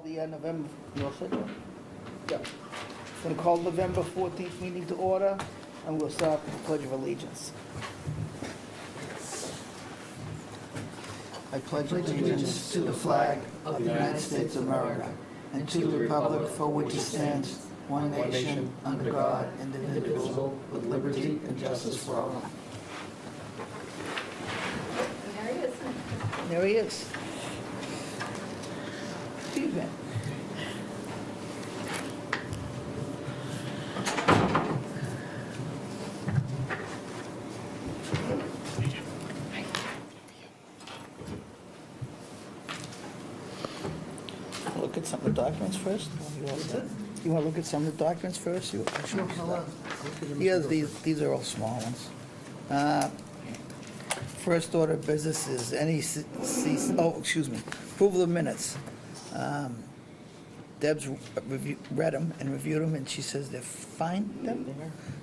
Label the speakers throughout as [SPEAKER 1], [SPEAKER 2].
[SPEAKER 1] The November, you all set? Yeah. Going to call November 14th meeting to order, and we'll start with the Pledge of Allegiance. I pledge allegiance to the flag of the United States of America and to the republic for which it stands, one nation, under God, indivisible, with liberty and justice for all.
[SPEAKER 2] There he is.
[SPEAKER 1] There he is. Steve, man. Look at some of the documents first? You want to look at some of the documents first? Yeah, these are all small ones. First order of business is approval of minutes. Deb's read them and reviewed them, and she says they're fine, Deb?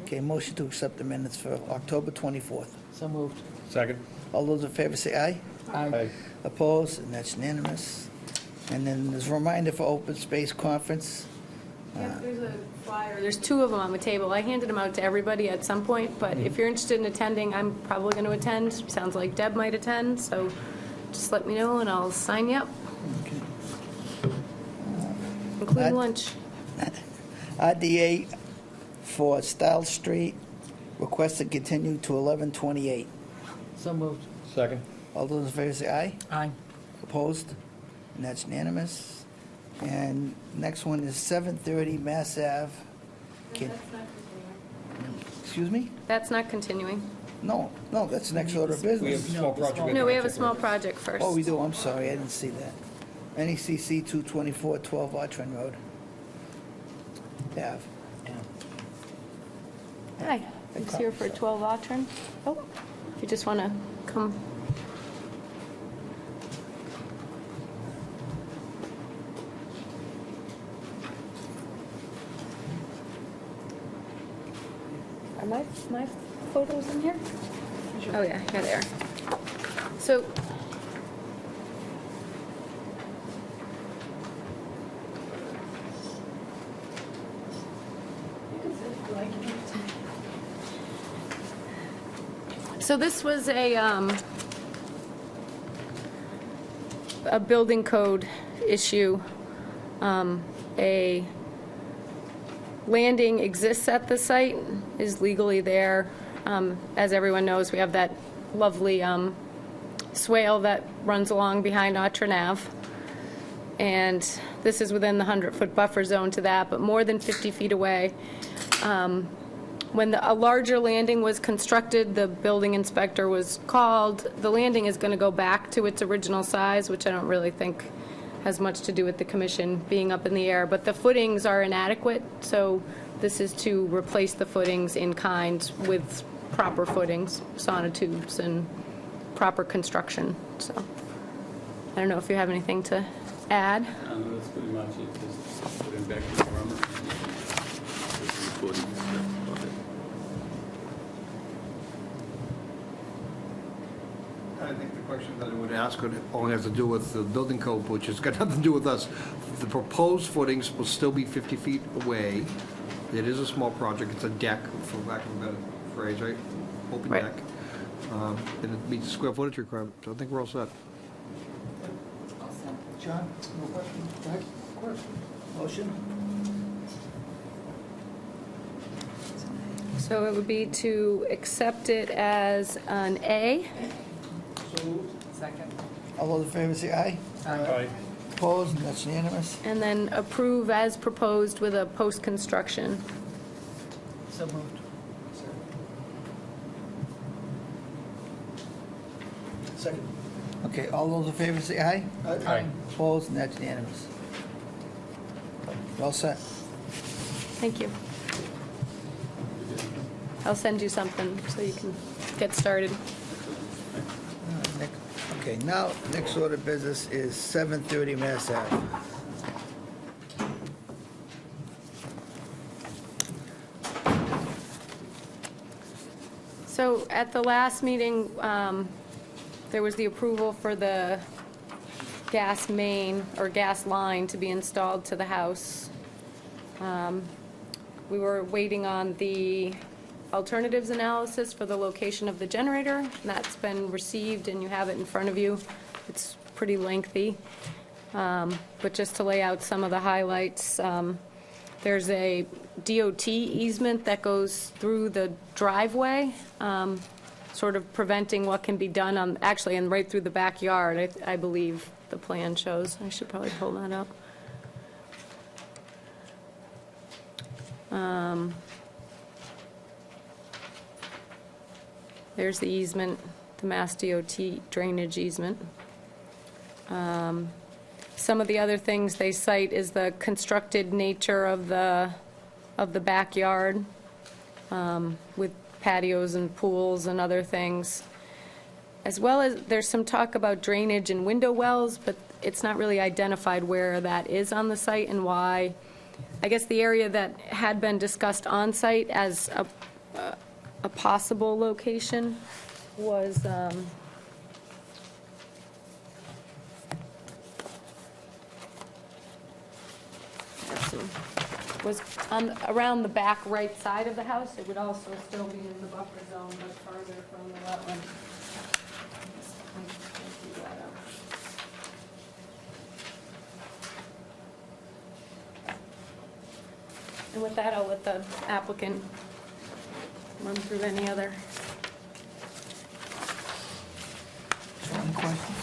[SPEAKER 1] Okay, motion to accept the minutes for October 24th.
[SPEAKER 3] So moved.
[SPEAKER 4] Second.
[SPEAKER 1] All those in favor say aye.
[SPEAKER 4] Aye.
[SPEAKER 1] Opposed, and that's unanimous. And then there's a reminder for open space conference.
[SPEAKER 2] Yep, there's a flyer. There's two of them on the table. I handed them out to everybody at some point, but if you're interested in attending, I'm probably going to attend. Sounds like Deb might attend, so just let me know and I'll sign you up, including lunch.
[SPEAKER 1] RDA for Style Street, request to continue to 11/28.
[SPEAKER 3] So moved.
[SPEAKER 4] Second.
[SPEAKER 1] All those in favor say aye.
[SPEAKER 3] Aye.
[SPEAKER 1] Opposed? And that's unanimous. And next one is 730 Mass Ave. Excuse me?
[SPEAKER 2] That's not continuing.
[SPEAKER 1] No, that's the next order of
[SPEAKER 4] We have a
[SPEAKER 1] business.
[SPEAKER 4] small project.
[SPEAKER 2] No, we have a small project first.
[SPEAKER 1] Oh, we do, I'm sorry, I didn't see that. NECC 224, 12 Autran Road. Ave.
[SPEAKER 2] Hi, I'm just here for 12 Autran. Oh, if you just want to come. Are my photos in here? Oh, yeah, here they are. So, this was a building code issue. A landing exists at the site, is legally there. As everyone knows, we have that lovely swale that runs along behind Autran Ave. And this is within the 100-foot buffer zone to that, but more than 50 feet away. When a larger landing was constructed, the building inspector was called. The landing is going to go back to its original size, which I don't really think has much to do with the commission being up in the air, but the footings are inadequate, so this is to replace the footings in kind with proper footings, sonotubes, and proper construction. So I don't know if you have anything to add.
[SPEAKER 5] That's pretty much it, just put it back in the rubber.
[SPEAKER 6] I think the question that I would ask would only have to do with the building code, which has got nothing to do with us. The proposed footings will still be 50 feet away. It is a small project, it's a deck, for lack of a better phrase, right? Open
[SPEAKER 2] Right.
[SPEAKER 6] deck. And it meets the square footage requirement, so I think we're all set.
[SPEAKER 1] John, no question? Go ahead. Of course. Motion?
[SPEAKER 2] So it would be to accept it as an A.
[SPEAKER 3] Second.
[SPEAKER 1] All those in favor say aye.
[SPEAKER 4] Aye.
[SPEAKER 1] Opposed, and that's unanimous.
[SPEAKER 2] And then approve as proposed with a post-construction.
[SPEAKER 3] So moved.
[SPEAKER 1] Second. Okay, all those in favor say aye.
[SPEAKER 4] Aye.
[SPEAKER 1] Opposed, and that's unanimous. You're all set.
[SPEAKER 2] Thank you. I'll send you something so you can get started.
[SPEAKER 1] Okay, now, next order of business is 730 Mass Ave.
[SPEAKER 2] So at the last meeting, there was the approval for the gas main or gas line to be installed to the house. We were waiting on the alternatives analysis for the location of the generator. That's been received, and you have it in front of you. It's pretty lengthy. But just to lay out some of the highlights, there's a DOT easement that goes through the driveway, sort of preventing what can be done on, actually, and right through the backyard, I believe the plan shows. I should probably pull that up. There's the easement, the Mass DOT drainage easement. Some of the other things they cite is the constructed nature of the backyard, with patios and pools and other things. As well as, there's some talk about drainage and window wells, but it's not really identified where that is on the site and why. I guess the area that had been discussed on site as a possible location was, was around the back right side of the house. It would also still be in the buffer zone, but farther from the wetland. And with that, I'll let the applicant run through any other.
[SPEAKER 1] Any questions?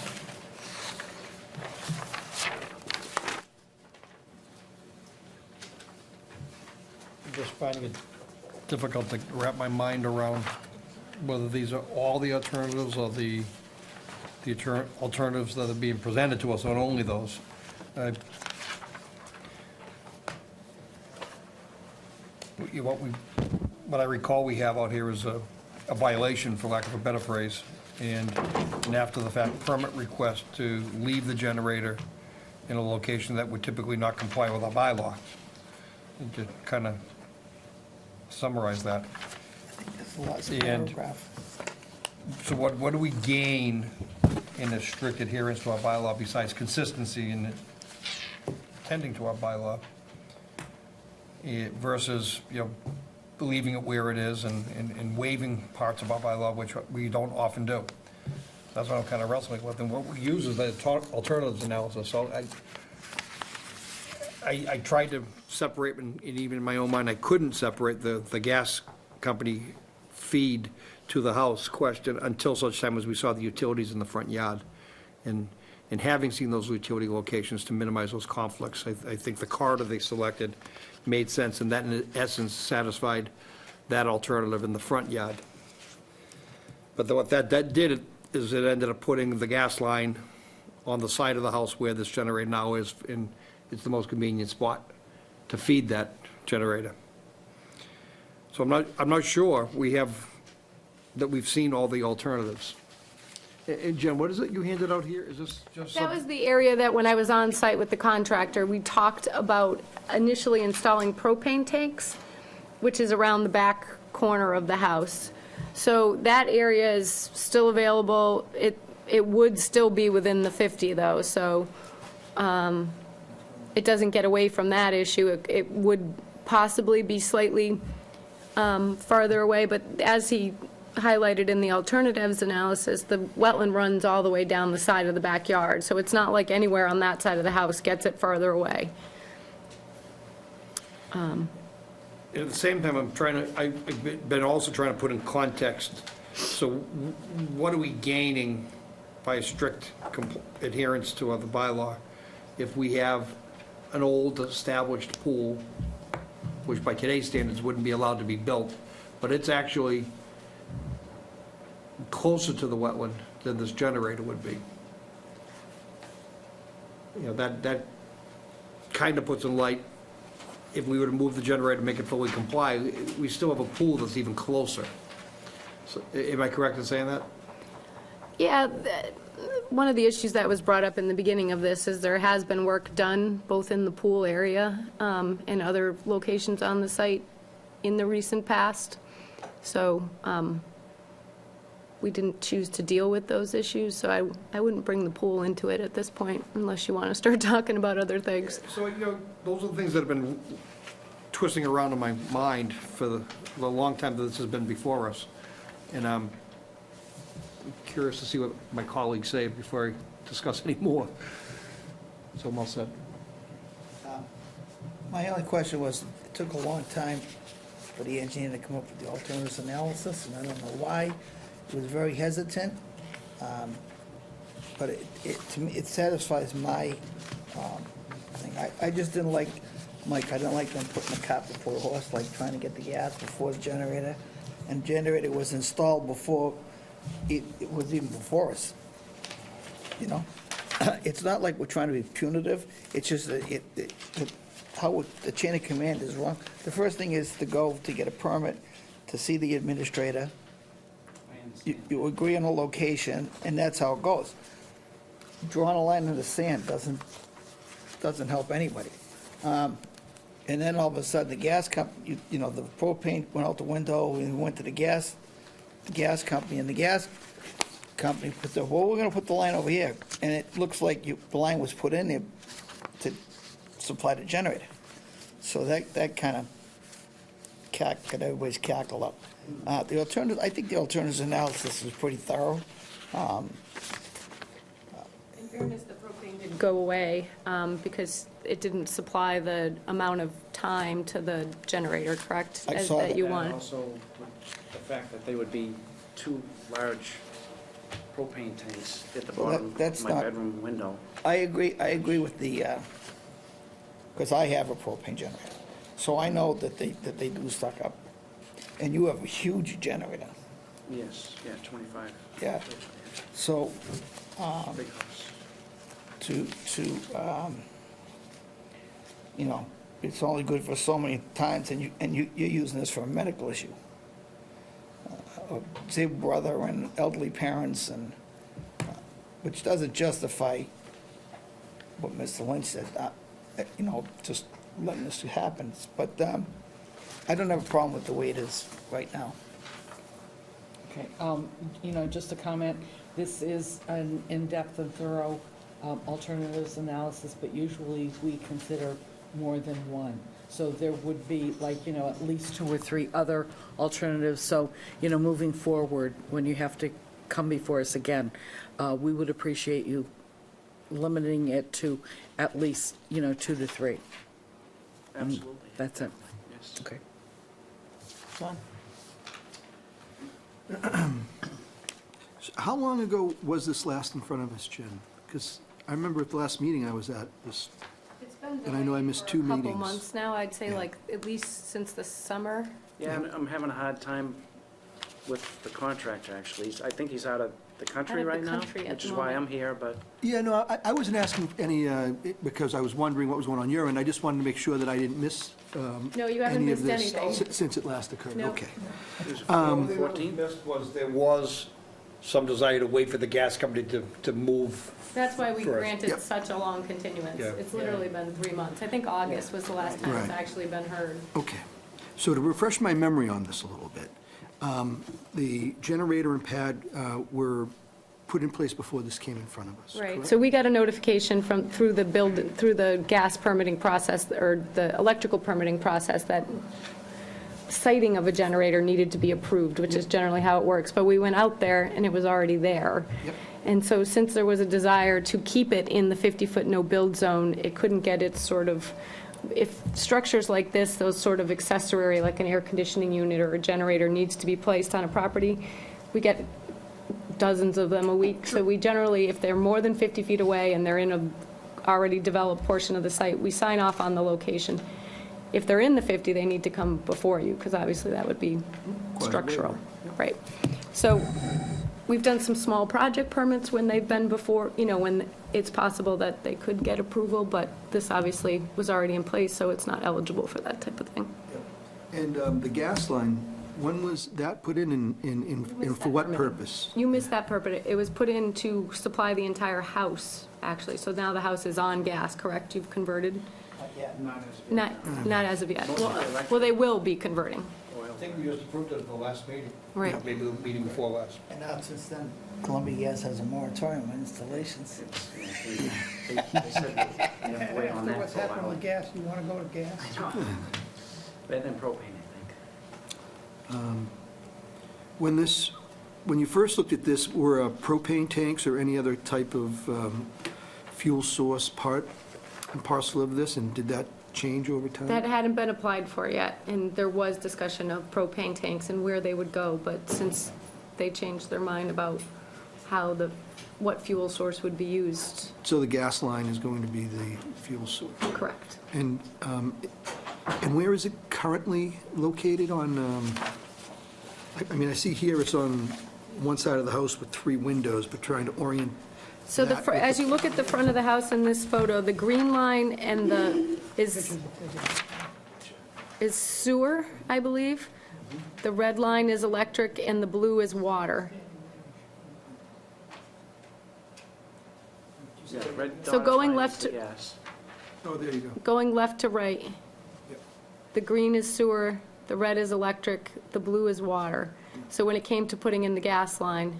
[SPEAKER 6] I'm just finding it difficult to wrap my mind around whether these are all the alternatives or the alternatives that are being presented to us, not only those. What I recall we have out here is a violation, for lack of a better phrase, and an after-the-fact permit request to leave the generator in a location that would typically not comply with our bylaw. And to kind of summarize that.
[SPEAKER 1] That's the last
[SPEAKER 6] And-
[SPEAKER 1] paragraph.
[SPEAKER 6] So what do we gain in a strict adherence to our bylaw besides consistency in tending to our bylaw? Versus, leaving it where it is and waiving parts of our bylaw, which we don't often do. That's what I'm kind of wrestling with, and what we use is the alternatives analysis. So I tried to separate, and even in my own mind, I couldn't separate the gas company feed to the house question until such time as we saw the utilities in the front yard. And having seen those utility locations to minimize those conflicts, I think the corridor they selected made sense, and that in essence satisfied that alternative in the front yard. But what that did is it ended up putting the gas line on the side of the house where this generator now is, and it's the most convenient spot to feed that generator. So I'm not sure that we've seen all the alternatives. And Jen, what is it you handed out here? Is this just?
[SPEAKER 2] That was the area that when I was on site with the contractor, we talked about initially installing propane tanks, which is around the back corner of the house. So that area is still available. It would still be within the 50 though, so it doesn't get away from that issue. It would possibly be slightly farther away, but as he highlighted in the alternatives analysis, the wetland runs all the way down the side of the backyard, so it's not like anywhere on that side of the house gets it farther away.
[SPEAKER 6] At the same time, I've been also trying to put in context, so what are we gaining by a strict adherence to the bylaw if we have an old established pool, which by today's standards wouldn't be allowed to be built, but it's actually closer to the wetland than this generator would be. That kind of puts in light, if we were to move the generator to make it fully comply, we still have a pool that's even closer. So, am I correct in saying that?
[SPEAKER 2] Yeah, one of the issues that was brought up in the beginning of this is there has been work done both in the pool area and other locations on the site in the recent past. So we didn't choose to deal with those issues, so I wouldn't bring the pool into it at this point unless you want to start talking about other things.
[SPEAKER 6] So, those are the things that have been twisting around in my mind for the long time that this has been before us. And I'm curious to see what my colleagues say before I discuss any more. So I'm all set.
[SPEAKER 1] My only question was, it took a long time for the engineer to come up with the alternatives analysis, and I don't know why. He was very hesitant. But to me, it satisfies my thing. I just didn't like, Mike, I didn't like them putting the cart before the horse, like trying to get the gas before the generator. And generator was installed before, it was even before us, you know? It's not like we're trying to be punitive, it's just that how the chain of command is wrong. The first thing is to go to get a permit, to see the administrator. You agree on a location, and that's how it goes. Drawing a line in the sand doesn't help anybody. And then all of a sudden, the gas company, the propane went out the window, and we went to the gas company, and the gas company said, well, we're gonna put the line over here. And it looks like the line was put in there to supply the generator. So that kind of got everybody's cackle up. The alternative, I think the alternatives analysis is pretty thorough.
[SPEAKER 2] In fairness, the propane didn't go away because it didn't supply the amount of time to the generator, correct?
[SPEAKER 1] I saw that.
[SPEAKER 2] You
[SPEAKER 4] And
[SPEAKER 2] want.
[SPEAKER 4] also the fact that they would be two large propane tanks at the
[SPEAKER 1] Well,
[SPEAKER 4] bottom
[SPEAKER 1] that's
[SPEAKER 4] of my
[SPEAKER 1] not-
[SPEAKER 4] bedroom window.
[SPEAKER 1] I agree with the, because I have a propane generator, so I know that they do stock up. And you have a huge generator,
[SPEAKER 4] Yes, yeah, 25.
[SPEAKER 1] yeah. So,
[SPEAKER 4] Big house.
[SPEAKER 1] it's only good for so many times, and you're using this for a medical issue. A disabled brother and elderly parents, and, which doesn't justify what Mr. Lynch said, just letting this happen. But I don't have a problem with the way it is right now.
[SPEAKER 3] Okay, just a comment, this is an in-depth and thorough alternatives analysis, but usually we consider more than one. So there would be at least 2 or 3 other alternatives. So, moving forward, when you have to come before us again, we would appreciate you limiting it to at least, 2 to 3.
[SPEAKER 4] Absolutely.
[SPEAKER 3] That's it.
[SPEAKER 4] Yes.
[SPEAKER 3] Okay.
[SPEAKER 1] John?
[SPEAKER 7] How long ago was this last in front of us, Jen? Because I remember at the last meeting I was at, this,
[SPEAKER 2] It's been
[SPEAKER 7] And I know I
[SPEAKER 2] delayed
[SPEAKER 7] missed
[SPEAKER 2] for
[SPEAKER 7] 2
[SPEAKER 2] a couple
[SPEAKER 7] meetings.
[SPEAKER 2] months now, I'd say
[SPEAKER 7] Yeah.
[SPEAKER 2] at least since the summer.
[SPEAKER 4] Yeah, I'm having a hard time with the contractor, actually. I think he's out of the country
[SPEAKER 2] Out of the
[SPEAKER 4] right now,
[SPEAKER 2] country at
[SPEAKER 4] which
[SPEAKER 2] the
[SPEAKER 4] is why
[SPEAKER 2] moment.
[SPEAKER 4] I'm here, but
[SPEAKER 7] yeah, no, I wasn't asking any, because I was wondering what was going on your end. I just wanted to make sure that I didn't miss
[SPEAKER 2] No, you haven't
[SPEAKER 7] any of
[SPEAKER 2] missed
[SPEAKER 7] this
[SPEAKER 2] anything.
[SPEAKER 7] since it last occurred.
[SPEAKER 2] No.
[SPEAKER 7] Okay.
[SPEAKER 4] it was
[SPEAKER 6] The only thing that was
[SPEAKER 4] 14.
[SPEAKER 6] missed was there was some desire to wait for the gas company to move.
[SPEAKER 2] That's why we
[SPEAKER 6] Correct.
[SPEAKER 2] granted
[SPEAKER 7] Yep.
[SPEAKER 2] such a long continuance.
[SPEAKER 6] Yeah.
[SPEAKER 2] It's literally been 3 months. I think August was the last time it's
[SPEAKER 7] Right.
[SPEAKER 2] actually been heard.
[SPEAKER 7] Okay. So to refresh my memory on this a little bit, the generator and pad were put in place before this came in front of us,
[SPEAKER 2] Right,
[SPEAKER 7] correct?
[SPEAKER 2] so we got a notification through the gas permitting process, or the electrical permitting process, that siting of a generator needed to be approved, which is generally how it works. But we went out there, and it was already there.
[SPEAKER 7] Yep.
[SPEAKER 2] And so since there was a desire to keep it in the 50-foot no-build zone, it couldn't get its sort of, if structures like this, those sort of accessory, like an air conditioning unit or a generator, needs to be placed on a property, we get dozens of them a week. So we generally, if they're more than 50 feet away and they're in a already developed portion of the site, we sign off on the location. If they're in the 50, they need to come before you, because obviously that would be structural. Right. So we've done some small project permits when they've been before, when it's possible that they could get approval, but this obviously was already in place, so it's not eligible for that type of thing.
[SPEAKER 7] And the gas line, when was that put in for what purpose?
[SPEAKER 2] You missed that purpose. It was put in to supply the entire house, actually. So now the house is on gas, correct? You've converted?
[SPEAKER 4] Not as
[SPEAKER 2] Not as of yet.
[SPEAKER 4] Mostly electric.
[SPEAKER 2] Well, they will be converting.
[SPEAKER 4] oil.
[SPEAKER 6] think we just approved it at the last meeting.
[SPEAKER 2] Right.
[SPEAKER 6] Maybe the meeting before last.
[SPEAKER 1] And now since then, Columbia Gas has a moratorium on installations.
[SPEAKER 4] They said they have to wait on that for a while.
[SPEAKER 1] gas, you want to go to gas?
[SPEAKER 4] Better than propane, I think.
[SPEAKER 7] When you first looked at this, were propane tanks or any other type of fuel source part and parcel of this, and did that change over time?
[SPEAKER 2] That hadn't been applied for yet, and there was discussion of propane tanks and where they would go, but since they changed their mind about what fuel source would be used,
[SPEAKER 7] So the gas line is going to be the fuel source.
[SPEAKER 2] correct.
[SPEAKER 7] And where is it currently located on, I mean, I see here it's on one side of the house with 3 windows, but trying to orient
[SPEAKER 2] So
[SPEAKER 7] that with
[SPEAKER 2] as you look at the front of the house in this photo, the green line and is sewer, I believe. The red line is electric and the blue is water.
[SPEAKER 4] Yeah, red
[SPEAKER 2] So
[SPEAKER 4] dotted
[SPEAKER 2] going
[SPEAKER 4] line is
[SPEAKER 2] left
[SPEAKER 4] the
[SPEAKER 2] to-
[SPEAKER 4] gas.
[SPEAKER 7] Oh, there you go.
[SPEAKER 2] Going left to right.
[SPEAKER 7] Yep.
[SPEAKER 2] The green is sewer, the red is electric, the blue is water. So when it came to putting in the gas line,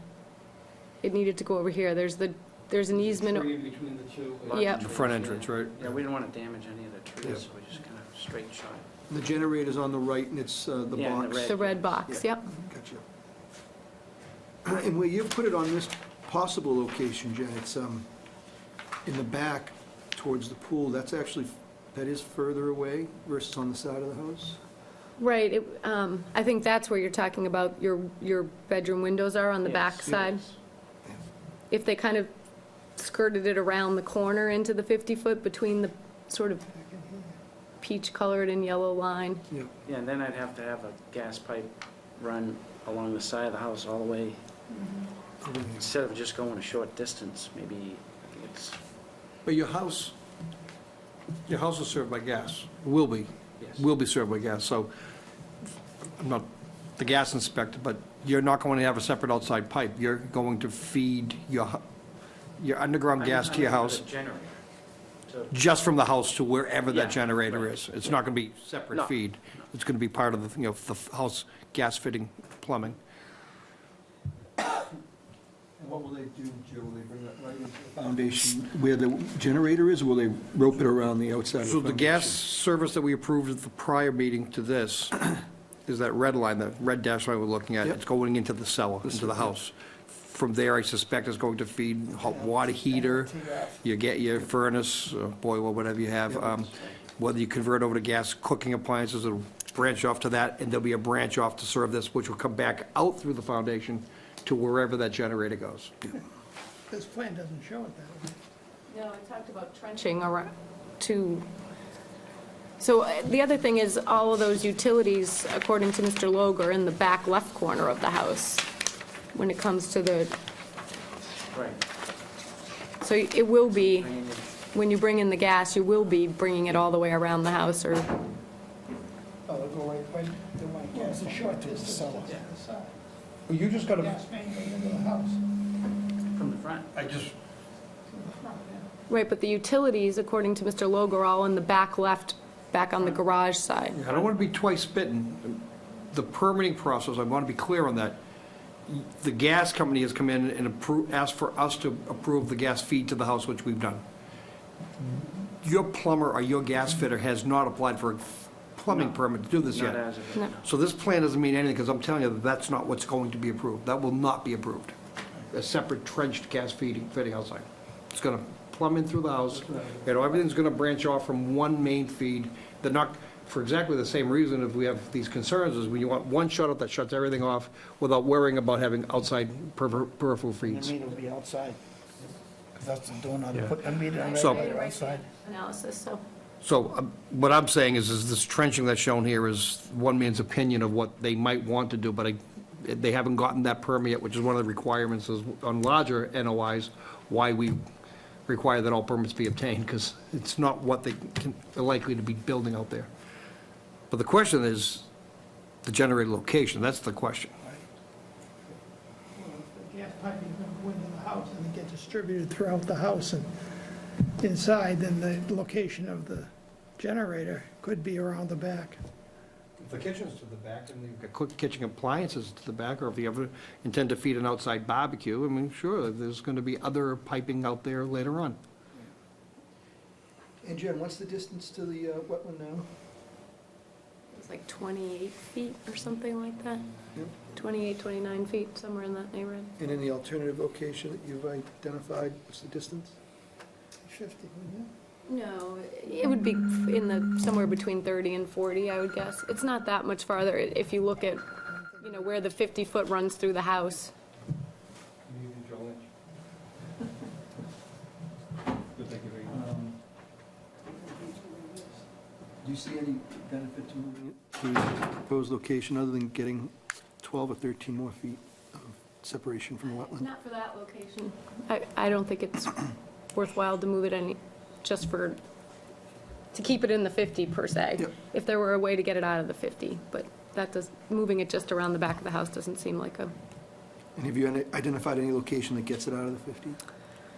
[SPEAKER 2] it needed to go over here. There's an easement.
[SPEAKER 6] Three in between the two.
[SPEAKER 2] Yep.
[SPEAKER 6] The front entrance, right?
[SPEAKER 4] Yeah, we didn't want to damage any of the trees, so we just kind of straight shot.
[SPEAKER 7] The generator's on the right, and it's the
[SPEAKER 4] Yeah, and the
[SPEAKER 7] box.
[SPEAKER 4] red.
[SPEAKER 2] The red box, yep.
[SPEAKER 7] Gotcha. And where you've put it on this possible location, Jen, it's in the back towards the pool, that is further away versus on the side of the house?
[SPEAKER 2] Right, I think that's where you're talking about your bedroom windows are on the
[SPEAKER 4] Yes,
[SPEAKER 2] back side.
[SPEAKER 4] yes.
[SPEAKER 2] If they kind of skirted it around the corner into the 50-foot between the sort of peach-colored and yellow line.
[SPEAKER 7] Yeah.
[SPEAKER 4] Yeah, and then I'd have to have a gas pipe run along the side of the house all the way, instead of just going a short distance, maybe it's,
[SPEAKER 6] But your house is served by gas, will be.
[SPEAKER 4] yes.
[SPEAKER 6] Will be served by gas, so I'm not the gas inspector, but you're not going to have a separate outside pipe. You're going to feed your underground gas to your house,
[SPEAKER 4] Generator. So,
[SPEAKER 6] just from the house to wherever
[SPEAKER 4] Yeah,
[SPEAKER 6] that generator
[SPEAKER 4] right.
[SPEAKER 6] is. It's not going to be separate
[SPEAKER 4] No.
[SPEAKER 6] feed. It's going to be part of the, the house gas fitting plumbing.
[SPEAKER 7] And what will they do, Joe? Will they bring that right into the foundation where the generator is, or will they rope it around the outside of the
[SPEAKER 6] So the gas
[SPEAKER 7] foundation?
[SPEAKER 6] service that we approved at the prior meeting to this is that red line, the red dash line we're looking at.
[SPEAKER 7] Yep.
[SPEAKER 6] It's going into the cellar, into the house. From there, I suspect it's going to feed hot water heater, you get your furnace, boiler, whatever you have. Whether you convert over to gas cooking appliances, it'll branch off to that, and there'll be a branch off to serve this, which will come back out through the foundation to wherever that generator goes.
[SPEAKER 8] This plan doesn't show it that way.
[SPEAKER 2] No, I talked about trenching around to, so the other thing is, all of those utilities, according to Mr. Logue, are in the back left corner of the house when it comes to the,
[SPEAKER 4] right.
[SPEAKER 2] so it will be,
[SPEAKER 4] Drainage.
[SPEAKER 2] when you bring in the gas, you will be bringing it all the way around the house, or,
[SPEAKER 8] Oh, they'll go right, they want gas to short to the cellar.
[SPEAKER 6] Well, you just got
[SPEAKER 8] Gas main goes into the house.
[SPEAKER 4] From the front.
[SPEAKER 6] I just,
[SPEAKER 2] right, but the utilities, according to Mr. Logue, are all in the back left, back on the garage side.
[SPEAKER 6] I don't want to be twice bitten. The permitting process, I want to be clear on that. The gas company has come in and asked for us to approve the gas feed to the house, which we've done. Your plumber or your gas fitter has not applied for a plumbing permit to do this
[SPEAKER 4] Not
[SPEAKER 6] yet.
[SPEAKER 4] as of
[SPEAKER 2] No.
[SPEAKER 4] yet, no.
[SPEAKER 6] So this plan doesn't mean anything, because I'm telling you that that's not what's going to be approved. That will not be approved. A separate trenched gas fitting outside. It's going to plumb in through the house. Everything's going to branch off from one main feed. They're not, for exactly the same reason, if we have these concerns, is when you want one shutoff that shuts everything off without worrying about having outside peripheral
[SPEAKER 1] The
[SPEAKER 6] feeds.
[SPEAKER 1] meter will be outside. Because that's the doing, they're putting a meter on
[SPEAKER 6] So-
[SPEAKER 1] regulator outside.
[SPEAKER 2] Analysis, so.
[SPEAKER 6] So what I'm saying is this trenching that's shown here is one man's opinion of what they might want to do, but they haven't gotten that permit yet, which is one of the requirements is on larger NOIs, why we require that all permits be obtained, because it's not what they're likely to be building out there. But the question is the generator location, that's the question.
[SPEAKER 8] Well, if the gas piping is going to go into the house and it gets distributed throughout the house and inside, then the location of the generator could be around the back.
[SPEAKER 6] If the kitchen's to the back and you've got kitchen appliances to the back, or if you ever intend to feed an outside barbecue, I mean, sure, there's going to be other piping out there later on.
[SPEAKER 7] And Jen, what's the distance to the wetland now?
[SPEAKER 2] It's like 28 feet or something like that.
[SPEAKER 7] Yep.
[SPEAKER 2] 28, 29 feet, somewhere in that neighborhood.
[SPEAKER 7] And in the alternative location that you've identified, what's the distance?
[SPEAKER 8] 50, wouldn't
[SPEAKER 2] No, it would be in the, somewhere between 30 and 40, I would guess. It's not that much farther if you look at, you know, where the 50-foot runs through the house.
[SPEAKER 7] Do you see any benefit to moving it to the proposed location other than getting 12 or 13 more feet of separation from the wetland?
[SPEAKER 2] Not for that location. I don't think it's worthwhile to move it any, just for, to keep it in the 50 per se.
[SPEAKER 7] Yep.
[SPEAKER 2] If there were a way to get it out of the 50, but that does, moving it just around the back of the house doesn't seem like a,
[SPEAKER 7] And have you identified any location that gets it out of the 50?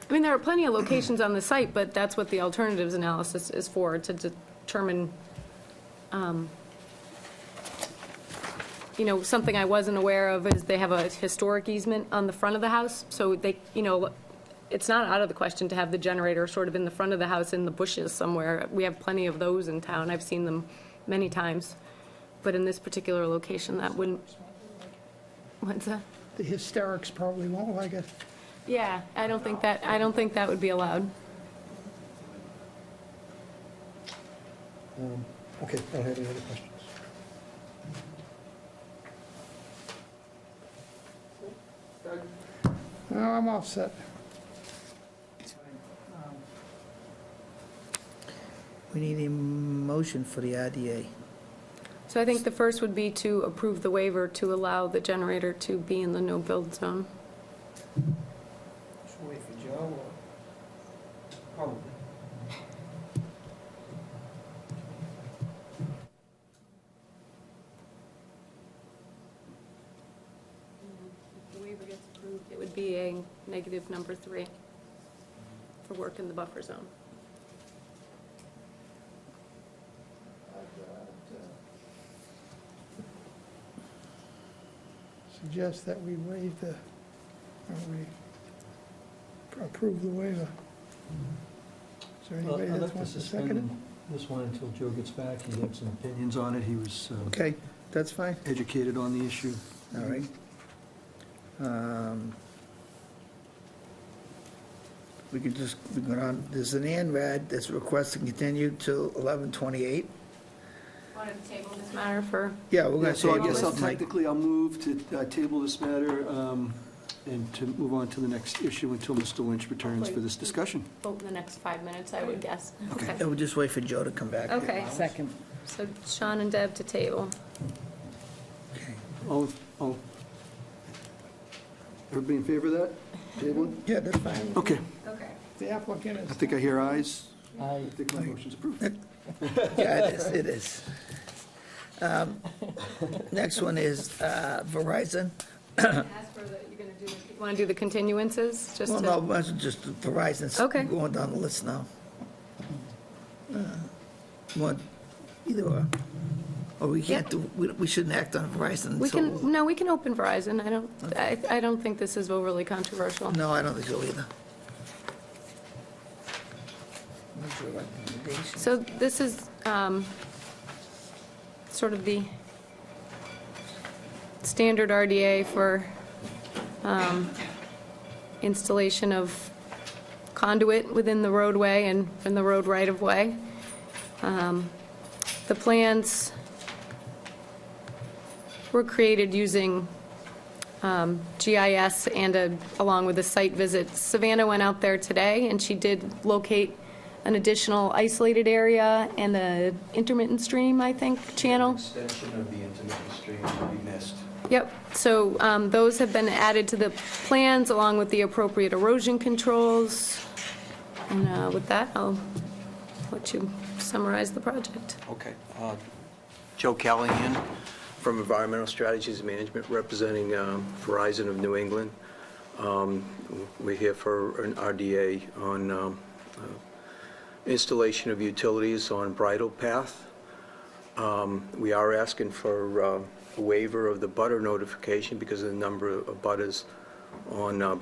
[SPEAKER 2] I mean, there are plenty of locations on the site, but that's what the alternatives analysis is for, to determine, you know, something I wasn't aware of is they have a historic easement on the front of the house, so they, you know, it's not out of the question to have the generator sort of in the front of the house in the bushes somewhere. We have plenty of those in town. I've seen them many times. But in this particular location, that wouldn't, what's that?
[SPEAKER 8] it? The hysterics probably won't like it.
[SPEAKER 2] Yeah, I don't think that would be allowed.
[SPEAKER 7] Okay, I don't have any other questions.
[SPEAKER 8] No, I'm all set.
[SPEAKER 1] We need a motion for the RDA.
[SPEAKER 2] So I think the first would be to approve the waiver to allow the generator to be in the no-build zone.
[SPEAKER 1] Just wait for Joe, or? Probably.
[SPEAKER 2] If the waiver gets approved, it would be a negative number 3 for work in the buffer zone.
[SPEAKER 8] Suggest that we waive the, or we approve the waiver. Is there anybody
[SPEAKER 7] I'd
[SPEAKER 8] that
[SPEAKER 7] like to
[SPEAKER 8] wants to
[SPEAKER 7] suspend
[SPEAKER 8] second
[SPEAKER 7] this one until Joe gets back. He had some opinions on it. He was
[SPEAKER 1] it? Okay, that's fine.
[SPEAKER 7] educated on the issue.
[SPEAKER 1] All right. We could just, we go on, there's an ANRAD that's requesting continue till 11/28.
[SPEAKER 2] Wanted to table this matter for,
[SPEAKER 1] Yeah, we're
[SPEAKER 7] Yeah,
[SPEAKER 1] gonna
[SPEAKER 7] so I
[SPEAKER 1] table
[SPEAKER 7] guess I'll
[SPEAKER 1] this, Mike.
[SPEAKER 7] technically, I'll move to table this matter and to move on to the next issue until Mr. Lynch returns for this discussion.
[SPEAKER 2] vote in the next 5 minutes, I would guess.
[SPEAKER 7] Okay.
[SPEAKER 1] And we'll just wait for Joe to come back.
[SPEAKER 2] Okay,
[SPEAKER 3] Second.
[SPEAKER 2] so Sean and Deb to table.
[SPEAKER 7] All, everybody in favor of that? Tabling?
[SPEAKER 1] Yeah, that's fine.
[SPEAKER 7] Okay,
[SPEAKER 2] Okay.
[SPEAKER 8] The applicant
[SPEAKER 7] I
[SPEAKER 8] is,
[SPEAKER 7] think I hear ayes.
[SPEAKER 3] I
[SPEAKER 7] I think my motion's approved.
[SPEAKER 1] Yeah, it is. Next one is Verizon.
[SPEAKER 2] Ask for the, you're gonna do, you wanna do the continuances, just
[SPEAKER 1] Well,
[SPEAKER 2] to?
[SPEAKER 1] no, might as well just Verizon's
[SPEAKER 2] Okay.
[SPEAKER 1] going down the list now. One, either or we can't do, we shouldn't act on Verizon
[SPEAKER 2] We
[SPEAKER 1] until.
[SPEAKER 2] can, no, we can open Verizon, I don't think this is overly controversial.
[SPEAKER 1] No, I don't think so either. What's your recommendation?
[SPEAKER 2] So this is sort of the standard RDA for installation of conduit within the roadway and in the road right-of-way. The plans were created using GIS and along with a site visit. Savannah went out there today, and she did locate an additional isolated area and a intermittent stream, I think, channel.
[SPEAKER 9] Extension of the intermittent stream will be missed.
[SPEAKER 2] Yep, so those have been added to the plans along with the appropriate erosion controls. And with that, I'll let you summarize the project.
[SPEAKER 9] Okay. Joe Callahan from Environmental Strategies Management, representing Verizon of New England. We're here for an RDA on installation of utilities on Bridle Path. We are asking for a waiver of the butter notification because of the number of butters on,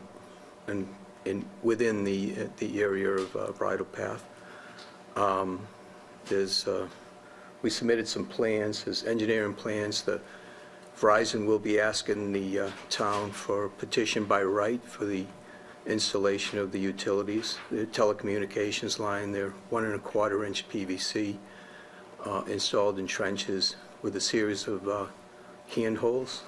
[SPEAKER 9] within the area of Bridle Path. We submitted some plans, there's engineering plans. Verizon will be asking the town for petition by right for the installation of the utilities, the telecommunications line. They're 1¼ inch PVC installed in trenches with a series of handholds.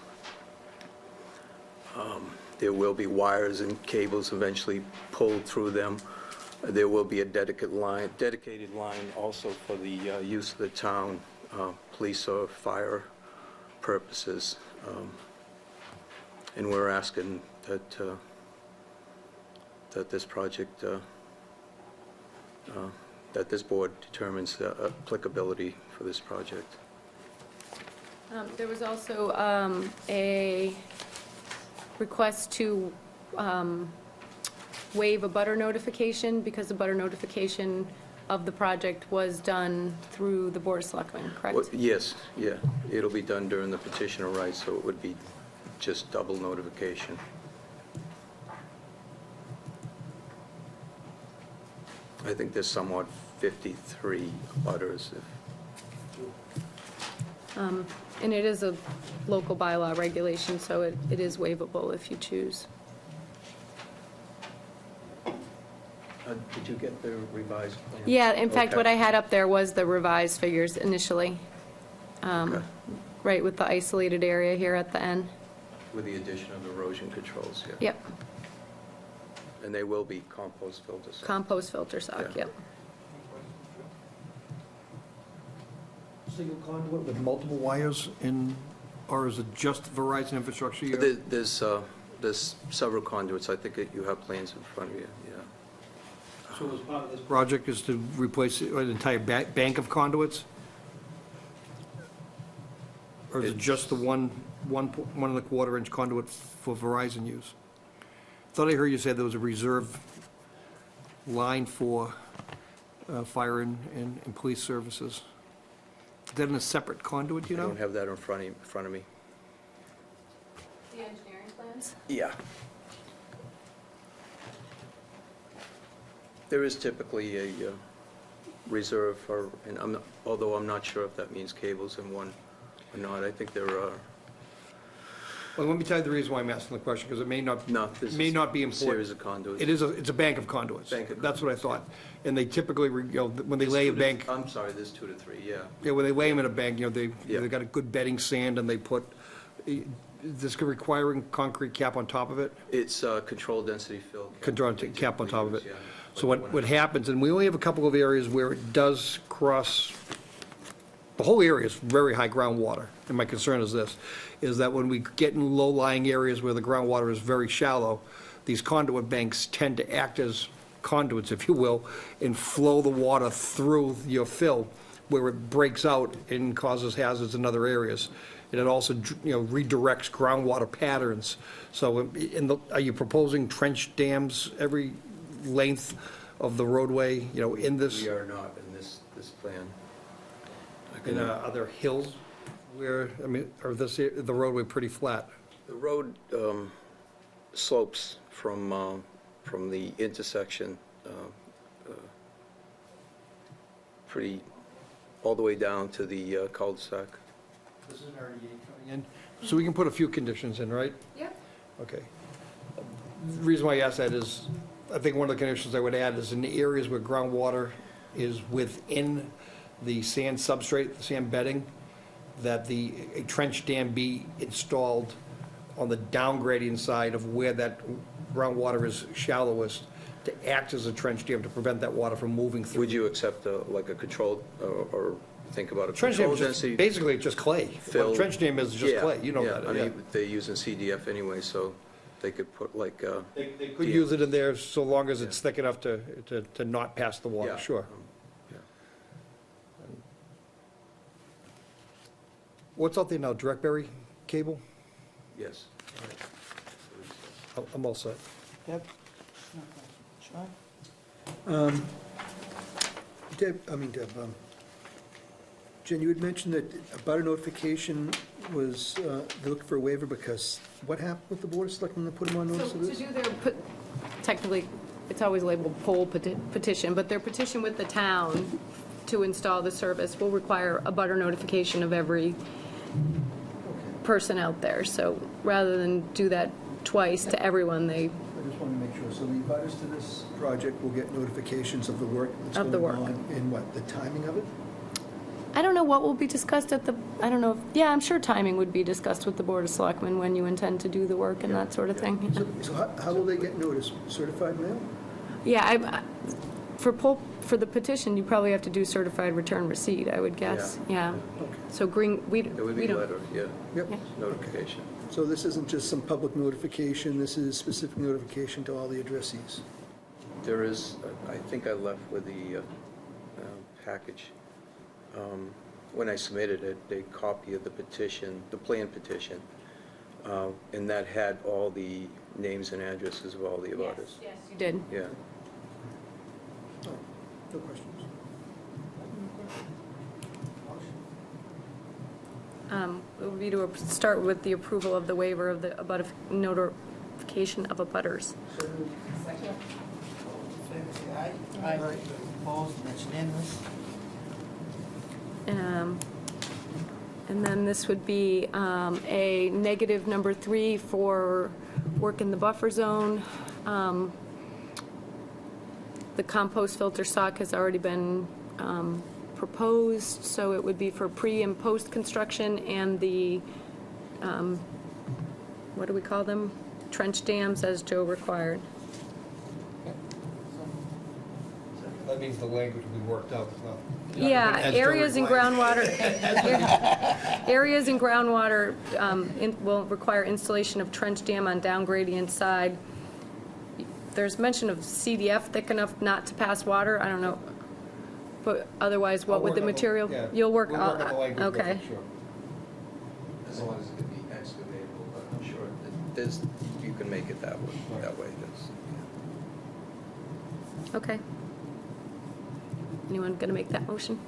[SPEAKER 9] There will be wires and cables eventually pulled through them. There will be a dedicated line also for the use of the town, police or fire purposes. And we're asking that this project, that this board determines the applicability for this project.
[SPEAKER 2] There was also a request to waive a butter notification because the butter notification of the project was done through the Board of Selectmen, correct?
[SPEAKER 9] Well, yes, yeah. It'll be done during the petitioner rights, so it would be just double notification. I think there's somewhat 53 butters.
[SPEAKER 2] And it is a local bylaw regulation, so it is waivable if you choose.
[SPEAKER 9] Did you get the revised plan?
[SPEAKER 2] Yeah, in fact,
[SPEAKER 9] Okay.
[SPEAKER 2] what I had up there was the revised figures initially,
[SPEAKER 9] Okay.
[SPEAKER 2] right with the isolated area here at the end.
[SPEAKER 9] With the addition of erosion controls, yeah.
[SPEAKER 2] Yep,
[SPEAKER 9] And they will be compost filters.
[SPEAKER 2] compost filter sock,
[SPEAKER 9] Yeah.
[SPEAKER 2] yep.
[SPEAKER 6] Single conduit with multiple wires in, or is it just Verizon infrastructure?
[SPEAKER 9] There's several conduits. I think that you have plans in front of you, yeah.
[SPEAKER 6] So as part of this project is to replace an entire bank of conduits? Or is it just the 1¼ inch conduit for Verizon use? Thought I heard you say there was a reserve line for fire and police services. Is that in a separate conduit, you
[SPEAKER 9] I
[SPEAKER 6] know?
[SPEAKER 9] don't have that in front of me.
[SPEAKER 2] The engineering plans?
[SPEAKER 9] Yeah. There is typically a reserve for, and although I'm not sure if that means cables in one or not, I think there are.
[SPEAKER 6] Well, let me tell you the reason why I'm asking the question, because it may not,
[SPEAKER 9] No, this
[SPEAKER 6] may
[SPEAKER 9] is
[SPEAKER 6] not be
[SPEAKER 9] a series
[SPEAKER 6] important.
[SPEAKER 9] of conduits.
[SPEAKER 6] It's a bank of conduits.
[SPEAKER 9] Bank of
[SPEAKER 6] That's what I thought. And they typically, when they lay a bank,
[SPEAKER 9] I'm sorry, there's 2 to 3, yeah.
[SPEAKER 6] yeah, when they lay them in a bank, they
[SPEAKER 9] Yeah.
[SPEAKER 6] got a good bedding sand, and they put, this requiring concrete cap on top of it?
[SPEAKER 9] It's controlled density fill.
[SPEAKER 6] Controlled cap on top of it.
[SPEAKER 9] Yeah.
[SPEAKER 6] So what happens, and we only have a couple of areas where it does cross, the whole area is very high groundwater, and my concern is this, is that when we get in low-lying areas where the groundwater is very shallow, these conduit banks tend to act as conduits, if you will, and flow the water through your fill, where it breaks out and causes hazards in other areas. And it also, redirects groundwater patterns. So are you proposing trench dams every length of the roadway, in this?
[SPEAKER 9] We are not in this plan.
[SPEAKER 6] And are there hills where, or the roadway pretty flat?
[SPEAKER 9] The road slopes from the intersection pretty, all the way down to the cul-de-sac.
[SPEAKER 6] This is an RDA coming in. So we can put a few conditions in, right?
[SPEAKER 2] Yep.
[SPEAKER 6] Okay. The reason why I ask that is, I think one of the conditions I would add is in the areas where groundwater is within the sand substrate, the sand bedding, that a trench dam be installed on the downgrading side of where that groundwater is shallowest to act as a trench dam to prevent that water from moving through.
[SPEAKER 9] Would you accept like a controlled, or think about a
[SPEAKER 6] Trench dam
[SPEAKER 9] controlled
[SPEAKER 6] is just,
[SPEAKER 9] density?
[SPEAKER 6] basically it's just clay.
[SPEAKER 9] Fill.
[SPEAKER 6] Well, trench dam is just
[SPEAKER 9] Yeah,
[SPEAKER 6] clay, you know
[SPEAKER 9] yeah.
[SPEAKER 6] that.
[SPEAKER 9] I
[SPEAKER 6] yeah.
[SPEAKER 9] mean, they're using CDF anyway, so they could put like,
[SPEAKER 6] They could use it in there so long as it's thick enough to not pass the water,
[SPEAKER 9] yeah.
[SPEAKER 6] sure.
[SPEAKER 9] Yeah.
[SPEAKER 6] What's out there now, Directberry cable?
[SPEAKER 9] Yes.
[SPEAKER 6] I'm all set.
[SPEAKER 1] Deb? Sean?
[SPEAKER 7] Deb, Jen, you had mentioned that about a notification was, they're looking for a waiver because what happened with the Board of Selectmen to put them on
[SPEAKER 2] So
[SPEAKER 7] notice of
[SPEAKER 2] to
[SPEAKER 7] this?
[SPEAKER 2] do their, technically, it's always labeled poll petition, but their petition with the town to install the service will require a butter notification of every person out there. So rather than do that twice to everyone, they,
[SPEAKER 7] I just want to make sure, so the abutters to this project will get notifications of the work that's
[SPEAKER 2] Of the
[SPEAKER 7] going
[SPEAKER 2] work.
[SPEAKER 7] on, and what, the timing of it?
[SPEAKER 2] I don't know what will be discussed at the, I don't know, yeah, I'm sure timing would be discussed with the Board of Selectmen when you intend to do the work and that sort of thing.
[SPEAKER 7] So how will they get notice? Certified mail?
[SPEAKER 2] Yeah, for the petition, you probably have to do certified return receipt, I would guess, yeah.
[SPEAKER 7] Okay.
[SPEAKER 2] So green, we
[SPEAKER 9] It would
[SPEAKER 2] we
[SPEAKER 9] be
[SPEAKER 2] don't.
[SPEAKER 9] letter, yeah,
[SPEAKER 7] Yep.
[SPEAKER 9] notification.
[SPEAKER 7] So this isn't just some public notification, this is specific notification to all the addressees?
[SPEAKER 9] There is, I think I left with the package. When I submitted it, a copy of the petition, the plan petition, and that had all the names and addresses of all the abutters.
[SPEAKER 2] Yes, you did.
[SPEAKER 9] Yeah.
[SPEAKER 7] No questions.
[SPEAKER 2] It would be to start with the approval of the waiver of the notification of abutters.
[SPEAKER 1] Second. Favor say aye.
[SPEAKER 3] Aye.
[SPEAKER 1] Opposed, that's unanimous.
[SPEAKER 2] And then this would be a negative number 3 for work in the buffer zone. The compost filter stock has already been proposed, so it would be for pre and post construction and the, what do we call them? Trench dams as Joe required.
[SPEAKER 6] That means the language will be worked out as well.
[SPEAKER 2] Yeah,
[SPEAKER 6] As Joe
[SPEAKER 2] areas in
[SPEAKER 6] required.
[SPEAKER 2] groundwater, areas in groundwater will require installation of trench dam on down gradient side. There's mention of CDF thick enough not to pass water, I don't know. But otherwise, what would the material, you'll work,
[SPEAKER 6] We'll work on the language with
[SPEAKER 2] okay.
[SPEAKER 6] it, sure.
[SPEAKER 9] As long as it can be excavatable, but I'm sure that there's, you can make it that way, there's,
[SPEAKER 2] Okay. Anyone gonna make that motion?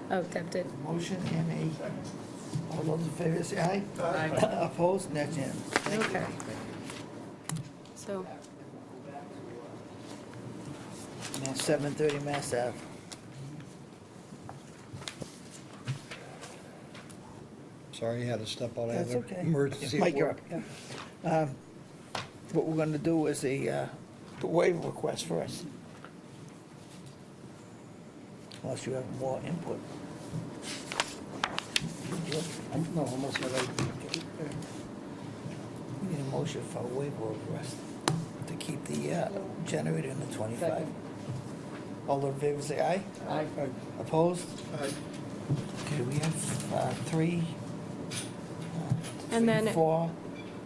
[SPEAKER 2] Oh, Deb did.
[SPEAKER 1] Motion and all those in favor say aye.
[SPEAKER 3] Aye.
[SPEAKER 1] Opposed, that's unanimous. Thank you.
[SPEAKER 2] Okay. So,
[SPEAKER 1] Now 730 Mass Ave.
[SPEAKER 6] Sorry you had to step out. I had
[SPEAKER 1] That's
[SPEAKER 6] an
[SPEAKER 1] okay.
[SPEAKER 6] emergency at
[SPEAKER 1] Mike, you're
[SPEAKER 6] work.
[SPEAKER 1] up, yeah. What we're gonna do is the waiver request first. Unless you have more input.
[SPEAKER 6] No, almost ready.
[SPEAKER 1] We need a motion for a waiver request to keep the generator in the 25.
[SPEAKER 3] Second.
[SPEAKER 1] All those in favor say aye.
[SPEAKER 3] Aye.
[SPEAKER 1] Opposed? Okay, we have three,
[SPEAKER 2] And then-
[SPEAKER 1] 4,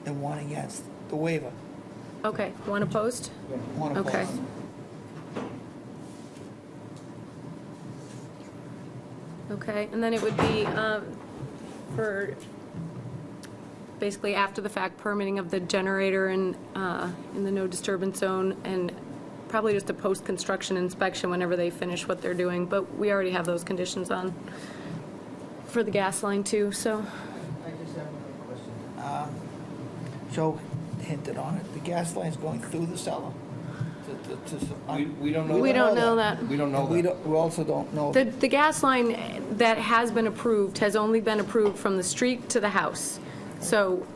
[SPEAKER 1] and 1 against the waiver.
[SPEAKER 2] okay, one opposed?
[SPEAKER 1] 1 opposed.
[SPEAKER 2] Okay. Okay, and then it would be for basically after-the-fact permitting of the generator in the no disturbance zone, and probably just a post-construction inspection whenever they finish what they're doing, but we already have those conditions on for the gas line too, so.
[SPEAKER 1] I just have another question. Joe hinted on it, the gas line's going through the cellar.
[SPEAKER 6] We don't know
[SPEAKER 2] We
[SPEAKER 6] that.
[SPEAKER 2] don't know that.
[SPEAKER 6] We don't know
[SPEAKER 1] We
[SPEAKER 6] that.
[SPEAKER 1] don't, we also don't know.
[SPEAKER 2] The gas line that has been approved has only been approved from the street to the house, so.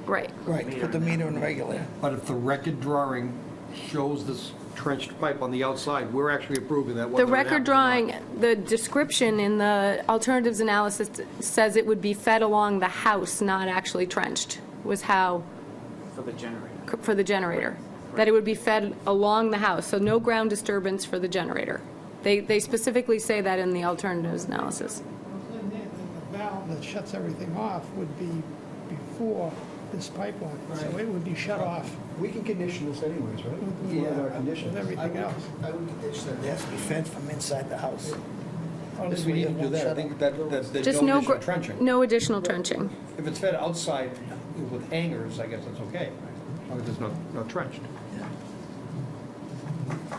[SPEAKER 2] Right.
[SPEAKER 1] Right, put the meter in regulator.
[SPEAKER 6] But if the record drawing shows this trenched pipe on the outside, we're actually approving that.
[SPEAKER 2] The
[SPEAKER 6] whether it
[SPEAKER 2] record
[SPEAKER 6] happens or not.
[SPEAKER 2] drawing, the description in the alternatives analysis says it would be fed along the house, not actually trenched, was how,
[SPEAKER 4] For the generator.
[SPEAKER 2] for the generator. That it would be fed along the house, so no ground disturbance for the generator. They specifically say that in the alternatives analysis.
[SPEAKER 8] And the valve that shuts everything off would be before this pipeline, so it would be shut off
[SPEAKER 7] We can condition this anyways, right?
[SPEAKER 8] with
[SPEAKER 7] One of our conditions.
[SPEAKER 8] everything else.
[SPEAKER 1] I would condition that it has to be fed from inside the house.
[SPEAKER 6] Yes, we need to do that. I think that there's
[SPEAKER 2] Just
[SPEAKER 6] no
[SPEAKER 2] no,
[SPEAKER 6] additional trenching.
[SPEAKER 2] no additional trenching.
[SPEAKER 6] If it's fed outside with hangers, I guess that's okay. As long as it's not trenched.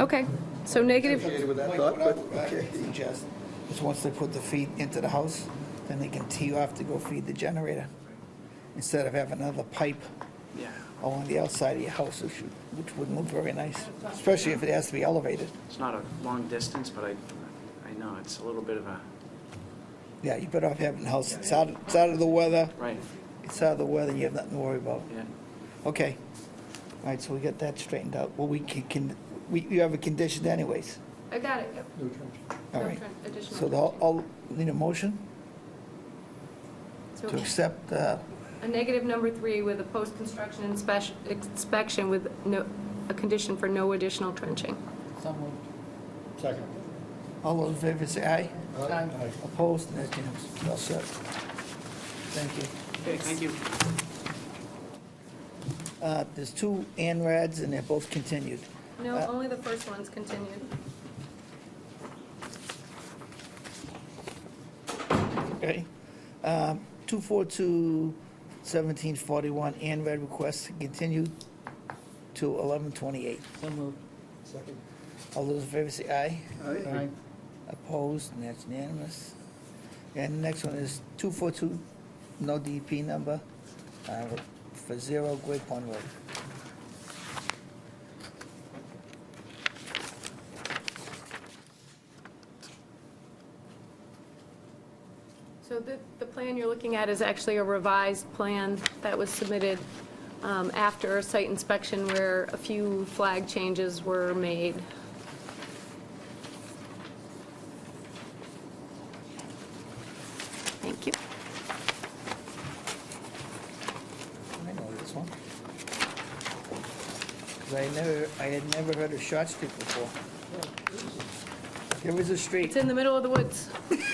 [SPEAKER 2] Okay, so negative,
[SPEAKER 7] Associated with that
[SPEAKER 1] Mike,
[SPEAKER 7] thought,
[SPEAKER 1] what I
[SPEAKER 7] but,
[SPEAKER 1] would
[SPEAKER 7] okay.
[SPEAKER 1] suggest Because once they put the feed into the house, then they can tee off to go feed the generator, instead of having another pipe
[SPEAKER 4] Yeah,
[SPEAKER 1] along the outside of your house, which wouldn't look very nice, especially if it has to be elevated.
[SPEAKER 4] it's not a long distance, but I know it's a little bit of a,
[SPEAKER 1] Yeah, you're better off having the house, it's out of the weather,
[SPEAKER 4] right,
[SPEAKER 1] it's out of the weather, you have nothing to worry about.
[SPEAKER 4] yeah.
[SPEAKER 1] Okay. All right, so we got that straightened out. Well, you have a condition anyways.
[SPEAKER 2] I got it, yep.
[SPEAKER 1] All
[SPEAKER 2] No
[SPEAKER 1] right.
[SPEAKER 2] additional
[SPEAKER 1] So I'll need a motion
[SPEAKER 2] So
[SPEAKER 1] to accept,
[SPEAKER 2] a negative number 3 with a post-construction inspection with a condition for no additional trenching.
[SPEAKER 3] So moved.
[SPEAKER 7] Second.
[SPEAKER 1] all those in favor say aye.
[SPEAKER 3] Aye.
[SPEAKER 1] Opposed, and that's unanimous. All set. Thank you.
[SPEAKER 4] Okay, thank you.
[SPEAKER 1] There's 2 ANRADs, and they're both continued.
[SPEAKER 2] No, only the first one's continued.
[SPEAKER 1] Okay. 242-1741, ANRAD request to continue to 11/28.
[SPEAKER 3] So moved.
[SPEAKER 7] Second.
[SPEAKER 1] All those in favor say aye.
[SPEAKER 3] Aye.
[SPEAKER 1] Opposed, and that's unanimous. And the next one is 242, no DP number, for 0 Great Pond Road.
[SPEAKER 2] So the plan you're looking at is actually a revised plan that was submitted after a site inspection where a few flag changes were made. Thank you.
[SPEAKER 1] I know this one. 'Cause I had never heard of Short Street before. There is a street.
[SPEAKER 2] It's in the middle of the woods.
[SPEAKER 7] It's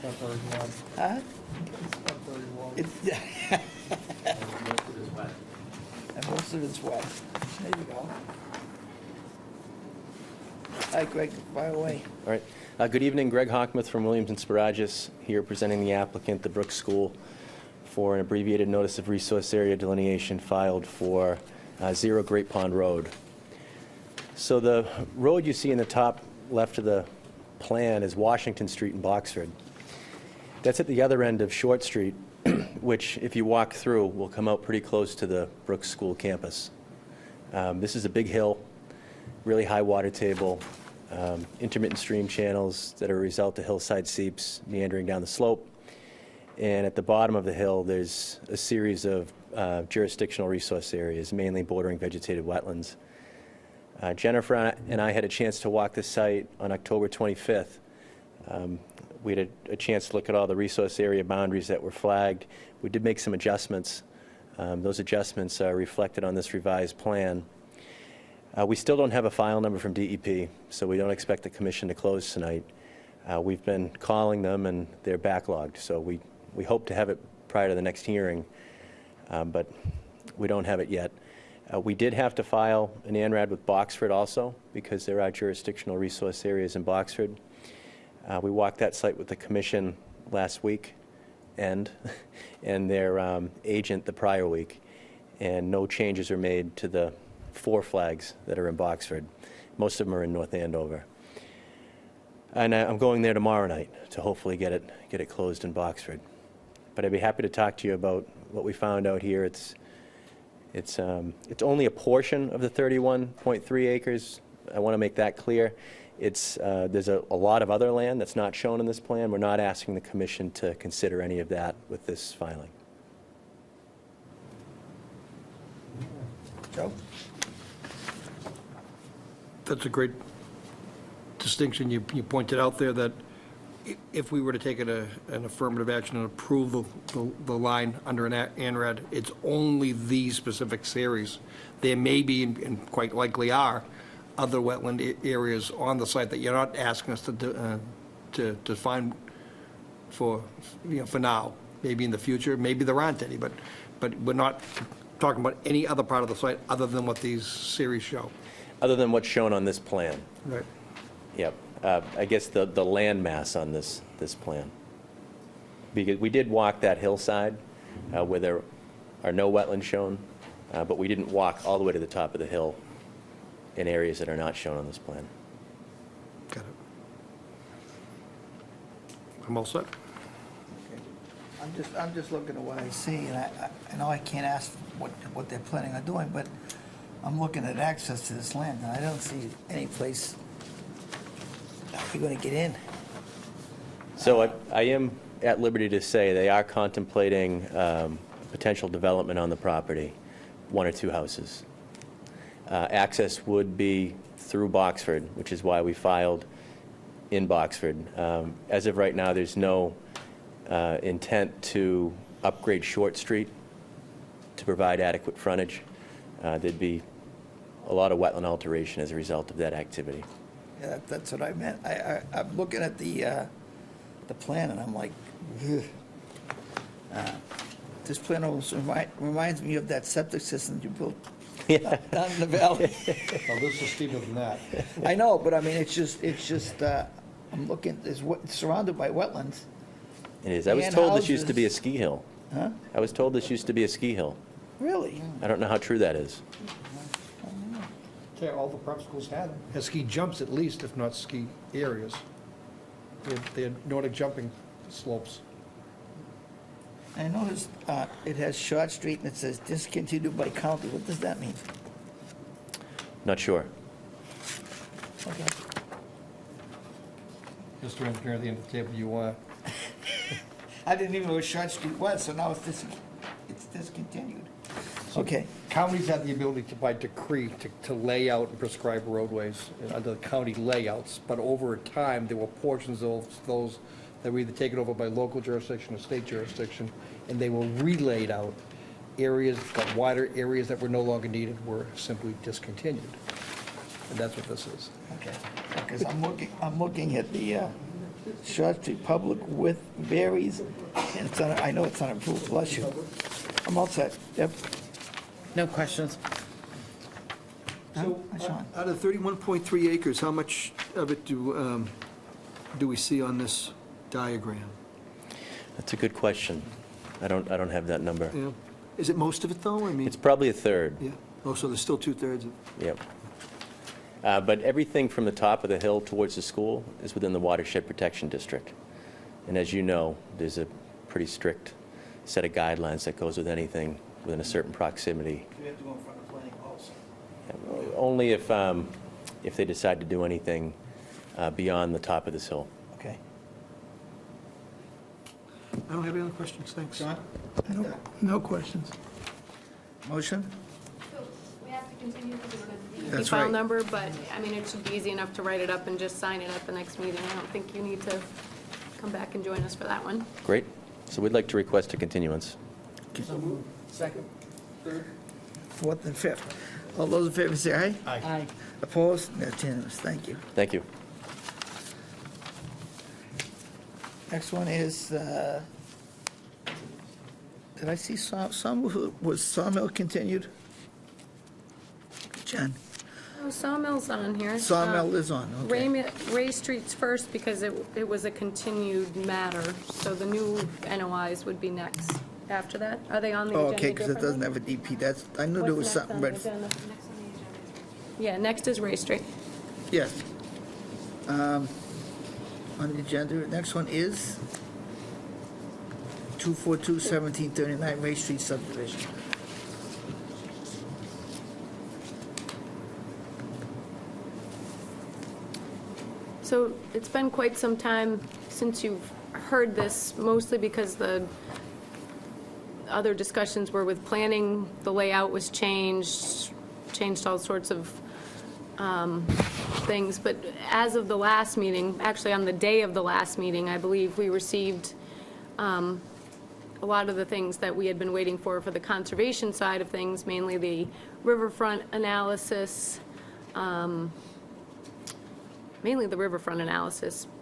[SPEAKER 7] not very long.
[SPEAKER 1] Huh?
[SPEAKER 7] It's not very long.
[SPEAKER 1] It's,
[SPEAKER 5] Most of it is wet.
[SPEAKER 1] and most of it's wet. There you go. Hi, Greg, fire away.
[SPEAKER 10] All right. Good evening, Greg Hockmuth from Williams and Sparagus, here presenting the applicant, the Brooks School, for an abbreviated notice of resource area delineation filed for 0 Great Pond Road. So the road you see in the top left of the plan is Washington Street in Boxford. That's at the other end of Short Street, which, if you walk through, will come out pretty close to the Brooks School campus. This is a big hill, really high water table, intermittent stream channels that are a result of hillside seeps meandering down the slope. And at the bottom of the hill, there's a series of jurisdictional resource areas, mainly bordering vegetated wetlands. Jennifer and I had a chance to walk the site on October 25th. We had a chance to look at all the resource area boundaries that were flagged. We did make some adjustments. Those adjustments are reflected on this revised plan. We still don't have a file number from DEP, so we don't expect the commission to close tonight. We've been calling them, and they're backlogged, so we hope to have it prior to the next hearing, but we don't have it yet. We did have to file an ANRAD with Boxford also, because there are jurisdictional resource areas in Boxford. We walked that site with the commission last week and their agent the prior week, and no changes are made to the 4 flags that are in Boxford. Most of them are in North Andover. And I'm going there tomorrow night to hopefully get it closed in Boxford. But I'd be happy to talk to you about what we found out here. It's only a portion of the 31.3 acres. I want to make that clear. There's a lot of other land that's not shown in this plan. We're not asking the commission to consider any of that with this filing.
[SPEAKER 1] Joe?
[SPEAKER 6] That's a great distinction. You pointed out there that if we were to take an affirmative action and approve the line under an ANRAD, it's only these specific series. There may be, and quite likely are, other wetland areas on the site that you're not asking us to find for now. Maybe in the future, maybe there aren't any, but we're not talking about any other part of the site other than what these series show.
[SPEAKER 10] Other than what's shown on this plan.
[SPEAKER 6] Right.
[SPEAKER 10] Yep. I guess the land mass on this plan. Because we did walk that hillside where there are no wetlands shown, but we didn't walk all the way to the top of the hill in areas that are not shown on this plan.
[SPEAKER 6] Got it. I'm all set.
[SPEAKER 1] I'm just looking at what I see, and I know I can't ask what they're planning on doing, but I'm looking at access to this land, and I don't see any place that you're gonna get in.
[SPEAKER 10] So I am at liberty to say they are contemplating potential development on the property, 1 or 2 houses. Access would be through Boxford, which is why we filed in Boxford. As of right now, there's no intent to upgrade Short Street to provide adequate frontage. There'd be a lot of wetland alteration as a result of that activity.
[SPEAKER 1] Yeah, that's what I meant. I'm looking at the plan, and I'm like, ugh. This plan almost reminds me of that septic system you built down in the valley.
[SPEAKER 6] Oh, this is steeper than that.
[SPEAKER 1] I know, but I mean, it's just, I'm looking, it's surrounded by wetlands.
[SPEAKER 10] It is. I was
[SPEAKER 1] And
[SPEAKER 10] told this used to be a
[SPEAKER 1] houses.
[SPEAKER 10] ski hill.
[SPEAKER 1] Huh?
[SPEAKER 10] I was told this used to be a ski hill.
[SPEAKER 1] Really?
[SPEAKER 10] I don't know how true that is.
[SPEAKER 7] Okay, all the prep schools had them.
[SPEAKER 6] Has ski jumps at least, if not ski areas. They're Nordic jumping slopes.
[SPEAKER 1] I noticed it has Short Street, and it says discontinued by county. What does that mean?
[SPEAKER 10] Not sure.
[SPEAKER 1] Okay.
[SPEAKER 6] Mr. Engineer, at the end of the table, you,
[SPEAKER 1] I didn't even know where Short Street was, so now it's discontinued. Okay.
[SPEAKER 6] counties have the ability to, by decree, to lay out and prescribe roadways under the county layouts, but over time, there were portions of those that were either taken over by local jurisdiction or state jurisdiction, and they were relayed out. Areas, got wider areas that were no longer needed were simply discontinued. And that's what this is.
[SPEAKER 1] Okay, because I'm looking at the Short Street Public with varies, and it's on, I know it's unapproved, bless you. I'm all set, yep.
[SPEAKER 3] No questions.
[SPEAKER 7] So,
[SPEAKER 1] Sean?
[SPEAKER 7] out of 31.3 acres, how much of it do we see on this diagram?
[SPEAKER 10] That's a good question. I don't have that number.
[SPEAKER 7] Yeah. Is it most of it, though? I mean,
[SPEAKER 10] It's probably a third.
[SPEAKER 7] yeah. Oh, so there's still 2/3 of
[SPEAKER 10] Yep. But everything from the top of the hill towards the school is within the watershed protection district. And as you know, there's a pretty strict set of guidelines that goes with anything within a certain proximity.
[SPEAKER 1] You have to go in front of planning also.
[SPEAKER 10] Only if they decide to do anything beyond the top of this hill.
[SPEAKER 1] Okay.
[SPEAKER 7] I don't have any other questions, thanks.
[SPEAKER 1] John?
[SPEAKER 8] No questions.
[SPEAKER 1] Motion?
[SPEAKER 2] So we have to continue because of the
[SPEAKER 1] That's
[SPEAKER 2] file
[SPEAKER 1] right.
[SPEAKER 2] number, but, I mean, it should be easy enough to write it up and just sign it at the next meeting. I don't think you need to come back and join us for that one.
[SPEAKER 10] Great. So we'd like to request a continuance.
[SPEAKER 3] Second.
[SPEAKER 1] Fourth and fifth. All those in favor say aye.
[SPEAKER 3] Aye.
[SPEAKER 1] Opposed? That's unanimous, thank you.
[SPEAKER 10] Thank you.
[SPEAKER 1] Next one is, did I see Sawmill, was Sawmill continued? Jen?
[SPEAKER 2] Oh, Sawmill's on here.
[SPEAKER 1] Sawmill is on, okay.
[SPEAKER 2] Ray Street's first because it was a continued matter, so the new NOIs would be next after that. Are they on the
[SPEAKER 1] Oh,
[SPEAKER 2] agenda
[SPEAKER 1] okay, because it doesn't
[SPEAKER 2] differently?
[SPEAKER 1] have a DP, that's, I knew there was
[SPEAKER 2] What's next
[SPEAKER 1] something,
[SPEAKER 2] on the
[SPEAKER 1] but,
[SPEAKER 2] agenda? Yeah, next is Ray Street.
[SPEAKER 1] yes. On the agenda, next one is 242-1739 Ray Street subdivision.
[SPEAKER 2] So it's been quite some time since you've heard this, mostly because the other discussions were with planning, the layout was changed all sorts of things. But as of the last meeting, actually on the day of the last meeting, I believe we received a lot of the things that we had been waiting for the conservation side of things, mainly the riverfront analysis,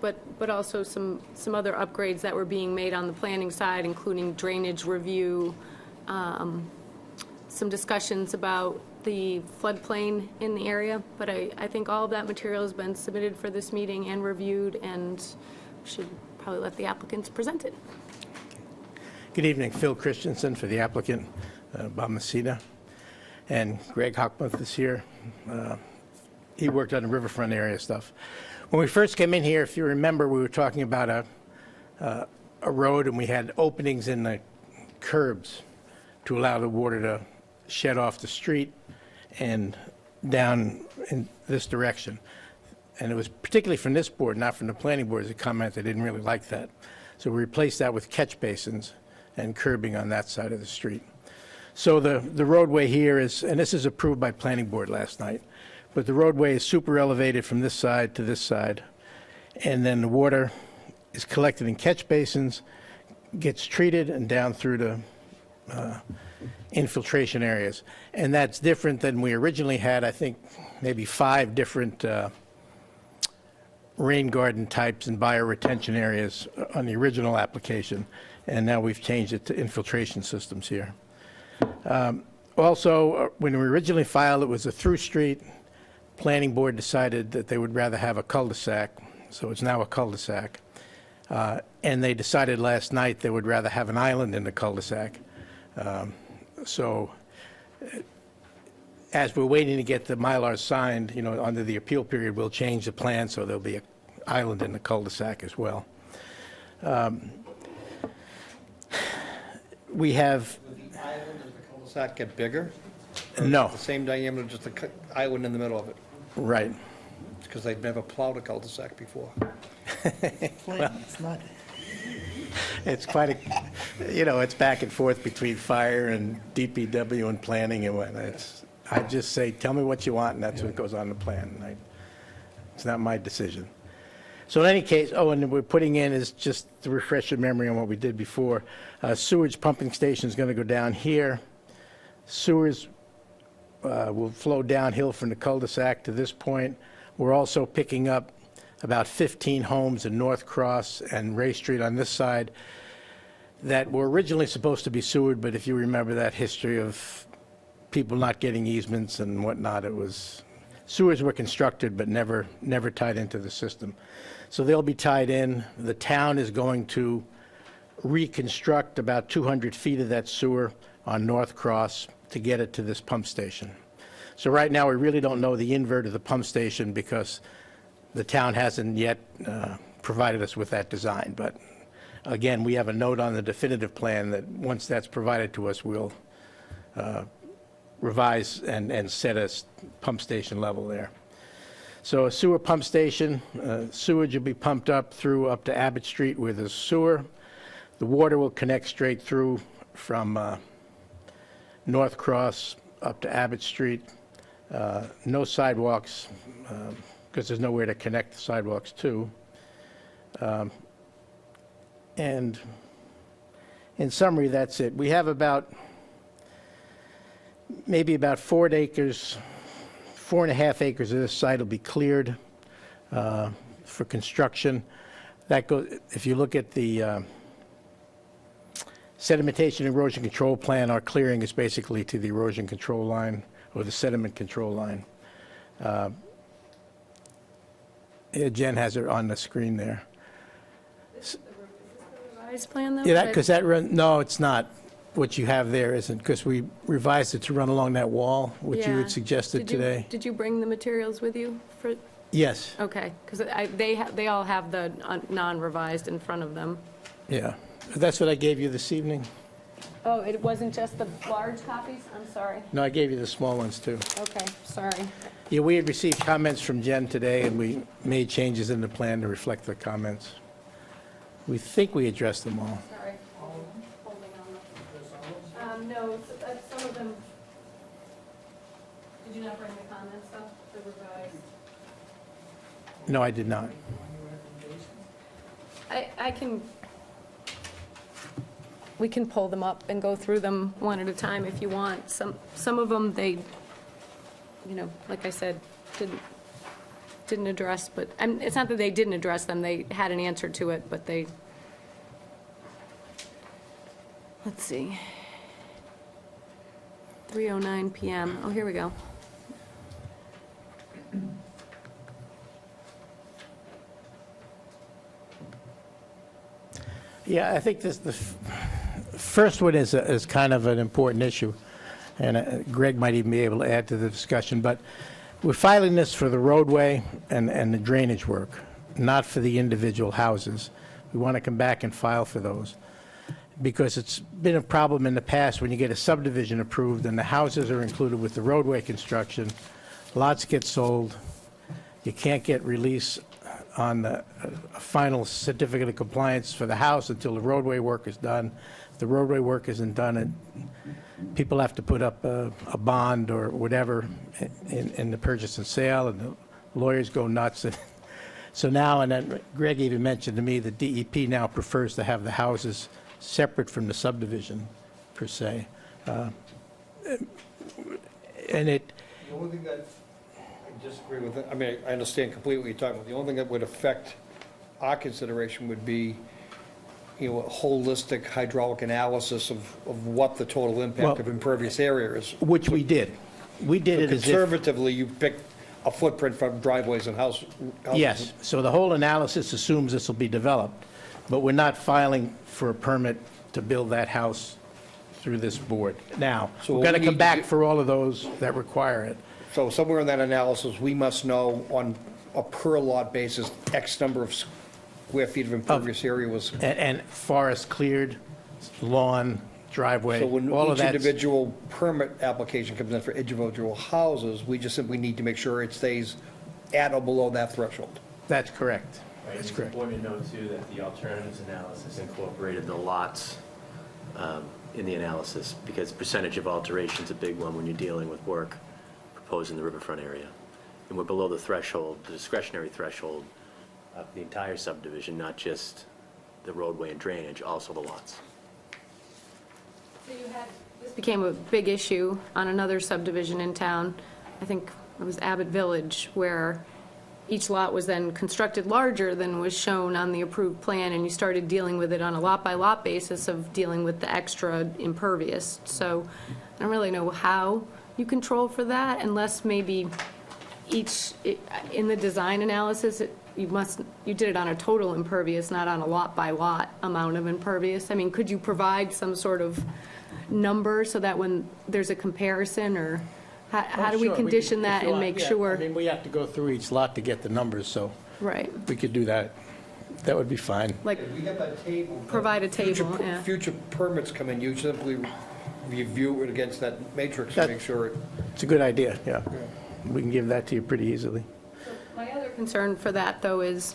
[SPEAKER 2] but also some other upgrades that were being made on the planning side, including drainage review, some discussions about the floodplain in the area. But I think all of that material has been submitted for this meeting and reviewed, and should probably let the applicants present it.
[SPEAKER 11] Good evening, Phil Christensen for the applicant, Bob Messina, and Greg Hockmuth is here. He worked on the riverfront area stuff. When we first came in here, if you remember, we were talking about a road, and we had openings in the curbs to allow the water to shed off the street and down in this direction. And it was particularly from this board, not from the planning board, as a comment, they didn't really like that. So we replaced that with catch basins and curbing on that side of the street. So the roadway here is, and this is approved by planning board last night, but the roadway is super elevated from this side to this side. And then the water is collected in catch basins, gets treated and down through the infiltration areas. And that's different than we originally had, I think, maybe 5 different rain garden types and bioretention areas on the original application. And now we've changed it to infiltration systems here. Also, when we originally filed, it was a through street. Planning board decided that they would rather have a cul-de-sac, so it's now a cul-de-sac. And they decided last night they would rather have an island in the cul-de-sac. So as we're waiting to get the Mylar signed, you know, under the appeal period, we'll change the plan so there'll be an island in the cul-de-sac as well. We have,
[SPEAKER 6] Would the island of the cul-de-sac get bigger?
[SPEAKER 11] no,
[SPEAKER 6] The same diameter, just the island in the middle of it?
[SPEAKER 11] right.
[SPEAKER 6] Because they've never plowed a cul-de-sac before.
[SPEAKER 1] It's not,
[SPEAKER 11] It's quite a, you know, it's back and forth between fire and DPW and planning and whatnot. I just say, tell me what you want, and that's what goes on the plan. It's not my decision. So in any case, oh, and we're putting in is just to refresh your memory on what we did before. Sewage pumping station is going to go down here. Sewers will flow downhill from the cul-de-sac to this point. We're also picking up about 15 homes in North Cross and Ray Street on this side that were originally supposed to be sewered, but if you remember that history of people not getting easements and whatnot, it was, sewers were constructed but never tied into the system. So they'll be tied in. The town is going to reconstruct about 200 feet of that sewer on North Cross to get it to this pump station. So right now, we really don't know the invert of the pump station because the town hasn't yet provided us with that design. But again, we have a note on the definitive plan that once that's provided to us, we'll revise and set a pump station level there. So a sewer pump station, sewage will be pumped up to Abbott Street where there's sewer. The water will connect straight through from North Cross up to Abbott Street. No sidewalks, because there's nowhere to connect the sidewalks to. And in summary, that's it. We have maybe about 4 acres, 4.5 acres of this site will be cleared for construction. That goes, if you look at the sedimentation erosion control plan, our clearing is basically to the erosion control line or the sediment control line. Jen has it on the screen there.
[SPEAKER 2] Revised plan, though?
[SPEAKER 11] Yeah, because that run, no, it's not. What you have there isn't, because we revised it to run along that wall, which you
[SPEAKER 2] Yeah.
[SPEAKER 11] had suggested
[SPEAKER 2] Did you-
[SPEAKER 11] today.
[SPEAKER 2] Did you bring the materials with you for,
[SPEAKER 11] Yes,
[SPEAKER 2] okay, because they all have the non-revised in front of them.
[SPEAKER 11] yeah. That's what I gave you this evening.
[SPEAKER 2] Oh, it wasn't just the large copies? I'm sorry.
[SPEAKER 11] No, I gave you the small ones, too.
[SPEAKER 2] Okay, sorry.
[SPEAKER 11] Yeah, we had received comments from Jen today, and we made changes in the plan to reflect the comments. We think we addressed them all.
[SPEAKER 2] Sorry. Holding on. No, some of them, did you not bring the comments, though, the revised?
[SPEAKER 11] No, I did not.
[SPEAKER 2] I can, we can pull them up and go through them one at a time if you want. Some of them, they, you know, like I said, didn't address, but, it's not that they didn't address them, they had an answer to it, but they, let's see. 3:09 PM. Oh, here we go.
[SPEAKER 11] Yeah, I think the first one is kind of an important issue, and Greg might even be able to add to the discussion, but we're filing this for the roadway and the drainage work, not for the individual houses. we want to come back and file for those. Because it's been a problem in the past when you get a subdivision approved and the houses are included with the roadway construction, lots get sold, you can't get release on the final certificate of compliance for the house until the roadway work is done. If the roadway work isn't done, people have to put up a bond or whatever in the purchase and sale, and the lawyers go nuts. So now, and then Greg even mentioned to me that DEP now prefers to have the houses separate from the subdivision, per se. And it,
[SPEAKER 6] The only thing that, I disagree with it, I mean, I understand completely what you're talking about. The only thing that would affect our consideration would be, you know, a holistic hydraulic analysis of what the total impact of impervious area is.
[SPEAKER 11] which we did. We did it as if...
[SPEAKER 6] Conservatively, you picked a footprint from driveways and houses.
[SPEAKER 11] Yes, so the whole analysis assumes this will be developed, but we're not filing for a permit to build that house through this board. Now,
[SPEAKER 6] So
[SPEAKER 11] we're
[SPEAKER 6] what
[SPEAKER 11] going
[SPEAKER 6] we
[SPEAKER 11] to come
[SPEAKER 6] need to
[SPEAKER 11] back
[SPEAKER 6] do-
[SPEAKER 11] for all of those that require it.
[SPEAKER 6] So somewhere in that analysis, we must know on a per lot basis, X number of square feet of impervious area was.
[SPEAKER 11] And forest cleared, lawn, driveway,
[SPEAKER 6] So when
[SPEAKER 11] all of
[SPEAKER 6] each
[SPEAKER 11] that.
[SPEAKER 6] individual permit application comes in for individual houses, we just simply need to make sure it stays at or below that threshold.
[SPEAKER 11] That's correct.
[SPEAKER 10] Right,
[SPEAKER 11] That's
[SPEAKER 10] it's
[SPEAKER 11] correct.
[SPEAKER 10] important to note, too, that the alternatives analysis incorporated the lots in the analysis, because percentage of alteration is a big one when you're dealing with work proposed in the riverfront area. And we're below the threshold, the discretionary threshold of the entire subdivision, not just the roadway and drainage, also the lots.
[SPEAKER 2] This became a big issue on another subdivision in town. I think it was Abbott Village, where each lot was then constructed larger than was shown on the approved plan, and you started dealing with it on a lot-by-lot basis of dealing with the extra impervious. So I don't really know how you control for that, unless maybe in the design analysis, you did it on a total impervious, not on a lot-by-lot amount of impervious. I mean, could you provide some sort of number so that when there's a comparison, or how do we condition that and make sure?
[SPEAKER 11] I mean, we have to go through each lot to get the numbers, so
[SPEAKER 2] Right,
[SPEAKER 11] we could do that. That would be fine.
[SPEAKER 2] like,
[SPEAKER 6] If we get that table.
[SPEAKER 2] Provide a table, yeah.
[SPEAKER 6] Future permits come in, you simply review it against that matrix
[SPEAKER 11] That-
[SPEAKER 6] and make sure it.
[SPEAKER 11] It's a good idea, yeah. We can give that to you pretty easily.
[SPEAKER 2] my other concern for that, though, is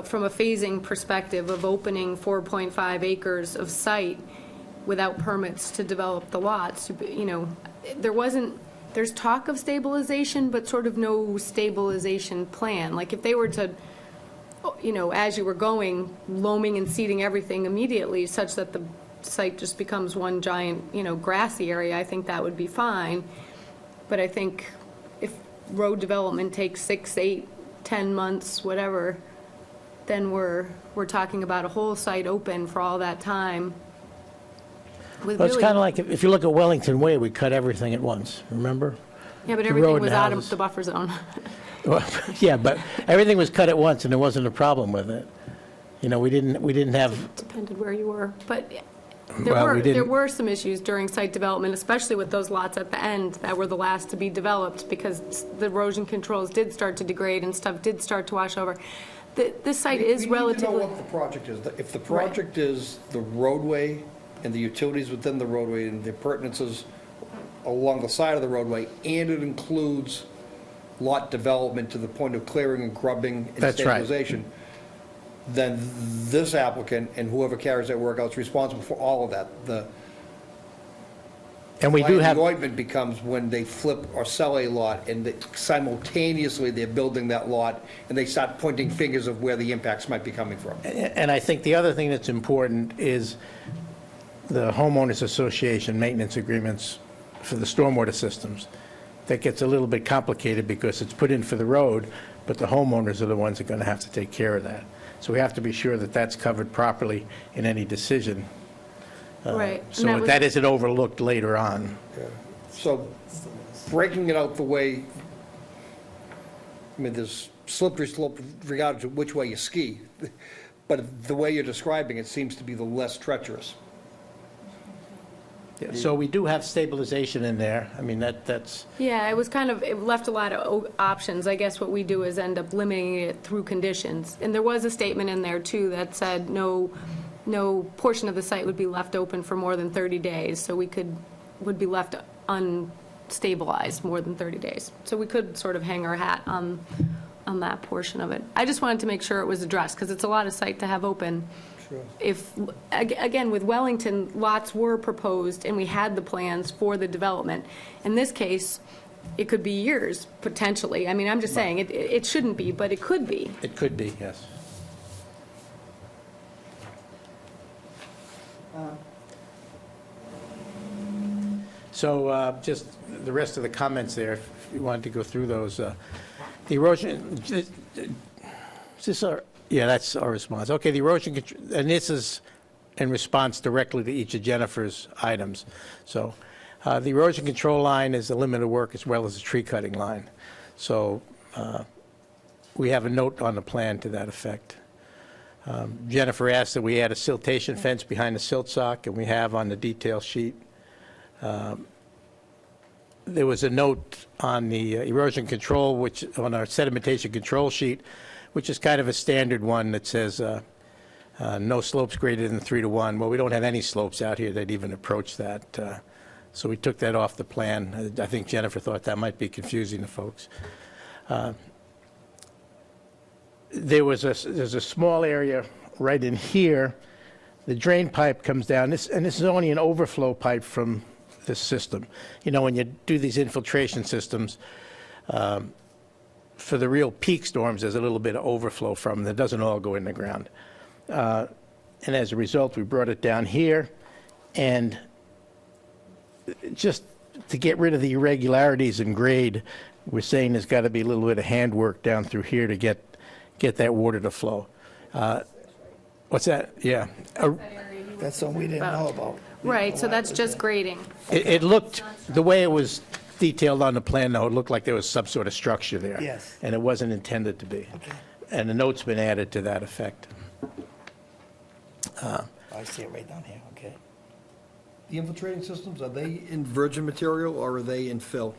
[SPEAKER 2] from a phasing perspective of opening 4.5 acres of site without permits to develop the lots, you know, there's talk of stabilization, but sort of no stabilization plan. Like, if they were to, you know, as you were going, loaming and seeding everything immediately, such that the site just becomes one giant, you know, grassy area, I think that would be fine. But I think if road development takes 6, 8, 10 months, whatever, then we're talking about a whole site open for all that time. With
[SPEAKER 11] Well, it's
[SPEAKER 2] really-
[SPEAKER 11] kind of like, if you look at Wellington Way, we cut everything at once, remember?
[SPEAKER 2] Yeah, but
[SPEAKER 11] the
[SPEAKER 2] everything
[SPEAKER 11] road
[SPEAKER 2] was
[SPEAKER 11] and
[SPEAKER 2] out of
[SPEAKER 11] houses.
[SPEAKER 2] the buffer zone.
[SPEAKER 11] Well, yeah, but everything was cut at once, and there wasn't a problem with it. You know, we didn't have,
[SPEAKER 2] Depended where you were, but
[SPEAKER 11] Well, we
[SPEAKER 2] there
[SPEAKER 11] didn't-
[SPEAKER 2] were some issues during site development, especially with those lots at the end that were the last to be developed, because the erosion controls did start to degrade and stuff did start to wash over. This site is
[SPEAKER 6] We need to know
[SPEAKER 2] relatively,
[SPEAKER 6] what the project is. If the project is the roadway and the utilities within the roadway and the appurtenances along the side of the roadway, and it includes lot development to the point of clearing and grubbing and
[SPEAKER 11] That's right.
[SPEAKER 6] stabilization, then this applicant and whoever carries that work out is responsible for all of that. The
[SPEAKER 11] and we do have,
[SPEAKER 6] The ointment becomes when they flip or sell a lot, and simultaneously they're building that lot, and they start pointing fingers of where the impacts might be coming from.
[SPEAKER 11] and I think the other thing that's important is the homeowners association maintenance agreements for the stormwater systems. That gets a little bit complicated because it's put in for the road, but the homeowners are the ones that are going to have to take care of that. So we have to be sure that that's covered properly in any decision.
[SPEAKER 2] right. and
[SPEAKER 11] So
[SPEAKER 2] was-
[SPEAKER 11] that isn't overlooked later on.
[SPEAKER 6] So breaking it out the way, I mean, there's slippery slope regardless of which way you ski, but the way you're describing it seems to be the less treacherous.
[SPEAKER 11] Yeah, so we do have stabilization in there. I mean, that's,
[SPEAKER 2] Yeah, it was kind of, it left a lot of options. I guess what we do is end up limiting it through conditions. And there was a statement in there, too, that said no portion of the site would be left open for more than 30 days. So would be left unstabilized more than 30 days. So we could sort of hang our hat on that portion of it. I just wanted to make sure it was addressed, because it's a lot of site to have open. If, again, with Wellington, lots were proposed, and we had the plans for the development. In this case, it could be years, potentially. I mean, I'm just saying, it shouldn't be, but it could be.
[SPEAKER 11] it could be, yes. So just the rest of the comments there, if you wanted to go through those. The erosion, is this our, yeah, that's our response. Okay, the erosion, and this is in response directly to each of Jennifer's items. So the erosion control line is a limit of work as well as the tree cutting line. So we have a note on the plan to that effect. Jennifer asked that we add a siltation fence behind the silt sock, and we have on the detail sheet. There was a note on the erosion control, which on our sedimentation control sheet, which is kind of a standard one that says no slopes greater than 3:1. Well, we don't have any slopes out here that even approach that. So we took that off the plan. I think Jennifer thought that might be confusing to folks. There's a small area right in here. The drain pipe comes down, and this is only an overflow pipe from this system. You know, when you do these infiltration systems, for the real peak storms, there's a little bit of overflow from them. That doesn't all go in the ground. And as a result, we brought it down here, and just to get rid of the irregularities in grade, we're saying there's got to be a little bit of handwork down through here to get that water to flow. What's that? Yeah.
[SPEAKER 1] That's something we didn't know about.
[SPEAKER 2] Right, so that's just grading.
[SPEAKER 11] It looked, the way it was detailed on the plan, though, it looked like there was some sort of structure there.
[SPEAKER 1] Yes.
[SPEAKER 11] And it wasn't intended to be.
[SPEAKER 1] Okay.
[SPEAKER 11] And the note's been added to that effect.
[SPEAKER 1] I see it right down here, okay.
[SPEAKER 6] The infiltrating systems, are they in virgin material or are they in fill?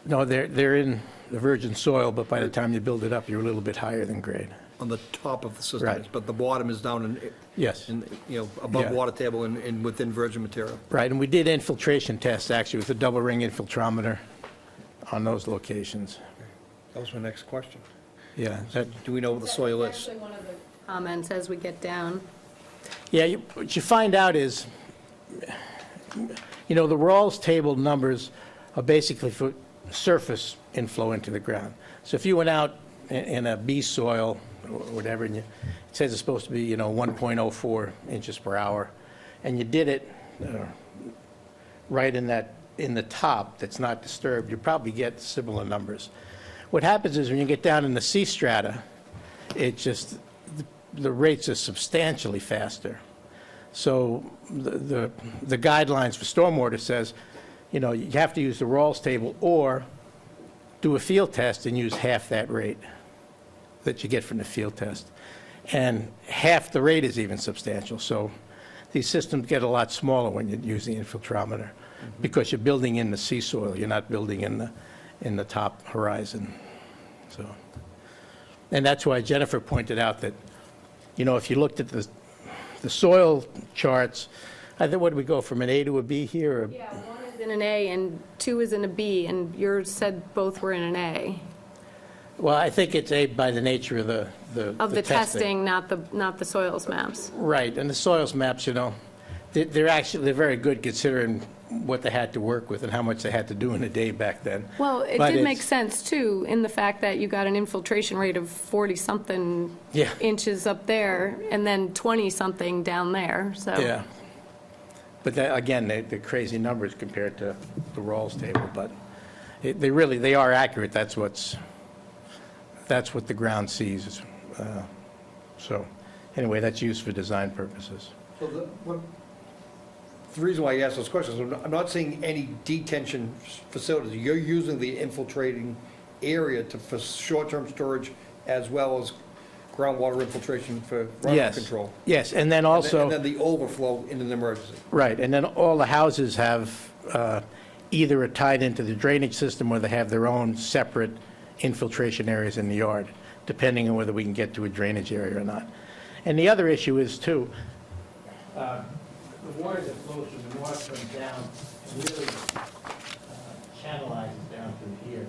[SPEAKER 11] No, they're in the virgin soil, but by the time you build it up, you're a little bit higher than grade.
[SPEAKER 6] On the top of the system?
[SPEAKER 11] Right.
[SPEAKER 6] But the bottom is down
[SPEAKER 11] Yes.
[SPEAKER 6] above
[SPEAKER 11] Yeah.
[SPEAKER 6] water table and within virgin material?
[SPEAKER 11] Right, and we did infiltration tests, actually, with a double ring infiltrometer on those locations.
[SPEAKER 6] That was my next question.
[SPEAKER 11] Yeah,
[SPEAKER 6] Do we know what the soil is?
[SPEAKER 2] Actually, one of the comments as we get down.
[SPEAKER 11] yeah, what you find out is, you know, the Rawls table numbers are basically for surface inflow into the ground. So if you went out in a B soil or whatever, and it says it's supposed to be, 1.04 inches per hour, and you did it right in the top that's not disturbed, you probably get similar numbers. What happens is when you get down in the C strata, it just, the rates are substantially faster. So the guidelines for stormwater says, you have to use the Rawls table or do a field test and use half that rate that you get from the field test. And half the rate is even substantial. So these systems get a lot smaller when you use the infiltrometer because you're building in the sea soil. You're not building in the top horizon. So, and that's why Jennifer pointed out that, if you looked at the soil charts, I think, what did we go from an A to a B here? Or?
[SPEAKER 2] Yeah, one is in an A and two is in a B, and yours said both were in an A.
[SPEAKER 11] Well, I think it's A by the nature of the
[SPEAKER 2] Of the testing, not the soils maps.
[SPEAKER 11] Right, and the soils maps, they're very good considering what they had to work with and how much they had to do in a day back then.
[SPEAKER 2] Well, it
[SPEAKER 11] But
[SPEAKER 2] did make
[SPEAKER 11] it's-
[SPEAKER 2] sense, too, in the fact that you got an infiltration rate of 40-something
[SPEAKER 11] Yeah.
[SPEAKER 2] inches up there, and then 20-something down there, so.
[SPEAKER 11] Yeah. But that, again, they're crazy numbers compared to the Rawls table, but they are accurate. That's what the ground sees. So, anyway, that's used for design purposes.
[SPEAKER 6] So the reason why I ask those questions, I'm not seeing any detention facilities. You're using the infiltrating area for short-term storage as well as groundwater infiltration for runoff
[SPEAKER 11] Yes.
[SPEAKER 6] control.
[SPEAKER 11] Yes, and then
[SPEAKER 6] And
[SPEAKER 11] also...
[SPEAKER 6] then the overflow into the emergency.
[SPEAKER 11] Right, and then all the houses have either are tied into the drainage system or they have their own separate infiltration areas in the yard, depending on whether we can get to a drainage area or not. And the other issue is, too, the water that flows from the north comes down and really channelizes down through here.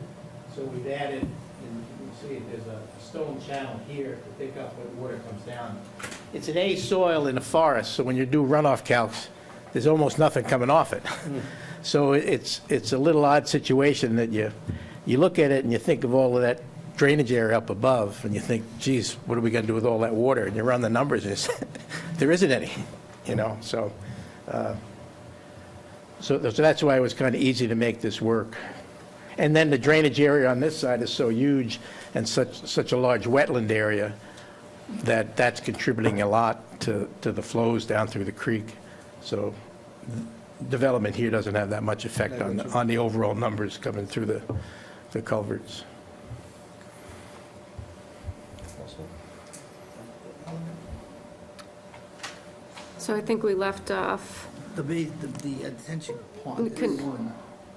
[SPEAKER 11] So we've added, and you can see it, there's a stone channel here to pick up when water comes down. It's an A soil in a forest, so when you do runoff calcs, there's almost nothing coming off it. So it's a little odd situation that you look at it and you think of all of that drainage area up above, and you think, geez, what are we going to do with all that water? And you run the numbers, and there isn't any, you know, so that's why it was kind of easy to make this work. And then the drainage area on this side is so huge and such a large wetland area that that's contributing a lot to the flows down through the creek. So development here doesn't have that much effect on the overall numbers coming through the culverts.
[SPEAKER 2] So I think we left off,
[SPEAKER 1] The detention pond
[SPEAKER 2] We
[SPEAKER 1] is
[SPEAKER 2] couldn't-
[SPEAKER 1] one.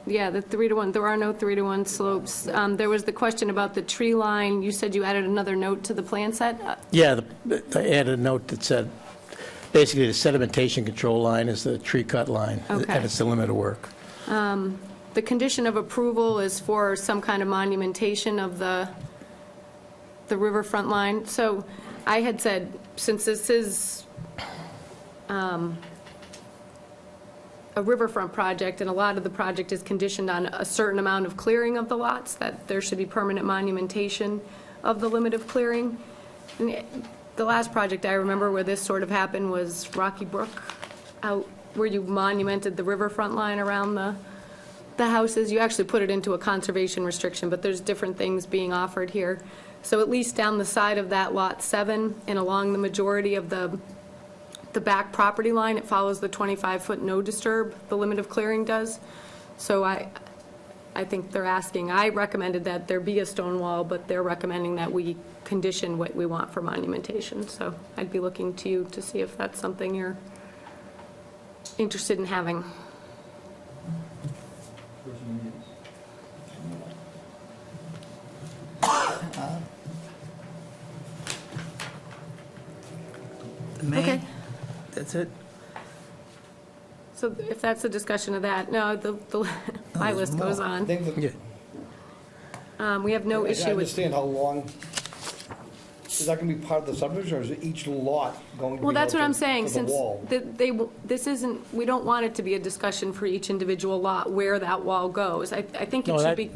[SPEAKER 2] yeah, the 3-to-1, there are no 3-to-1 slopes. There was the question about the tree line. You said you added another note to the plan set?
[SPEAKER 11] Yeah, I added a note that said, basically, the sedimentation control line is the tree cut line,
[SPEAKER 2] Okay.
[SPEAKER 11] and it's the limit of work.
[SPEAKER 2] The condition of approval is for some kind of monumentation of the riverfront line. So I had said, since this is a riverfront project, and a lot of the project is conditioned on a certain amount of clearing of the lots, that there should be permanent monumentation of the limit of clearing. And the last project I remember where this sort of happened was Rocky Brook, out where you monumented the riverfront line around the houses. You actually put it into a conservation restriction, but there's different things being offered here. So at least down the side of that Lot 7 and along the majority of the back property line, it follows the 25-foot no disturb, the limit of clearing does. So I think they're asking, I recommended that there be a stone wall, but they're recommending that we condition what we want for monumentation. So I'd be looking to you to see if that's something you're interested in having. Okay.
[SPEAKER 1] That's it?
[SPEAKER 2] So if that's the discussion of that, no, my
[SPEAKER 1] there's
[SPEAKER 2] list goes
[SPEAKER 1] more.
[SPEAKER 2] on.
[SPEAKER 11] Yeah.
[SPEAKER 2] We have no
[SPEAKER 6] I
[SPEAKER 2] issue with,
[SPEAKER 6] understand how long, is that going to be part of the subdivision, or is each lot going to be?
[SPEAKER 2] well, that's what I'm
[SPEAKER 6] for
[SPEAKER 2] saying,
[SPEAKER 6] the
[SPEAKER 2] since
[SPEAKER 6] wall?
[SPEAKER 2] this isn't, we don't want it to be a discussion for each individual lot where that wall goes. I think
[SPEAKER 11] No,
[SPEAKER 2] it should
[SPEAKER 11] that
[SPEAKER 2] be
[SPEAKER 11] should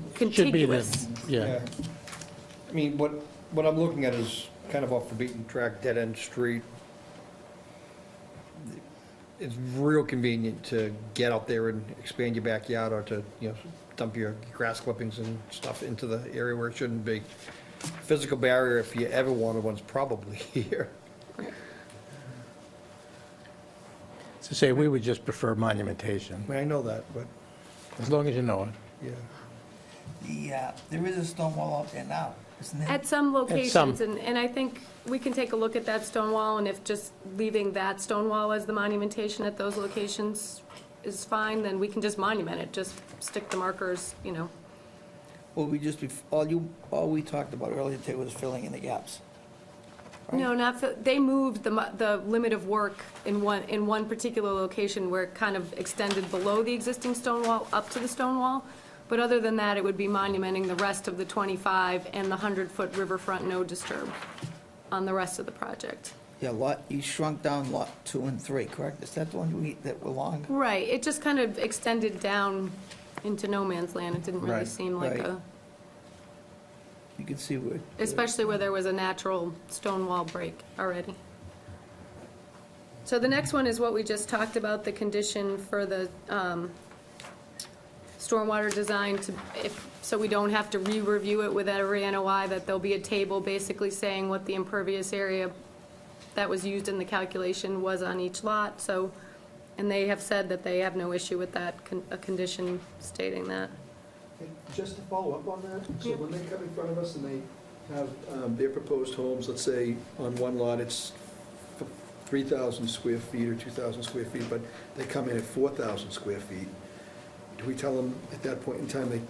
[SPEAKER 11] be the-
[SPEAKER 2] contiguous.
[SPEAKER 11] Yeah.
[SPEAKER 6] I mean, what I'm looking at is kind of off the beaten track, dead-end street. It's real convenient to get out there and expand your backyard, or to, you know, dump your grass clippings and stuff into the area where it shouldn't be. Physical barrier, if you ever wanted one's probably here.
[SPEAKER 11] To say, we would just prefer monumentation,
[SPEAKER 6] I mean, I know that, but,
[SPEAKER 11] as long as you know it.
[SPEAKER 6] yeah.
[SPEAKER 1] There is a stone wall out there now, isn't there?
[SPEAKER 2] At some
[SPEAKER 11] some.
[SPEAKER 2] locations, and I think we can take a look at that stone wall, and if just leaving that stone wall as the monumentation at those locations is fine, then we can just monument it, just stick the markers, you know.
[SPEAKER 1] Well, all we talked about earlier today was filling in the gaps.
[SPEAKER 2] No, they moved the limit of work in one particular location where it kind of extended below the existing stone wall up to the stone wall. But other than that, it would be monumenting the rest of the 25 and the 100-foot riverfront no disturb on the rest of the project.
[SPEAKER 1] Yeah, you shrunk down lot 2 and 3, correct? Is that the one that were long?
[SPEAKER 2] Right, it just kind of extended down into no man's land. It didn't really
[SPEAKER 11] Right,
[SPEAKER 2] seem like
[SPEAKER 1] right. You can see where.
[SPEAKER 2] especially where there was a natural stone wall break already. So the next one is what we just talked about, the condition for the stormwater design so we don't have to re-review it with every NOI, that there'll be a table basically saying what the impervious area that was used in the calculation was on each lot, so, and they have said that they have no issue with that, a condition stating that.
[SPEAKER 7] Just to follow up on that, so when they come in front of us and they have their proposed homes, let's say, on one lot, it's 3,000 square feet or 2,000 square feet, but they come in at 4,000 square feet. Do we tell them at that point in time they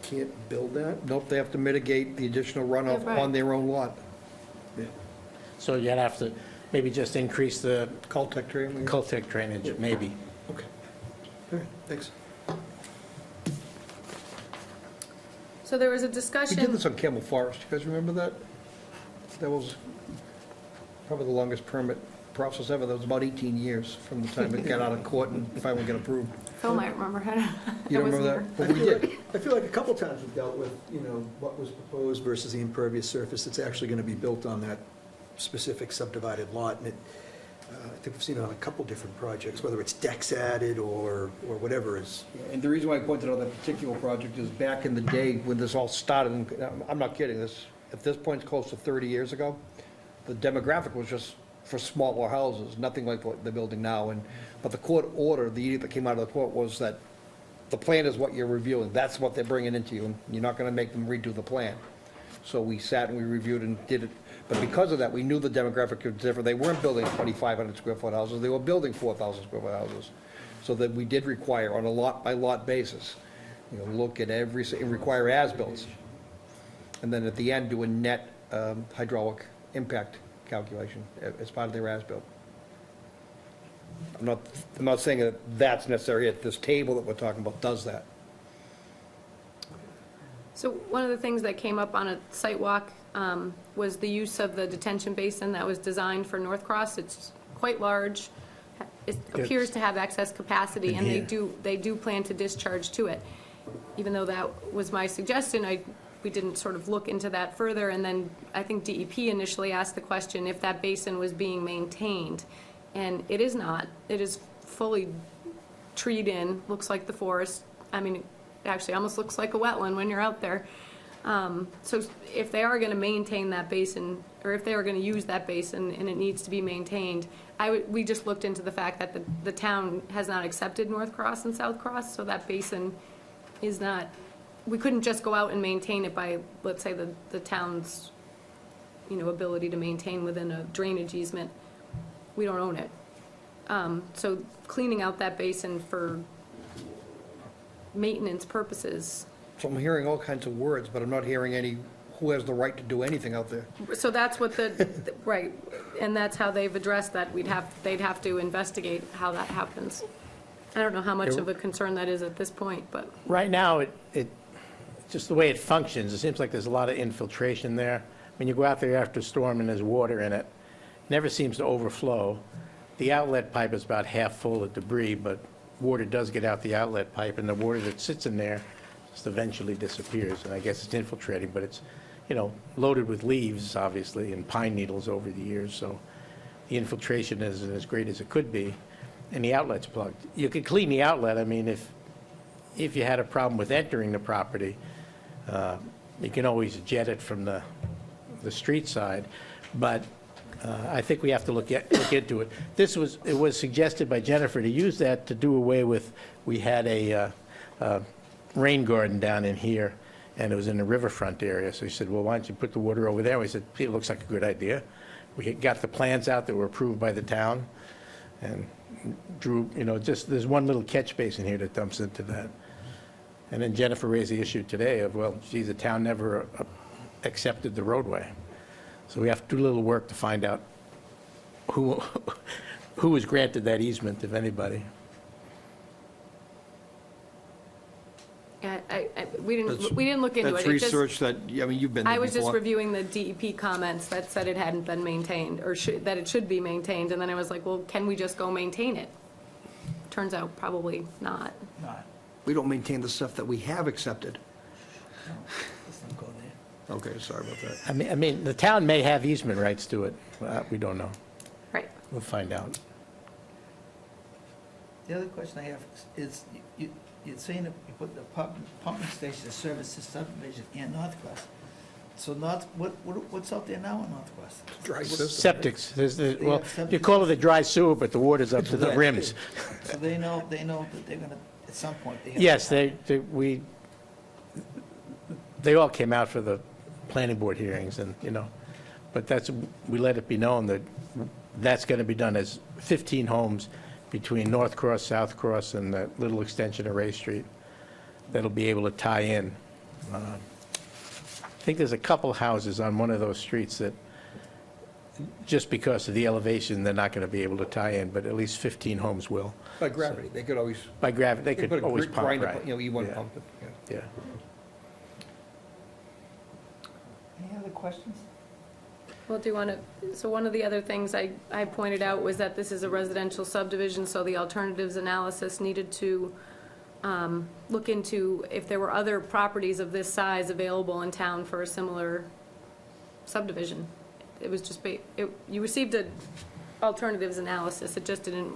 [SPEAKER 7] can't build that?
[SPEAKER 6] Nope, they have to mitigate the additional runoff
[SPEAKER 2] Yeah, right.
[SPEAKER 6] on their own lot.
[SPEAKER 11] So you'd have to maybe just increase the
[SPEAKER 6] Caltech drain.
[SPEAKER 11] Caltech drainage, maybe.
[SPEAKER 7] Okay. All right, thanks.
[SPEAKER 2] So there was a
[SPEAKER 6] We
[SPEAKER 2] discussion.
[SPEAKER 6] did this on Camel Forest, you guys remember that? That was probably the longest permit process ever, that was about 18 years from the time it got out of court and finally got approved.
[SPEAKER 2] Phil might remember.
[SPEAKER 6] You don't remember that? But we did.
[SPEAKER 7] I feel like a couple times we've dealt with, what was proposed versus the impervious surface that's actually going to be built on that specific subdivided lot. And I think we've seen it on a couple different projects, whether it's decks added or whatever is.
[SPEAKER 6] And the reason why I pointed out that particular project is back in the day when this all started, and I'm not kidding, at this point, it's close to 30 years ago, the demographic was just for smaller houses, nothing like what they're building now. But the court order, the edict that came out of the court was that the plan is what you're reviewing, that's what they're bringing into you, and you're not gonna make them redo the plan. So we sat and we reviewed and did it, but because of that, we knew the demographic was different. They weren't building 2,500 square foot houses, they were building 4,000 square foot houses. So that we did require, on a lot-by-lot basis, look at require as-bills. And then at the end, do a net hydraulic impact calculation as part of their as-bill. I'm not saying that that's necessary, this table that we're talking about does that.
[SPEAKER 2] So one of the things that came up on a site walk was the use of the detention basin that was designed for North Cross. It's quite large. It appears to have excess capacity, and they do plan to discharge to it. Even though that was my suggestion, we didn't sort of look into that further, and then I think DEP initially asked the question if that basin was being maintained, and it is not. It is fully treed in, looks like the forest. I mean, it actually almost looks like a wetland when you're out there. So if they are going to maintain that basin, or if they are going to use that basin and it needs to be maintained, we just looked into the fact that the town has not accepted North Cross and South Cross, so that basin is not, we couldn't just go out and maintain it by, let's say, the town's, ability to maintain within a drainage easement. We don't own it. So cleaning out that basin for maintenance purposes.
[SPEAKER 6] So I'm hearing all kinds of words, but I'm not hearing any, who has the right to do anything out there.
[SPEAKER 2] So that's what right, and that's how they've addressed that. They'd have to investigate how that happens. I don't know how much of a concern that is at this point, but.
[SPEAKER 11] Right now, it just the way it functions, it seems like there's a lot of infiltration there. When you go out there after a storm and there's water in it, never seems to overflow. The outlet pipe is about half full of debris, but water does get out the outlet pipe, and the water that sits in there just eventually disappears. And I guess it's infiltrating, but it's, loaded with leaves, obviously, and pine needles over the years, so the infiltration isn't as great as it could be, and the outlet's plugged. You could clean the outlet. I mean, if you had a problem with entering the property, you can always jet it from the street side, but I think we have to look into it. It was suggested by Jennifer to use that to do away with, we had a rain garden down in here, and it was in the riverfront area, so he said, well, why don't you put the water over there? We said, it looks like a good idea. We got the plans out that were approved by the town, and drew, there's one little catch basin here that dumps into that. And then Jennifer raised the issue today of, well, gee, the town never accepted the roadway. So we have to do a little work to find out who was granted that easement, if anybody.
[SPEAKER 2] Yeah, we didn't look into it.
[SPEAKER 6] That's
[SPEAKER 2] It just-
[SPEAKER 6] research that, you've been there
[SPEAKER 2] I was just
[SPEAKER 6] before.
[SPEAKER 2] reviewing the DEP comments that said it hadn't been maintained, or that it should be maintained, and then I was like, well, can we just go maintain it? Turns out probably not.
[SPEAKER 6] We don't maintain the stuff that we have accepted. Okay, sorry about that.
[SPEAKER 11] I mean, the town may have easement rights to it. We don't know.
[SPEAKER 2] Right.
[SPEAKER 11] We'll find out.
[SPEAKER 1] The other question I have is, you're saying that you put the pumping station to service the subdivision and North Cross. So what's out there now in North Cross?
[SPEAKER 6] Dry system.
[SPEAKER 11] Septics. Well, you call it a dry sewer, but the water's up to the
[SPEAKER 1] Yeah.
[SPEAKER 11] rims.
[SPEAKER 1] So they know that they're gonna, at some point, they have.
[SPEAKER 11] Yes, they all came out for the planning board hearings and, but we let it be known that that's going to be done as 15 homes between North Cross, South Cross, and the little extension of Ray Street that'll be able to tie in. I think there's a couple houses on one of those streets that, just because of the elevation, they're not going to be able to tie in, but at least 15 homes will.
[SPEAKER 6] By gravity, they could always,
[SPEAKER 11] By gravity, they
[SPEAKER 6] they
[SPEAKER 11] could
[SPEAKER 6] put a
[SPEAKER 11] always pump,
[SPEAKER 6] grinder,
[SPEAKER 11] right?
[SPEAKER 6] E1
[SPEAKER 11] Yeah.
[SPEAKER 6] pump it, yeah.
[SPEAKER 11] Yeah.
[SPEAKER 1] Any other questions?
[SPEAKER 2] Well, do you want to, so one of the other things I pointed out was that this is a residential subdivision, so the alternatives analysis needed to look into if there were other properties of this size available in town for a similar subdivision. It was just, you received an alternatives analysis, it just didn't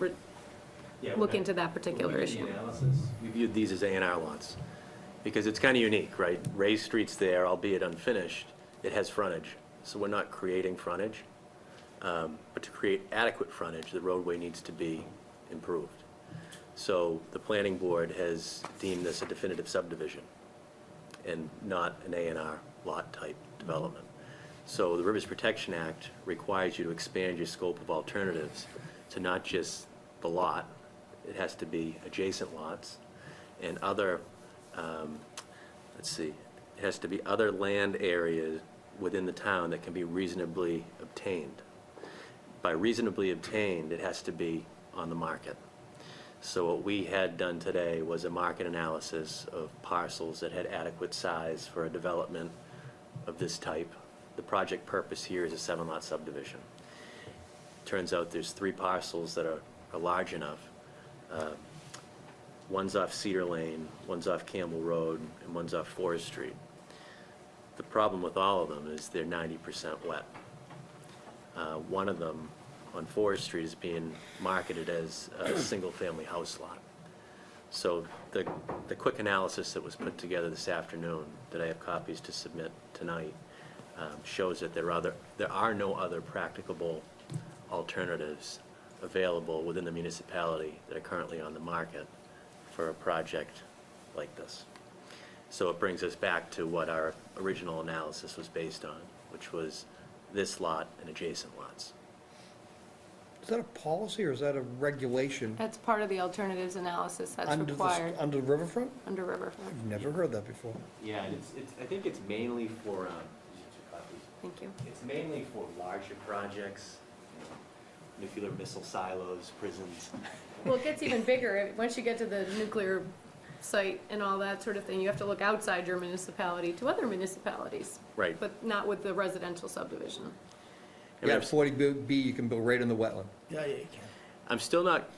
[SPEAKER 2] look into that particular issue.
[SPEAKER 10] We viewed these as A&R lots, because it's kind of unique, right? Ray Street's there, albeit unfinished, it has frontage, so we're not creating frontage. But to create adequate frontage, the roadway needs to be improved. So the planning board has deemed this a definitive subdivision and not an A&R lot type development. So the Rivers Protection Act requires you to expand your scope of alternatives to not just the lot, it has to be adjacent lots and other, it has to be other land areas within the town that can be reasonably obtained. By reasonably obtained, it has to be on the market. So what we had done today was a market analysis of parcels that had adequate size for a development of this type. The project purpose here is a 7-lot subdivision. Turns out there's 3 parcels that are large enough. One's off Cedar Lane, one's off Campbell Road, and one's off Forest Street. The problem with all of them is they're 90% wet. One of them on Forest Street is being marketed as a single-family house lot. So the quick analysis that was put together this afternoon, that I have copies to submit tonight, shows that there are no other practicable alternatives available within the municipality that are currently on the market for a project like this. So it brings us back to what our original analysis was based on, which was this lot and adjacent lots.
[SPEAKER 6] Is that a policy or is that a regulation?
[SPEAKER 2] That's part of the alternatives analysis that's
[SPEAKER 6] Under the
[SPEAKER 2] required
[SPEAKER 6] Under the riverfront?
[SPEAKER 2] under Riverfront.
[SPEAKER 6] I've never heard that before.
[SPEAKER 10] Yeah, and I think it's mainly for,
[SPEAKER 2] Thank you.
[SPEAKER 10] it's mainly for larger projects, nuclear missile silos, prisons.
[SPEAKER 2] Well, it gets even bigger. Once you get to the nuclear site and all that sort of thing, you have to look outside your municipality to other municipalities.
[SPEAKER 10] Right.
[SPEAKER 2] But not with the residential subdivision.
[SPEAKER 10] And
[SPEAKER 6] Yeah,
[SPEAKER 10] I'm-
[SPEAKER 6] 40B, you can build right in the wetland.
[SPEAKER 7] Yeah, you can.
[SPEAKER 10] I'm still not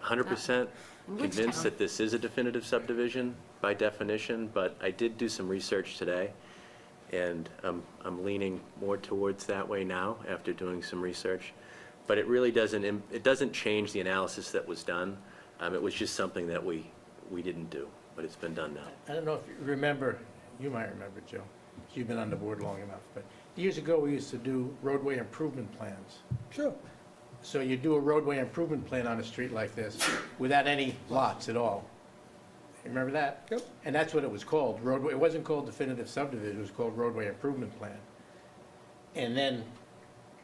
[SPEAKER 10] 100%
[SPEAKER 2] In which
[SPEAKER 10] convinced
[SPEAKER 2] town?
[SPEAKER 10] that this is a definitive subdivision by definition, but I did do some research today, and I'm leaning more towards that way now after doing some research. But it really doesn't change the analysis that was done. It was just something that we didn't do, but it's been done now.
[SPEAKER 11] I don't know if you remember, you might remember, Joe, you've been on the board long enough, but years ago, we used to do roadway improvement plans.
[SPEAKER 6] Sure.
[SPEAKER 11] So you do a roadway improvement plan on a street like this without any lots at all. You remember that?
[SPEAKER 6] Yep.
[SPEAKER 11] And that's what it was called, roadway, it wasn't called definitive subdivision, it was called roadway improvement plan. And then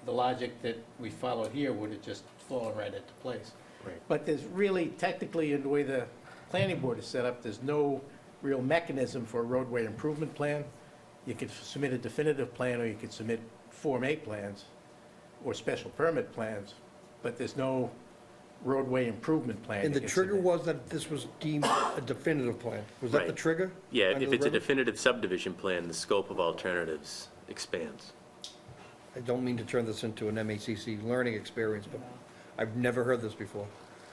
[SPEAKER 11] the logic that we followed here would have just fallen right into place.
[SPEAKER 10] Right.
[SPEAKER 11] But there's really, technically, in the way the planning board is set up, there's no real mechanism for a roadway improvement plan. You could submit a definitive plan, or you could submit Form A plans, or special permit plans, but there's no roadway improvement plan.
[SPEAKER 6] And
[SPEAKER 11] you
[SPEAKER 6] the
[SPEAKER 11] can
[SPEAKER 6] trigger
[SPEAKER 11] submit.
[SPEAKER 6] was that this was deemed a definitive plan. Was that the
[SPEAKER 10] Right.
[SPEAKER 6] trigger?
[SPEAKER 10] Yeah,
[SPEAKER 6] Under
[SPEAKER 10] if
[SPEAKER 6] the
[SPEAKER 10] it's a
[SPEAKER 6] river?
[SPEAKER 10] definitive subdivision plan, the scope of alternatives expands.
[SPEAKER 6] I don't mean to turn this into an MACC learning experience, but I've never heard this before.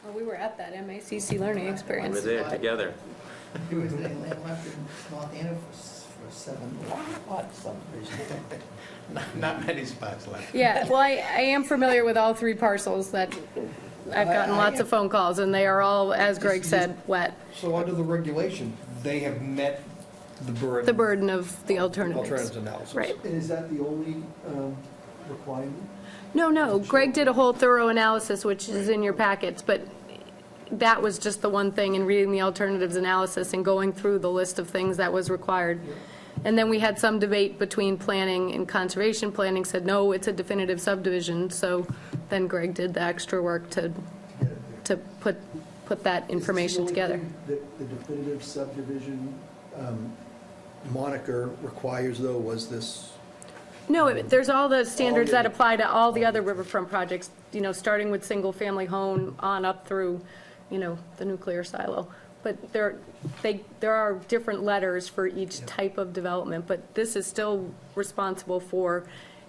[SPEAKER 2] Well, we were at that MACC learning
[SPEAKER 10] We're
[SPEAKER 2] experience.
[SPEAKER 10] there together.
[SPEAKER 1] There was any land left in North Andover for 7-lot subdivision.
[SPEAKER 11] Not many spots left.
[SPEAKER 2] Yeah, well, I am familiar with all 3 parcels that, I've gotten lots of phone calls, and they are all, as Greg said, wet.
[SPEAKER 6] So under the regulation, they have met the burden.
[SPEAKER 2] The burden of the alternatives.
[SPEAKER 6] Alternatives analysis.
[SPEAKER 2] Right.
[SPEAKER 7] And is that the only requirement?
[SPEAKER 2] No, Greg did a whole thorough analysis, which is in your packets, but that was just the one thing in reading the alternatives analysis and going through the list of things that was required. And then we had some debate between planning and conservation. Planning said, no, it's a definitive subdivision, so then Greg did the extra work to put that information together.
[SPEAKER 7] The definitive subdivision moniker requires, though, was this?
[SPEAKER 2] No, there's all the standards that apply to all the other riverfront projects, you know, starting with single-family home on up through, you know, the nuclear silo. But there are different letters for each type of development, but this is still responsible for,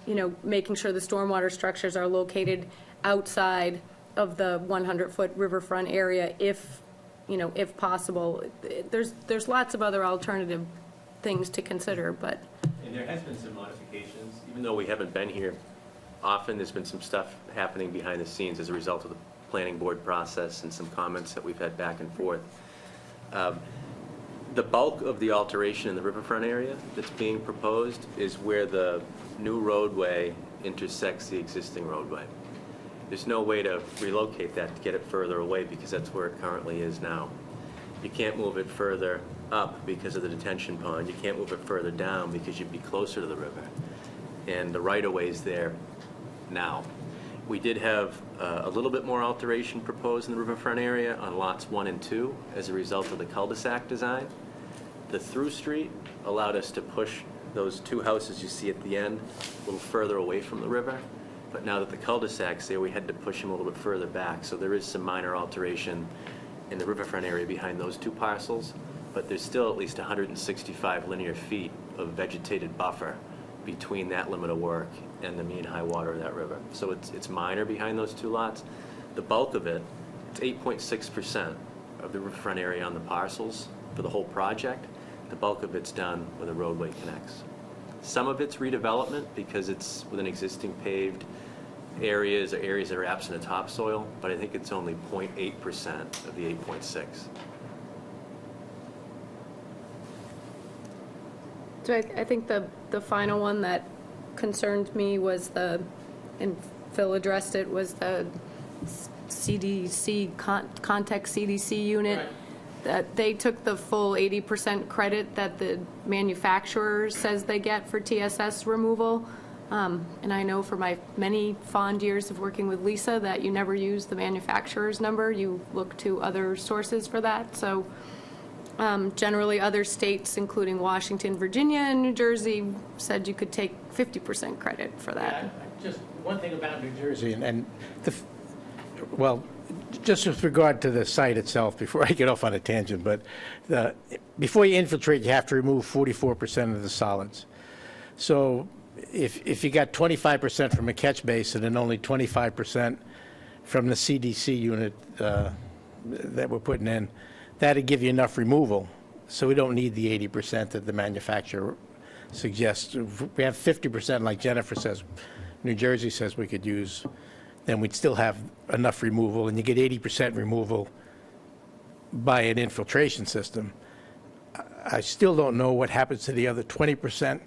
[SPEAKER 2] you know, making sure the stormwater structures are located outside of the 100-foot riverfront area if, you know, if possible. There's lots of other alternative things to consider, but.
[SPEAKER 10] And there has been some modifications, even though we haven't been here often, there's been some stuff happening behind the scenes as a result of the planning board process and some comments that we've had back and forth. The bulk of the alteration in the riverfront area that's being proposed is where the new roadway intersects the existing roadway. There's no way to relocate that to get it further away because that's where it currently is now. You can't move it further up because of the detention pond. You can't move it further down because you'd be closer to the river. And the right-of-way is there now. We did have a little bit more alteration proposed in the riverfront area on lots 1 and 2 as a result of the cul-de-sac design. The through street allowed us to push those 2 houses you see at the end a little further away from the river. But now that the cul-de-sac's there, we had to push them a little bit further back. So there is some minor alteration in the riverfront area behind those 2 parcels, but there's still at least 165 linear feet of vegetated buffer between that limit of work and the mean high water of that river. So it's minor behind those 2 lots. The bulk of it, it's 8.6% of the riverfront area on the parcels for the whole project. The bulk of it's done where the roadway connects. Some of it's redevelopment because it's within existing paved areas or areas that are absent of topsoil, but I think it's only 0.8% of the 8.6.
[SPEAKER 2] So I think the final one that concerned me was and Phil addressed it, was the CDC, context CDC unit.
[SPEAKER 5] Right.
[SPEAKER 2] That they took the full 80% credit that the manufacturer says they get for TSS removal. And I know from my many fond years of working with Lisa that you never use the manufacturer's number. You look to other sources for that. So generally other states, including Washington, Virginia, and New Jersey, said you could take 50% credit for that.
[SPEAKER 5] Yeah, just one thing about New
[SPEAKER 11] Jersey,
[SPEAKER 5] Jersey.
[SPEAKER 11] and well, just with regard to the site itself, before I get off on a tangent, but before you infiltrate, you have to remove 44% of the solids. So if you got 25% from a catch basin and only 25% from the CDC unit that we're putting in, that'd give you enough removal. So we don't need the 80% that the manufacturer suggests. If we have 50%, like Jennifer says, New Jersey says we could use, then we'd still have enough removal, and you get 80% removal by an infiltration system. I still don't know what happens to the other 20%,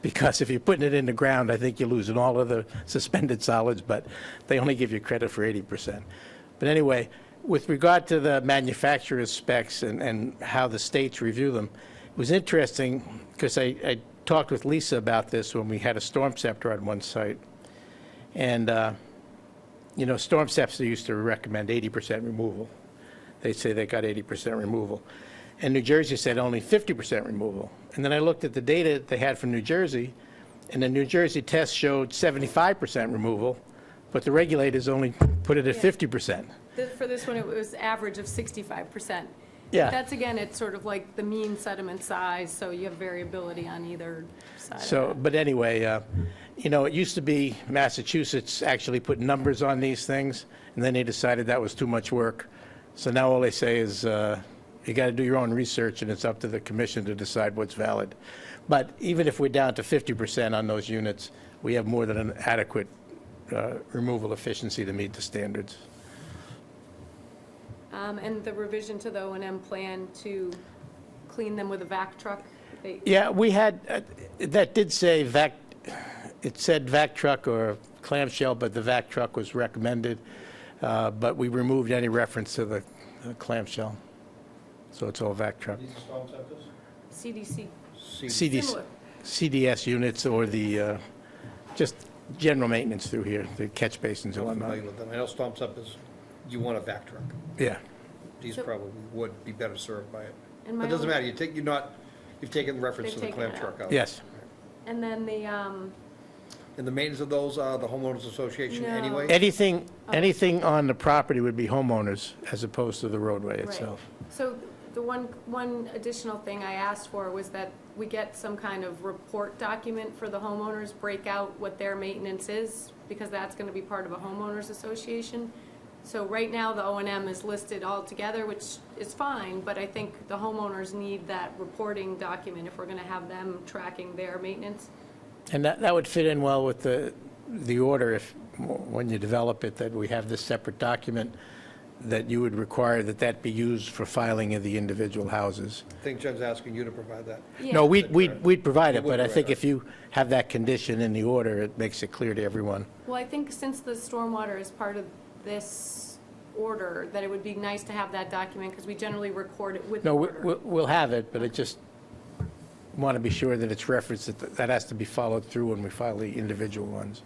[SPEAKER 11] because if you're putting it in the ground, I think you're losing all of the suspended solids, but they only give you credit for 80%. But anyway, with regard to the manufacturer's specs and how the states review them, it was interesting, because I talked with Lisa about this when we had a storm scepter on one site. And you know, storm scepter used to recommend 80% removal. They say they got 80% removal. And New Jersey said only 50% removal. And then I looked at the data they had from New Jersey, and the New Jersey test showed 75% removal, but the regulators only put it at 50%.
[SPEAKER 2] For this one, it was average of 65%.
[SPEAKER 11] Yeah.
[SPEAKER 2] That's, again, it's sort of like the mean sediment size, so you have variability on either side.
[SPEAKER 11] So, but anyway, you know, it used to be Massachusetts actually put numbers on these things, and then they decided that was too much work. So now all they say is you got to do your own research, and it's up to the commission to decide what's valid. But even if we're down to 50% on those units, we have more than an adequate removal efficiency to meet the standards.
[SPEAKER 2] And the revision to the O&M plan to clean them with a vac truck?
[SPEAKER 11] Yeah, we had, that did say vac, it said vac truck or clamshell, but the vac truck was recommended, but we removed any reference to the clamshell. So it's all vac truck.
[SPEAKER 6] These are storm scepters?
[SPEAKER 2] CDC. Similar.
[SPEAKER 11] CDS units or the, just general maintenance through here, the catch basins and
[SPEAKER 6] I'm
[SPEAKER 11] whatnot.
[SPEAKER 6] familiar with them. I know Stomps Up is, you want a vac truck.
[SPEAKER 11] Yeah.
[SPEAKER 6] These
[SPEAKER 2] So-
[SPEAKER 6] probably would be better served by it.
[SPEAKER 2] And
[SPEAKER 6] But
[SPEAKER 2] my
[SPEAKER 6] it doesn't
[SPEAKER 2] only-
[SPEAKER 6] matter, you've taken reference to
[SPEAKER 2] They've
[SPEAKER 6] the clam
[SPEAKER 2] taken it
[SPEAKER 6] truck out.
[SPEAKER 11] Yes.
[SPEAKER 2] And then the,
[SPEAKER 6] And the maintenance of those, the homeowners association
[SPEAKER 2] No.
[SPEAKER 6] anyway?
[SPEAKER 11] Anything on the property would be homeowners as opposed to the roadway
[SPEAKER 2] right.
[SPEAKER 11] itself.
[SPEAKER 2] So the one additional thing I asked for was that we get some kind of report document for the homeowners, break out what their maintenance is, because that's gonna be part of a homeowners association. So right now, the O&M is listed all together, which is fine, but I think the homeowners need that reporting document if we're gonna have them tracking their maintenance.
[SPEAKER 11] And that would fit in well with the order if, when you develop it, that we have this separate document, that you would require that be used for filing of the individual houses.
[SPEAKER 6] I think Jen's asking you to provide that.
[SPEAKER 11] No,
[SPEAKER 2] Yeah.
[SPEAKER 11] we'd provide it,
[SPEAKER 6] You would
[SPEAKER 11] but I think
[SPEAKER 6] provide it.
[SPEAKER 11] if you have that condition in the order, it makes it clear to everyone.
[SPEAKER 2] Well, I think since the stormwater is part of this order, that it would be nice to have that document, because we generally record it with the
[SPEAKER 11] No,
[SPEAKER 2] order.
[SPEAKER 11] we'll have it, but I just want to be sure that it's referenced, that has to be followed through when we file the individual ones.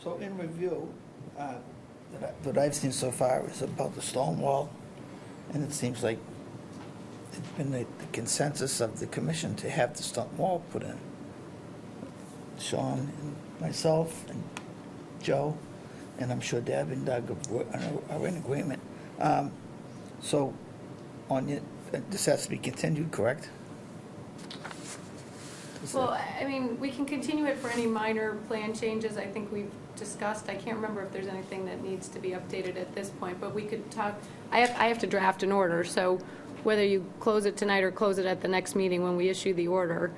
[SPEAKER 1] So in review, that I've seen so far is about the stone wall, and it seems like it's been the consensus of the commission to have the stone wall put in. Sean and myself and Joe, and I'm sure Deb and Doug are in agreement. So this has to be continued, correct?
[SPEAKER 2] Well, I mean, we can continue it for any minor plan changes I think we've discussed. I can't remember if there's anything that needs to be updated at this point, but we could talk, I have to draft an order, so whether you close it tonight or close it at the next meeting when we issue the order,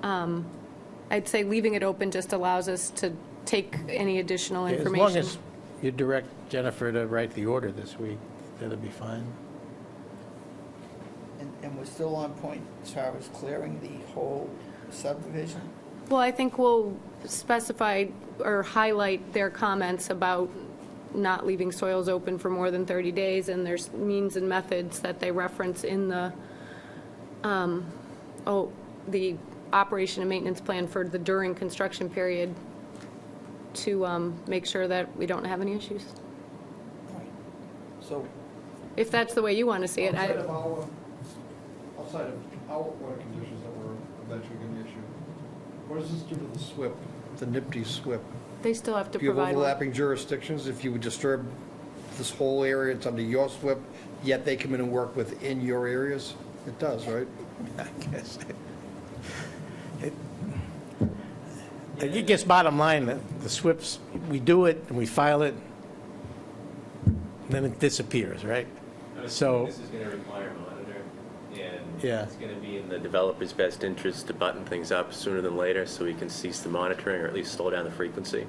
[SPEAKER 2] I'd say leaving it open just allows us to take any additional
[SPEAKER 11] As
[SPEAKER 2] information.
[SPEAKER 11] long as you direct Jennifer to write the order this week, that'll be fine.
[SPEAKER 1] And we're still on point as far as clearing the whole subdivision?
[SPEAKER 2] Well, I think we'll specify or highlight their comments about not leaving soils open for more than 30 days, and there's means and methods that they reference in the operation and maintenance plan for the during construction period to make sure that we don't have any issues.
[SPEAKER 1] So,
[SPEAKER 2] If that's the way you want to see it.
[SPEAKER 6] Outside of our water conditions that we're eventually going to issue, what does this do to the SWIP, the NIPD SWIP?
[SPEAKER 2] They still have to
[SPEAKER 6] Do you have
[SPEAKER 2] provide one.
[SPEAKER 6] overlapping jurisdictions? If you would disturb this whole area, it's under your SWIP, yet they come in and work within your areas? It does, right?
[SPEAKER 11] I guess. I guess bottom line, the SWIPs, we do it and we file it, and then it disappears, right? So,
[SPEAKER 10] This is going to require a monitor, and
[SPEAKER 11] Yeah.
[SPEAKER 10] it's going to be in the developer's best interest to button things up sooner than later so we can cease the monitoring or at least slow down the frequency.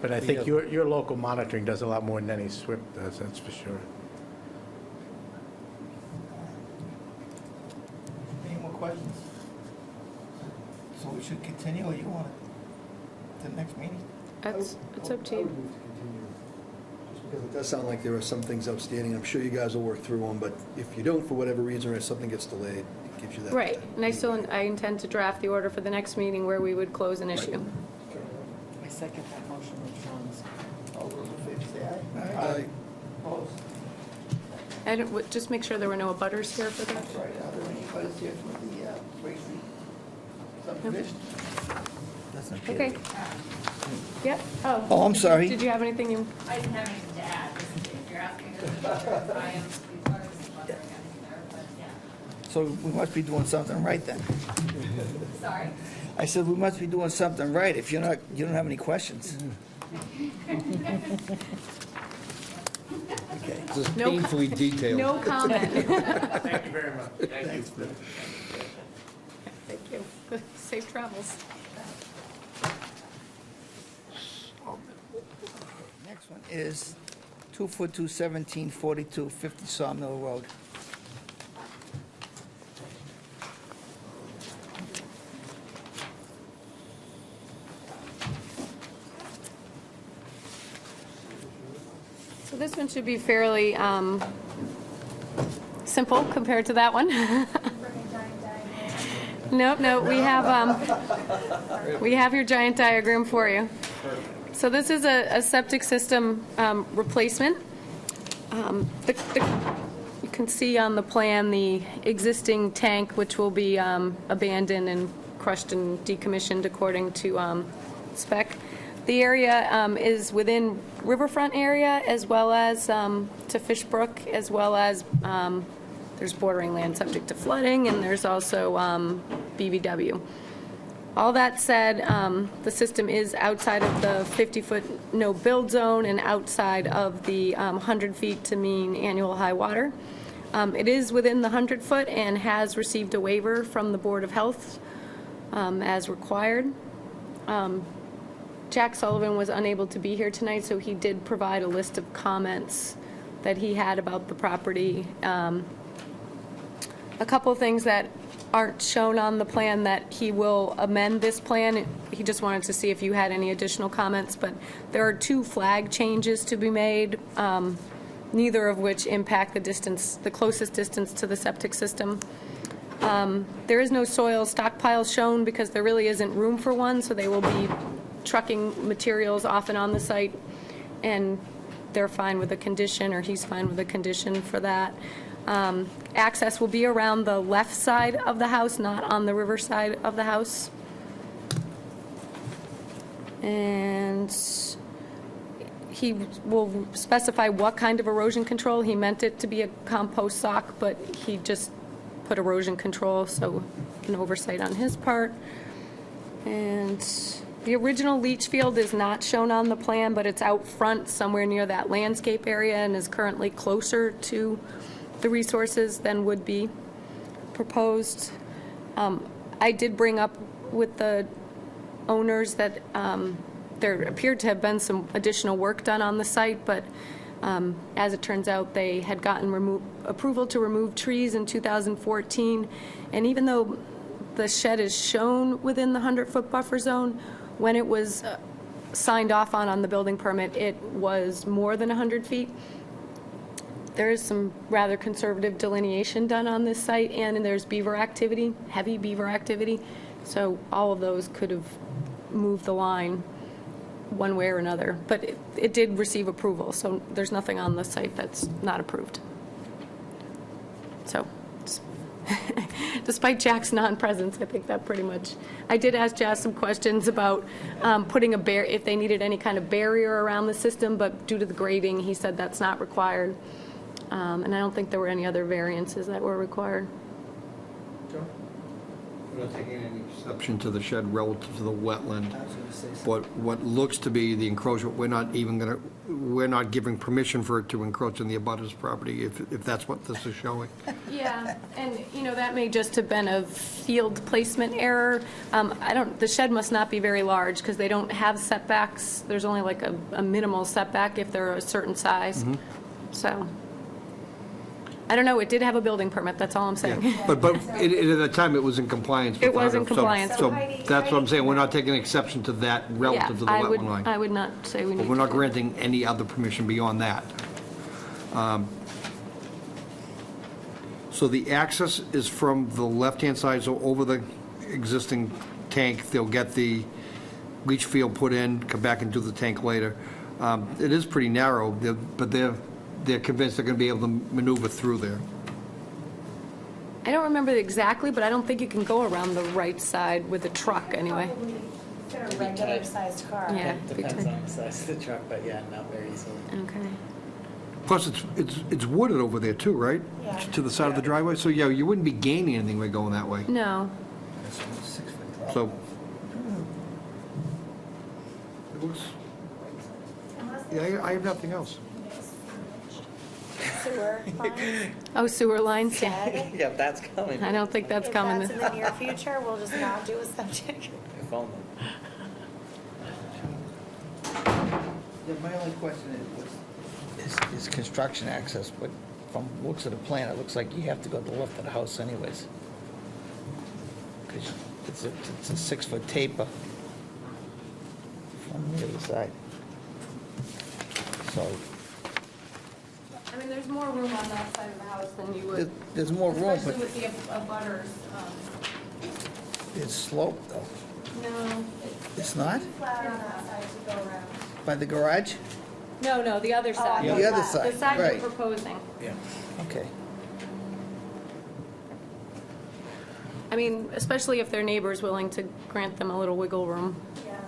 [SPEAKER 11] but I think your local monitoring does a lot more than any SWIP does, that's for sure.
[SPEAKER 1] any more questions? So we should continue, or you want it to the next meeting?
[SPEAKER 2] It's up to you.
[SPEAKER 7] Because it does sound like there are some things outstanding. I'm sure you guys will work through them, but if you don't, for whatever reason, or if something gets delayed, it gives you that.
[SPEAKER 2] Right, and I intend to draft the order for the next meeting where we would close an issue.
[SPEAKER 1] I second that motion with Sean's. All those in favor say aye.
[SPEAKER 7] Aye.
[SPEAKER 1] Opposed?
[SPEAKER 2] And just make sure there were no abutters here for that.
[SPEAKER 1] Right, are there any butters here for the Gracie subdivision? Doesn't appear to
[SPEAKER 2] Okay.
[SPEAKER 1] be.
[SPEAKER 2] Yep. Oh.
[SPEAKER 1] Oh, I'm sorry.
[SPEAKER 2] Did you have anything you?
[SPEAKER 12] I didn't have anything to add, just if you're asking us to clarify and these letters and whether anything there, but yeah.
[SPEAKER 1] So we must be doing something right then.
[SPEAKER 12] Sorry.
[SPEAKER 1] I said, we must be doing something right if you don't have any questions. Okay.
[SPEAKER 6] This is
[SPEAKER 2] No-
[SPEAKER 6] painfully detailed.
[SPEAKER 2] No comment.
[SPEAKER 5] Thank you very much. Thank you.
[SPEAKER 2] Thank you. Safe travels.
[SPEAKER 1] Next one is 242-1742, 50 Sawmill Road.
[SPEAKER 2] this one should be fairly simple compared to that one. No, we have your giant diagram for you. So this is a septic system replacement. You can see on the plan the existing tank, which will be abandoned and crushed and decommissioned according to spec. The area is within riverfront area as well as to Fishbrook, as well as there's bordering land subject to flooding, and there's also BVW. All that said, the system is outside of the 50-foot no-build zone and outside of the 100 feet to mean annual high water. It is within the 100-foot and has received a waiver from the Board of Health as required. Jack Sullivan was unable to be here tonight, so he did provide a list of comments that he had about the property. A couple of things that aren't shown on the plan that he will amend this plan. He just wanted to see if you had any additional comments, but there are 2 flag changes to be made, neither of which impact the distance, the closest distance to the septic system. There is no soil stockpile shown because there really isn't room for one, so they will be trucking materials off and on the site, and they're fine with the condition, or he's fine with the condition for that. Access will be around the left side of the house, not on the river side of the house. And he will specify what kind of erosion control. He meant it to be a compost sock, but he just put erosion control, so an oversight on his part. And the original leach field is not shown on the plan, but it's out front somewhere near that landscape area and is currently closer to the resources than would be proposed. I did bring up with the owners that there appeared to have been some additional work done on the site, but as it turns out, they had gotten approval to remove trees in 2014, and even though the shed is shown within the 100-foot buffer zone, when it was signed off on the building permit, it was more than 100 feet. There is some rather conservative delineation done on this site, and there's beaver activity, heavy beaver activity, so all of those could have moved the line one way or another. But it did receive approval, so there's nothing on the site that's not approved. So, despite Jack's non-presence, I think that pretty much. I did ask Jack some questions about putting if they needed any kind of barrier around the system, but due to the grading, he said that's not required. And I don't think there were any other variances that were required.
[SPEAKER 6] We're not taking any exception to the shed relative to the wetland.
[SPEAKER 1] I was going to say something.
[SPEAKER 6] But what looks to be the encroachment, we're not giving permission for it to encroach on the abutters property, if that's what this is showing.
[SPEAKER 2] Yeah, and, that may just have been a field placement error. The shed must not be very large, because they don't have setbacks. There's only like a minimal setback if they're a certain size. So, I don't know, it did have a building permit, that's all I'm saying.
[SPEAKER 6] Yeah, but at the time, it was in compliance.
[SPEAKER 2] It was in compliance.
[SPEAKER 6] So that's what I'm saying, we're not taking exception to that relative to the wetland line.
[SPEAKER 2] I would not say we need
[SPEAKER 6] But
[SPEAKER 2] to.
[SPEAKER 6] we're not granting any other permission beyond that. So the access is from the left-hand side, so over the existing tank, they'll get the leach field put in, come back and do the tank later. It is pretty narrow, but they're convinced they're going to be able to maneuver through there.
[SPEAKER 2] I don't remember exactly, but I don't think you can go around the right side with a truck anyway.
[SPEAKER 12] Probably fit a regular sized car.
[SPEAKER 2] Yeah.
[SPEAKER 13] Depends on the size of the truck, but yeah, not very easily.
[SPEAKER 2] Okay.
[SPEAKER 6] Plus, it's wooded over there too, right?
[SPEAKER 12] Yeah.
[SPEAKER 6] To the side of the driveway, so yeah, you wouldn't be gaining anything by going that way.
[SPEAKER 2] No.
[SPEAKER 6] So, it looks, yeah, I have nothing else.
[SPEAKER 12] Sewer lines,
[SPEAKER 2] Oh, sewer lines, yeah.
[SPEAKER 12] shed.
[SPEAKER 13] Yeah, that's coming.
[SPEAKER 2] I don't think that's
[SPEAKER 12] If
[SPEAKER 2] coming.
[SPEAKER 12] that's in the near future, we'll just not do a septic.
[SPEAKER 13] If only.
[SPEAKER 1] Yeah, my only question is construction access, but from looks of the plan, it looks like you have to go to the left of the house anyways. Because it's a 6-foot taper from the other side. So
[SPEAKER 2] There's more room on that side of the house than you would,
[SPEAKER 1] There's more room,
[SPEAKER 2] especially
[SPEAKER 1] but
[SPEAKER 2] with the abutters.
[SPEAKER 1] it's sloped, though.
[SPEAKER 2] No,
[SPEAKER 1] It's not?
[SPEAKER 2] flat on that side to go around.
[SPEAKER 1] By the garage?
[SPEAKER 2] No, the other side.
[SPEAKER 1] The other side,
[SPEAKER 2] The side
[SPEAKER 1] right.
[SPEAKER 2] you're proposing.
[SPEAKER 1] Okay.
[SPEAKER 2] I mean, especially if their neighbor's willing to grant them a little wiggle room.
[SPEAKER 12] Yeah.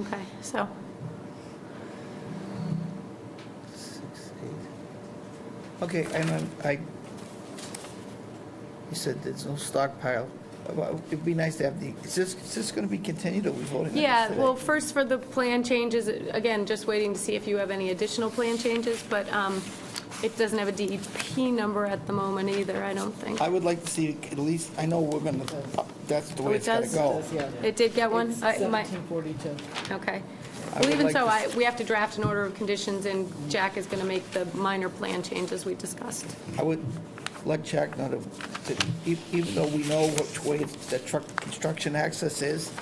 [SPEAKER 2] Okay, so,
[SPEAKER 1] 6, 8. Okay, and you said there's no stockpile. Well, it'd be nice to have is this going to be continued, or we voting on this
[SPEAKER 2] yeah,
[SPEAKER 1] today?
[SPEAKER 2] well, first for the plan changes, again, just waiting to see if you have any additional plan changes, but it doesn't have a DEP number at the moment either, I don't think.
[SPEAKER 1] I would like to see, at least, I know we're going to, that's the
[SPEAKER 2] Oh,
[SPEAKER 1] way
[SPEAKER 2] it
[SPEAKER 1] it's got to
[SPEAKER 2] does?
[SPEAKER 1] go.
[SPEAKER 3] Yeah.
[SPEAKER 2] It did get one?
[SPEAKER 3] It's
[SPEAKER 2] I- my-
[SPEAKER 3] 1742.
[SPEAKER 2] Okay.
[SPEAKER 1] I
[SPEAKER 2] Well,
[SPEAKER 1] would
[SPEAKER 2] even
[SPEAKER 1] like
[SPEAKER 2] so,
[SPEAKER 1] to
[SPEAKER 2] we have to draft an order of conditions, and Jack is going to make the minor plan changes we discussed.
[SPEAKER 1] I would let Jack know that even though we know which way the truck construction access is,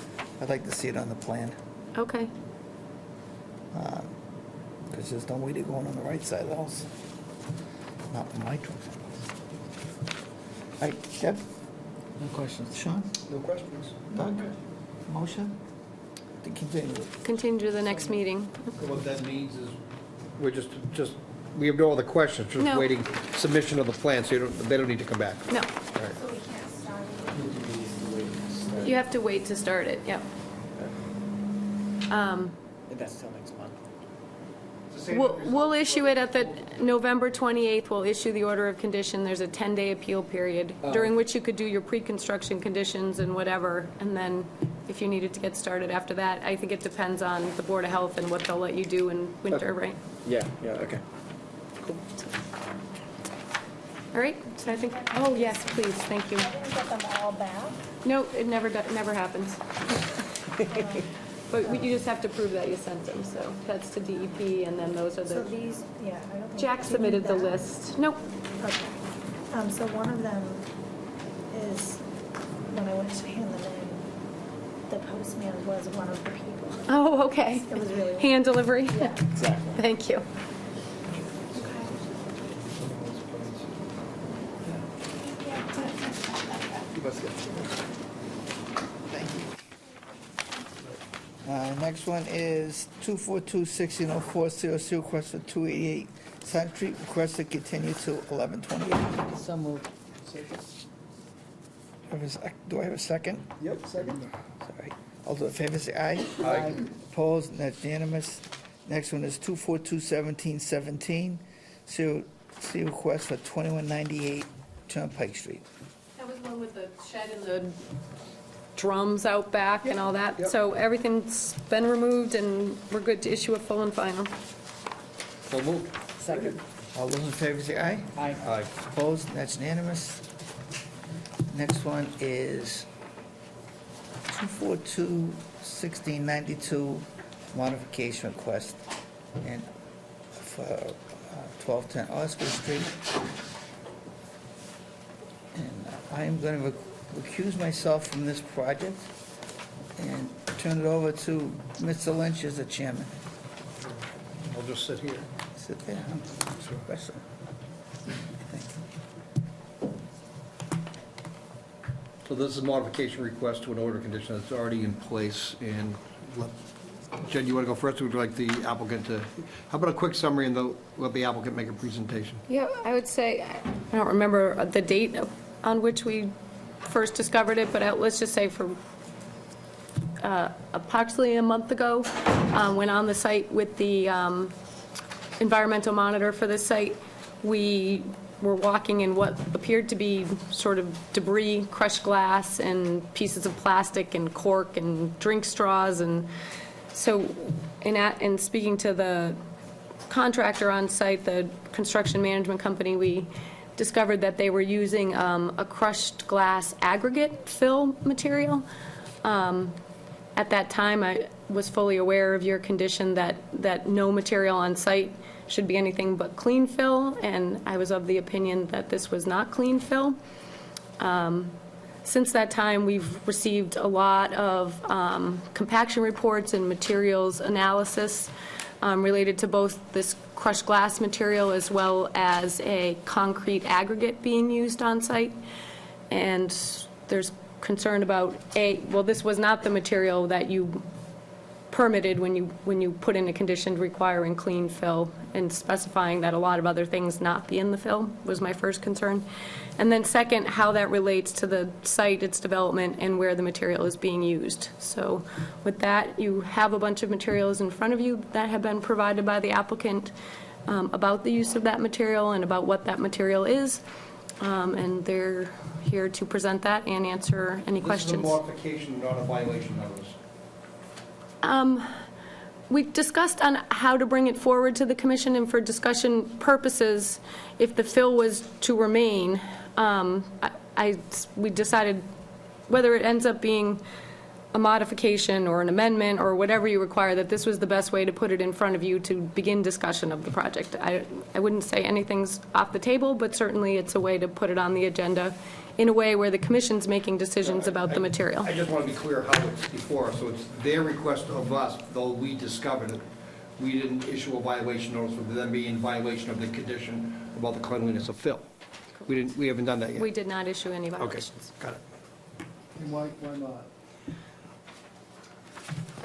[SPEAKER 1] I'd like to see it on the plan,
[SPEAKER 2] Okay.
[SPEAKER 1] because there's no way to go on the right side of the house. Not in my truck. All right, Deb,
[SPEAKER 3] No questions.
[SPEAKER 1] Sean,
[SPEAKER 6] No questions.
[SPEAKER 1] Doug, motion to continue.
[SPEAKER 2] Continue to the next meeting.
[SPEAKER 6] What that means is, we're just, we have no other questions, just
[SPEAKER 2] No.
[SPEAKER 6] waiting submission of the plan, so they don't need to come back.
[SPEAKER 2] No,
[SPEAKER 12] So we can't start it.
[SPEAKER 2] you have to wait to start it, yep.
[SPEAKER 13] That's till next month.
[SPEAKER 2] We'll issue it at the, November 28th, we'll issue the order of condition. There's a 10-day appeal period, during which you could do your pre-construction conditions and whatever, and then if you needed to get started after that, I think it depends on the Board of Health and what they'll let you do in winter, right?
[SPEAKER 13] Yeah, okay.
[SPEAKER 2] All right, so I think, oh, yes, please, thank you.
[SPEAKER 12] I didn't get them all back.
[SPEAKER 2] No, it never happens. But you just have to prove that you sent them, so that's to DEP, and then those are
[SPEAKER 12] So
[SPEAKER 2] the,
[SPEAKER 12] these, yeah, I don't think.
[SPEAKER 2] Jack
[SPEAKER 12] you need
[SPEAKER 2] submitted the
[SPEAKER 12] that.
[SPEAKER 2] list. Nope.
[SPEAKER 12] Okay. So one of them is, when I went to hand them in, the postman was one of the people.
[SPEAKER 2] Oh, okay.
[SPEAKER 12] It was really.
[SPEAKER 2] Hand delivery?
[SPEAKER 12] Yeah.
[SPEAKER 13] Exactly.
[SPEAKER 2] Thank you.
[SPEAKER 1] Thank you. Next one is 242-1604, request for 288 Sun Street, request to continue to 11/28.
[SPEAKER 3] So moved.
[SPEAKER 1] Do I have a second?
[SPEAKER 7] Yep, second.
[SPEAKER 1] Sorry. All those in favor say aye.
[SPEAKER 3] Aye.
[SPEAKER 1] Opposed, and that's unanimous. Next one is 242-1717, see request for 2198 Turnpike Street.
[SPEAKER 2] That was one with the shed and the drums out back and all that.
[SPEAKER 7] Yep.
[SPEAKER 2] So everything's been removed, and we're good to issue a full and final.
[SPEAKER 6] So moved.
[SPEAKER 3] Second.
[SPEAKER 1] All those in favor say aye.
[SPEAKER 3] Aye.
[SPEAKER 6] Aye.
[SPEAKER 1] Opposed, and that's unanimous. Next one is 242-1692, modification request, and for 1210 Oscar Street. And I am going to recuse myself from this project and turn it over to Mr. Lynch as the chairman.
[SPEAKER 6] I'll just sit here.
[SPEAKER 1] Sit there. Wrestle.
[SPEAKER 6] So this is a modification request to an order condition that's already in place, and Jen, you want to go first, or would you like the applicant to, how about a quick summary and let the applicant make a presentation?
[SPEAKER 2] Yeah, I would say, I don't remember the date on which we first discovered it, but let's just say for approximately a month ago, went on the site with the environmental monitor for this site. We were walking in what appeared to be sort of debris, crushed glass, and pieces of plastic and cork and drink straws. And so in speaking to the contractor on site, the construction management company, we discovered that they were using a crushed glass aggregate fill material. At that time, I was fully aware of your condition that no material on site should be anything but clean fill, and I was of the opinion that this was not clean fill. Since that time, we've received a lot of compaction reports and materials analysis related to both this crushed glass material as well as a concrete aggregate being used on site. And there's concern about, well, this was not the material that you permitted when you put in a condition requiring clean fill, and specifying that a lot of other things not be in the fill was my first concern. And then second, how that relates to the site, its development, and where the material is being used. So with that, you have a bunch of materials in front of you that have been provided by the applicant about the use of that material and about what that material is. And they're here to present that and answer any questions.
[SPEAKER 6] This is a modification, not a violation notice.
[SPEAKER 2] We discussed on how to bring it forward to the commission, and for discussion purposes, if the fill was to remain, we decided whether it ends up being a modification or an amendment or whatever you require, that this was the best way to put it in front of you to begin discussion of the project. I wouldn't say anything's off the table, but certainly it's a way to put it on the agenda in a way where the commission's making decisions about the material.
[SPEAKER 6] I just want to be clear how it's before us. So it's their request of us, though we discovered it. We didn't issue a violation notice for them being in violation of the condition about the cleanliness of fill. We haven't done that yet.
[SPEAKER 2] We did not issue any
[SPEAKER 6] Okay,
[SPEAKER 2] violations.
[SPEAKER 6] got it.
[SPEAKER 8] And why not?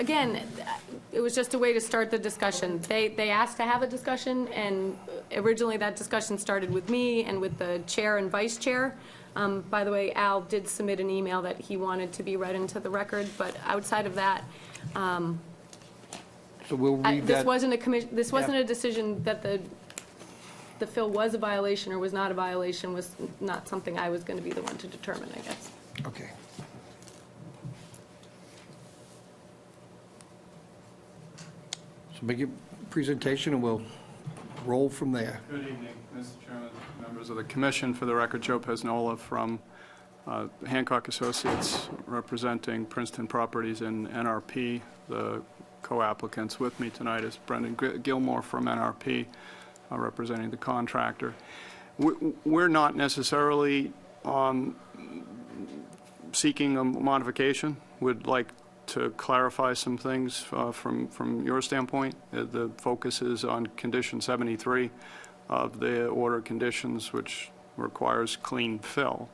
[SPEAKER 2] Again, it was just a way to start the discussion. They asked to have a discussion, and originally that discussion started with me and with the chair and vice chair. By the way, Al did submit an email that he wanted to be read into the record, but outside of that,
[SPEAKER 6] So we'll read that.
[SPEAKER 2] this wasn't a decision that the fill was a violation or was not a violation, was not something I was going to be the one to determine, I guess.
[SPEAKER 6] Okay. So make your presentation and we'll roll from there.
[SPEAKER 14] Good evening, Mr. Chairman, members of the commission. For the record, Joe Pesnola from Hancock Associates, representing Princeton Properties and NRP. The co-applicants with me tonight is Brendan Gilmore from NRP, representing the contractor. We're not necessarily seeking a modification. We'd like to clarify some things from your standpoint. The focus is on condition 73 of the order of conditions, which requires clean fill.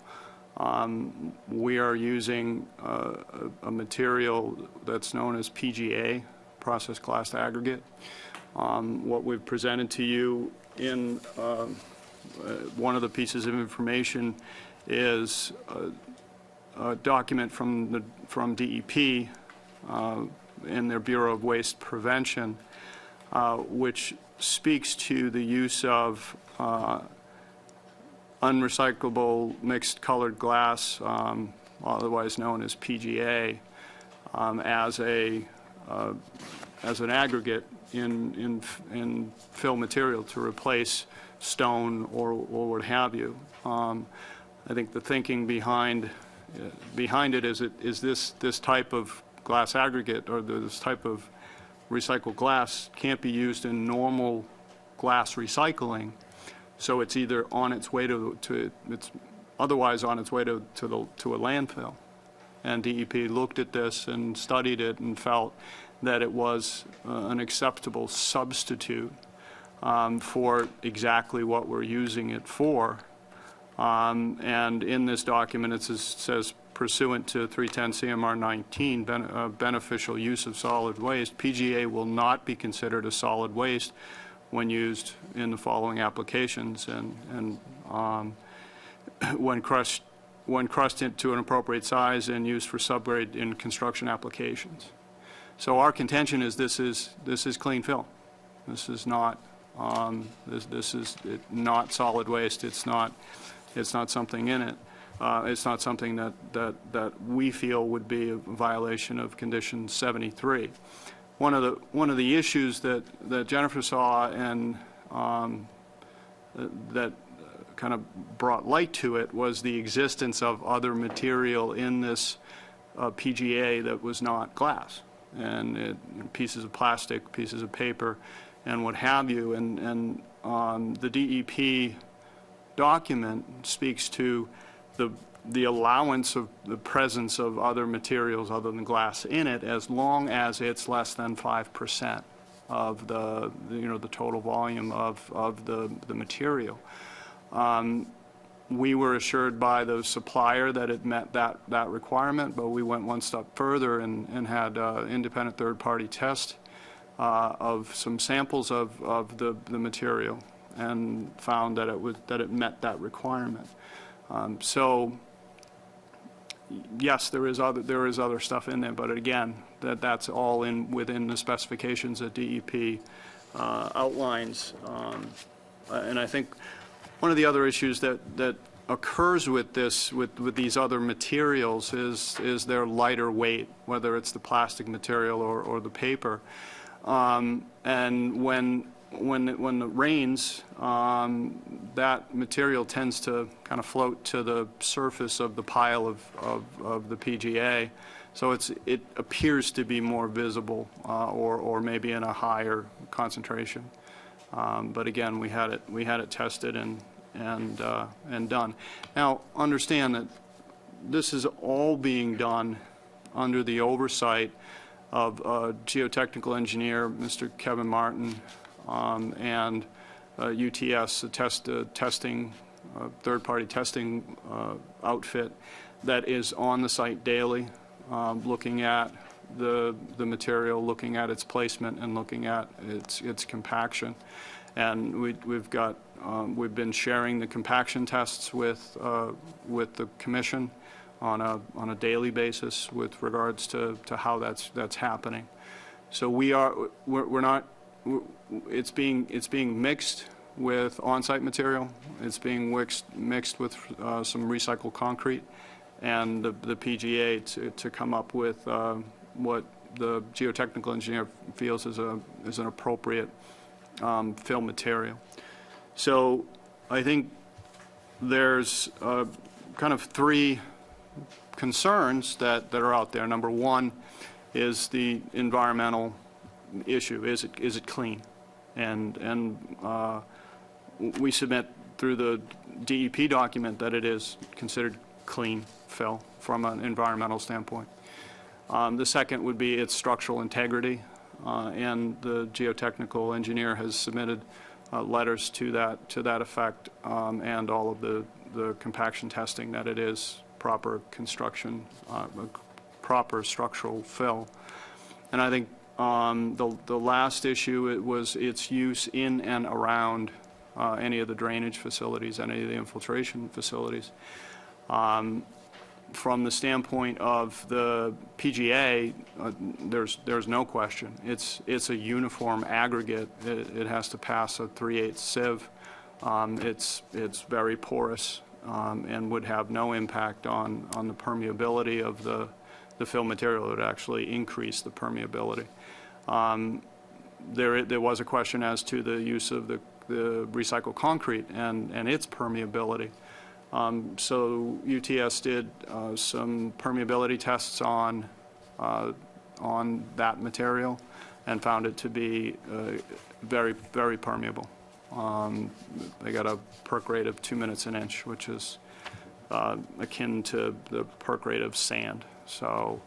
[SPEAKER 14] We are using a material that's known as PGA, process glass aggregate. What we've presented to you in one of the pieces of information is a document from DEP in their Bureau of Waste Prevention, which speaks to the use of unrecyclable mixed colored glass, otherwise known as PGA, as an aggregate in fill material to replace stone or what have you. I think the thinking behind it is this type of glass aggregate, or this type of recycled glass, can't be used in normal glass recycling, so it's either on its way it's otherwise on its way to a landfill. And DEP looked at this and studied it and felt that it was an acceptable substitute for exactly what we're using it for. And in this document it says pursuant to 310 CMR 19, beneficial use of solid waste, PGA will not be considered a solid waste when used in the following applications, and when crushed into an appropriate size and used for subgrade in construction applications. So our contention is this is clean fill. This is not this is not solid waste. It's not something in it. It's not something that we feel would be a violation of condition 73. One of the issues that Jennifer saw and that kind of brought light to it was the existence of other material in this PGA that was not glass, and pieces of plastic, pieces of paper, and what have you. And the DEP document speaks to the allowance of the presence of other materials other than glass in it, as long as it's less than 5%. of the total volume of the material. We were assured by the supplier that it met that requirement, but we went one step further and had independent third-party test of some samples of the material and found that it met that requirement. So yes, there is other stuff in there, but again, that's all within the specifications that DEP outlines. And I think one of the other issues that occurs with these other materials is their lighter weight, whether it's the plastic material or the paper. And when it rains, that material tends to kind of float to the surface of the pile of the PGA. So it appears to be more visible or maybe in a higher concentration. But again, we had it tested and done. Now, understand that this is all being done under the oversight of a geotechnical engineer, Mr. Kevin Martin, and UTS, a third-party testing outfit that is on the site daily, looking at the material, looking at its placement, and looking at its compaction. And we've been sharing the compaction tests with the commission on a daily basis with regards to how that's happening. So we're not. It's being mixed with on-site material. It's being mixed with some recycled concrete and the PGA to come up with what the geotechnical engineer feels is an appropriate fill material. So I think there's kind of three concerns that are out there. Number one is the environmental issue. Is it clean? And we submit through the DEP document that it is considered clean fill from an environmental standpoint. The second would be its structural integrity, and the geotechnical engineer has submitted letters to that effect, and all of the compaction testing that it is proper construction, proper structural fill. And I think the last issue was its use in and around any of the drainage facilities, any of the infiltration facilities. From the standpoint of the PGA, there's no question. It's a uniform aggregate. It has to pass a 3/8 sieve. It's very porous and would have no impact on the permeability of the fill material. It would actually increase the permeability. There was a question as to the use of the recycled concrete and its permeability. So UTS did some permeability tests on that material and found it to be very, very permeable. They got a perk rate of 2 minutes an inch, which is akin to the perk rate of sand. So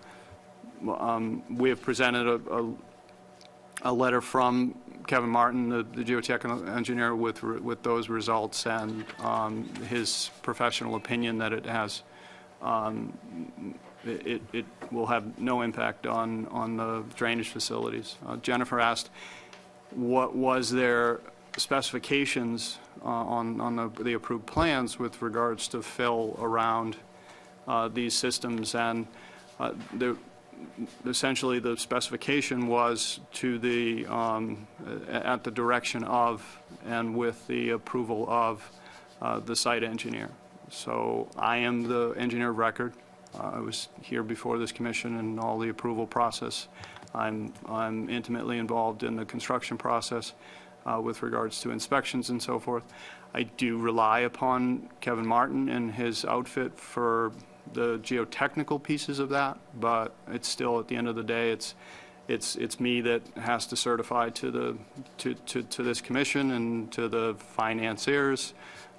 [SPEAKER 14] we have presented a letter from Kevin Martin, the geotechnical engineer, with those results and his professional opinion that it has it will have no impact on the drainage facilities. Jennifer asked, what was their specifications on the approved plans with regards to fill around these systems, and essentially the specification was to the at the direction of and with the approval of the site engineer. So I am the engineer of record. I was here before this commission and all the approval process. I'm intimately involved in the construction process with regards to inspections and so forth. I do rely upon Kevin Martin and his outfit for the geotechnical pieces of that, but it's still, at the end of the day, it's me that has to certify to this commission and to the financiers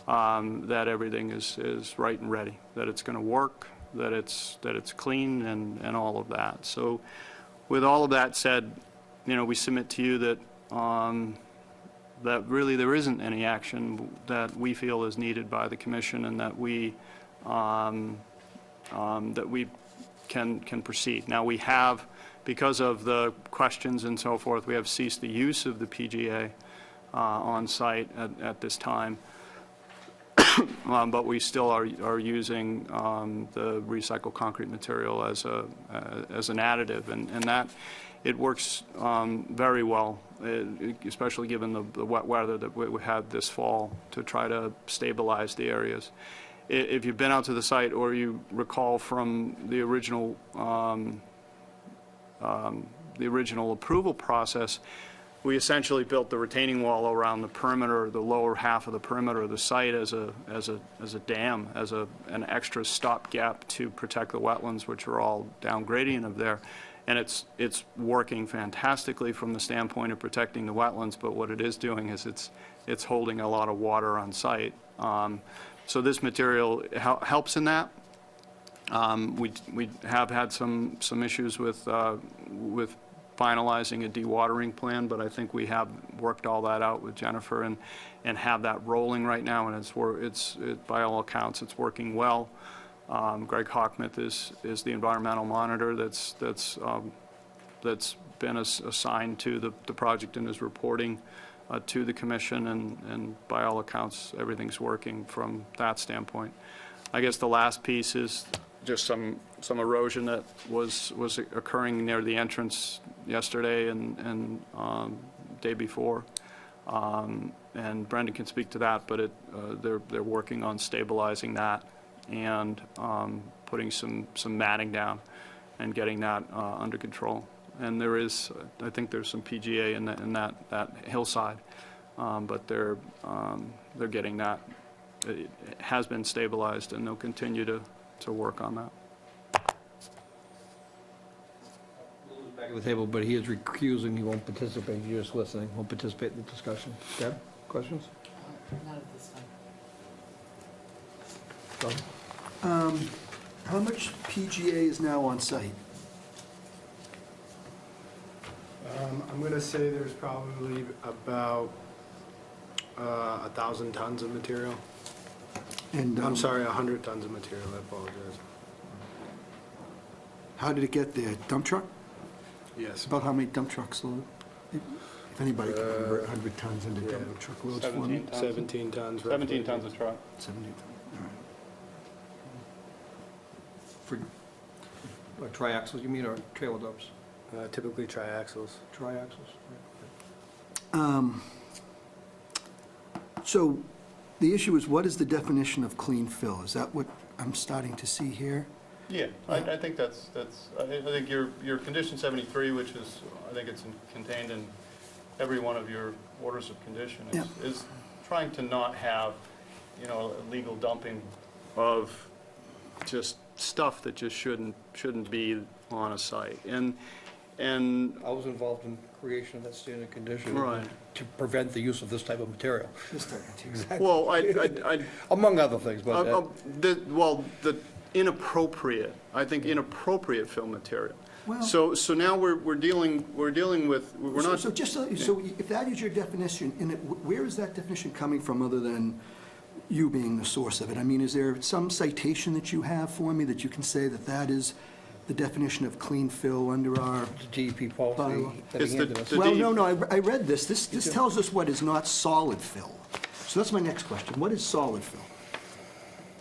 [SPEAKER 14] that everything is right and ready, that it's going to work, that it's clean, and all of that. So with all of that said, we submit to you that that really there isn't any action that we feel is needed by the commission, and that we can proceed. Now, we have, because of the questions and so forth, we have ceased the use of the PGA on site at this time. But we still are using the recycled concrete material as an additive, and that it works very well, especially given the wet weather that we had this fall, to try to stabilize the areas. If you've been out to the site, or you recall from the original approval process, we essentially built the retaining wall around the perimeter, the lower half of the perimeter of the site, as a dam, as an extra stopgap to protect the wetlands, which are all down gradient of there. And it's working fantastically from the standpoint of protecting the wetlands, but what it is doing is it's holding a lot of water on site. So this material helps in that. We have had some issues with finalizing a dewatering plan, but I think we have worked all that out with Jennifer and have that rolling right now, and it's by all accounts, it's working well. Greg Hockmith is the environmental monitor that's been assigned to the project and is reporting to the commission, and by all accounts, everything's working from that standpoint. I guess the last piece is just some erosion that was occurring near the entrance yesterday and day before, and Brendan can speak to that, but they're working on stabilizing that and putting some matting down and getting that under control. And there is, I think there's some PGA in that hillside, but they're getting that. It has been stabilized, and they'll continue to work on that.
[SPEAKER 6] Back at the table, but he is recusing, he won't participate, he's just listening, won't participate in the discussion. Deb, questions?
[SPEAKER 3] Not at this time.
[SPEAKER 6] John?
[SPEAKER 7] How much PGA is now on site?
[SPEAKER 5] I'm going to say there's probably about 1,000 tons of material.
[SPEAKER 7] And
[SPEAKER 5] I'm sorry, 100 tons of material, I apologize.
[SPEAKER 7] how did it get there? Dump truck?
[SPEAKER 5] Yes.
[SPEAKER 7] About how many dump trucks load? If anybody can convert 100 tons into dump truck loads for me?
[SPEAKER 5] 17 tons.
[SPEAKER 14] 17 tons a truck.
[SPEAKER 7] 17 tons, all right.
[SPEAKER 6] For triaxles, you mean, or trailer dumps?
[SPEAKER 5] Typically triaxles.
[SPEAKER 6] Triaxles?
[SPEAKER 7] So the issue is, what is the definition of clean fill? Is that what I'm starting to see here?
[SPEAKER 14] Yeah, I think I think your condition 73, which is, I think it's contained in every one of your orders of condition, is trying to not have, illegal dumping of just stuff that just shouldn't be on a site. And
[SPEAKER 6] I was involved in creation of that standard condition.
[SPEAKER 14] Right.
[SPEAKER 6] To prevent the use of this type of material.
[SPEAKER 7] This type of material.
[SPEAKER 14] well, I
[SPEAKER 6] Among other things, but.
[SPEAKER 14] the inappropriate, I think inappropriate fill material.
[SPEAKER 7] Well-
[SPEAKER 14] So now we're dealing with, we're not.
[SPEAKER 7] So if that is your definition, where is that definition coming from other than you being the source of it? I mean, is there some citation that you have for me that you can say that is the definition of clean fill under our
[SPEAKER 6] DEP policy that
[SPEAKER 14] It's
[SPEAKER 6] he
[SPEAKER 14] the-
[SPEAKER 6] handed us.
[SPEAKER 14] the-
[SPEAKER 7] Well, no, I read this. This tells us what is not solid fill. So that's my next question. What is solid fill?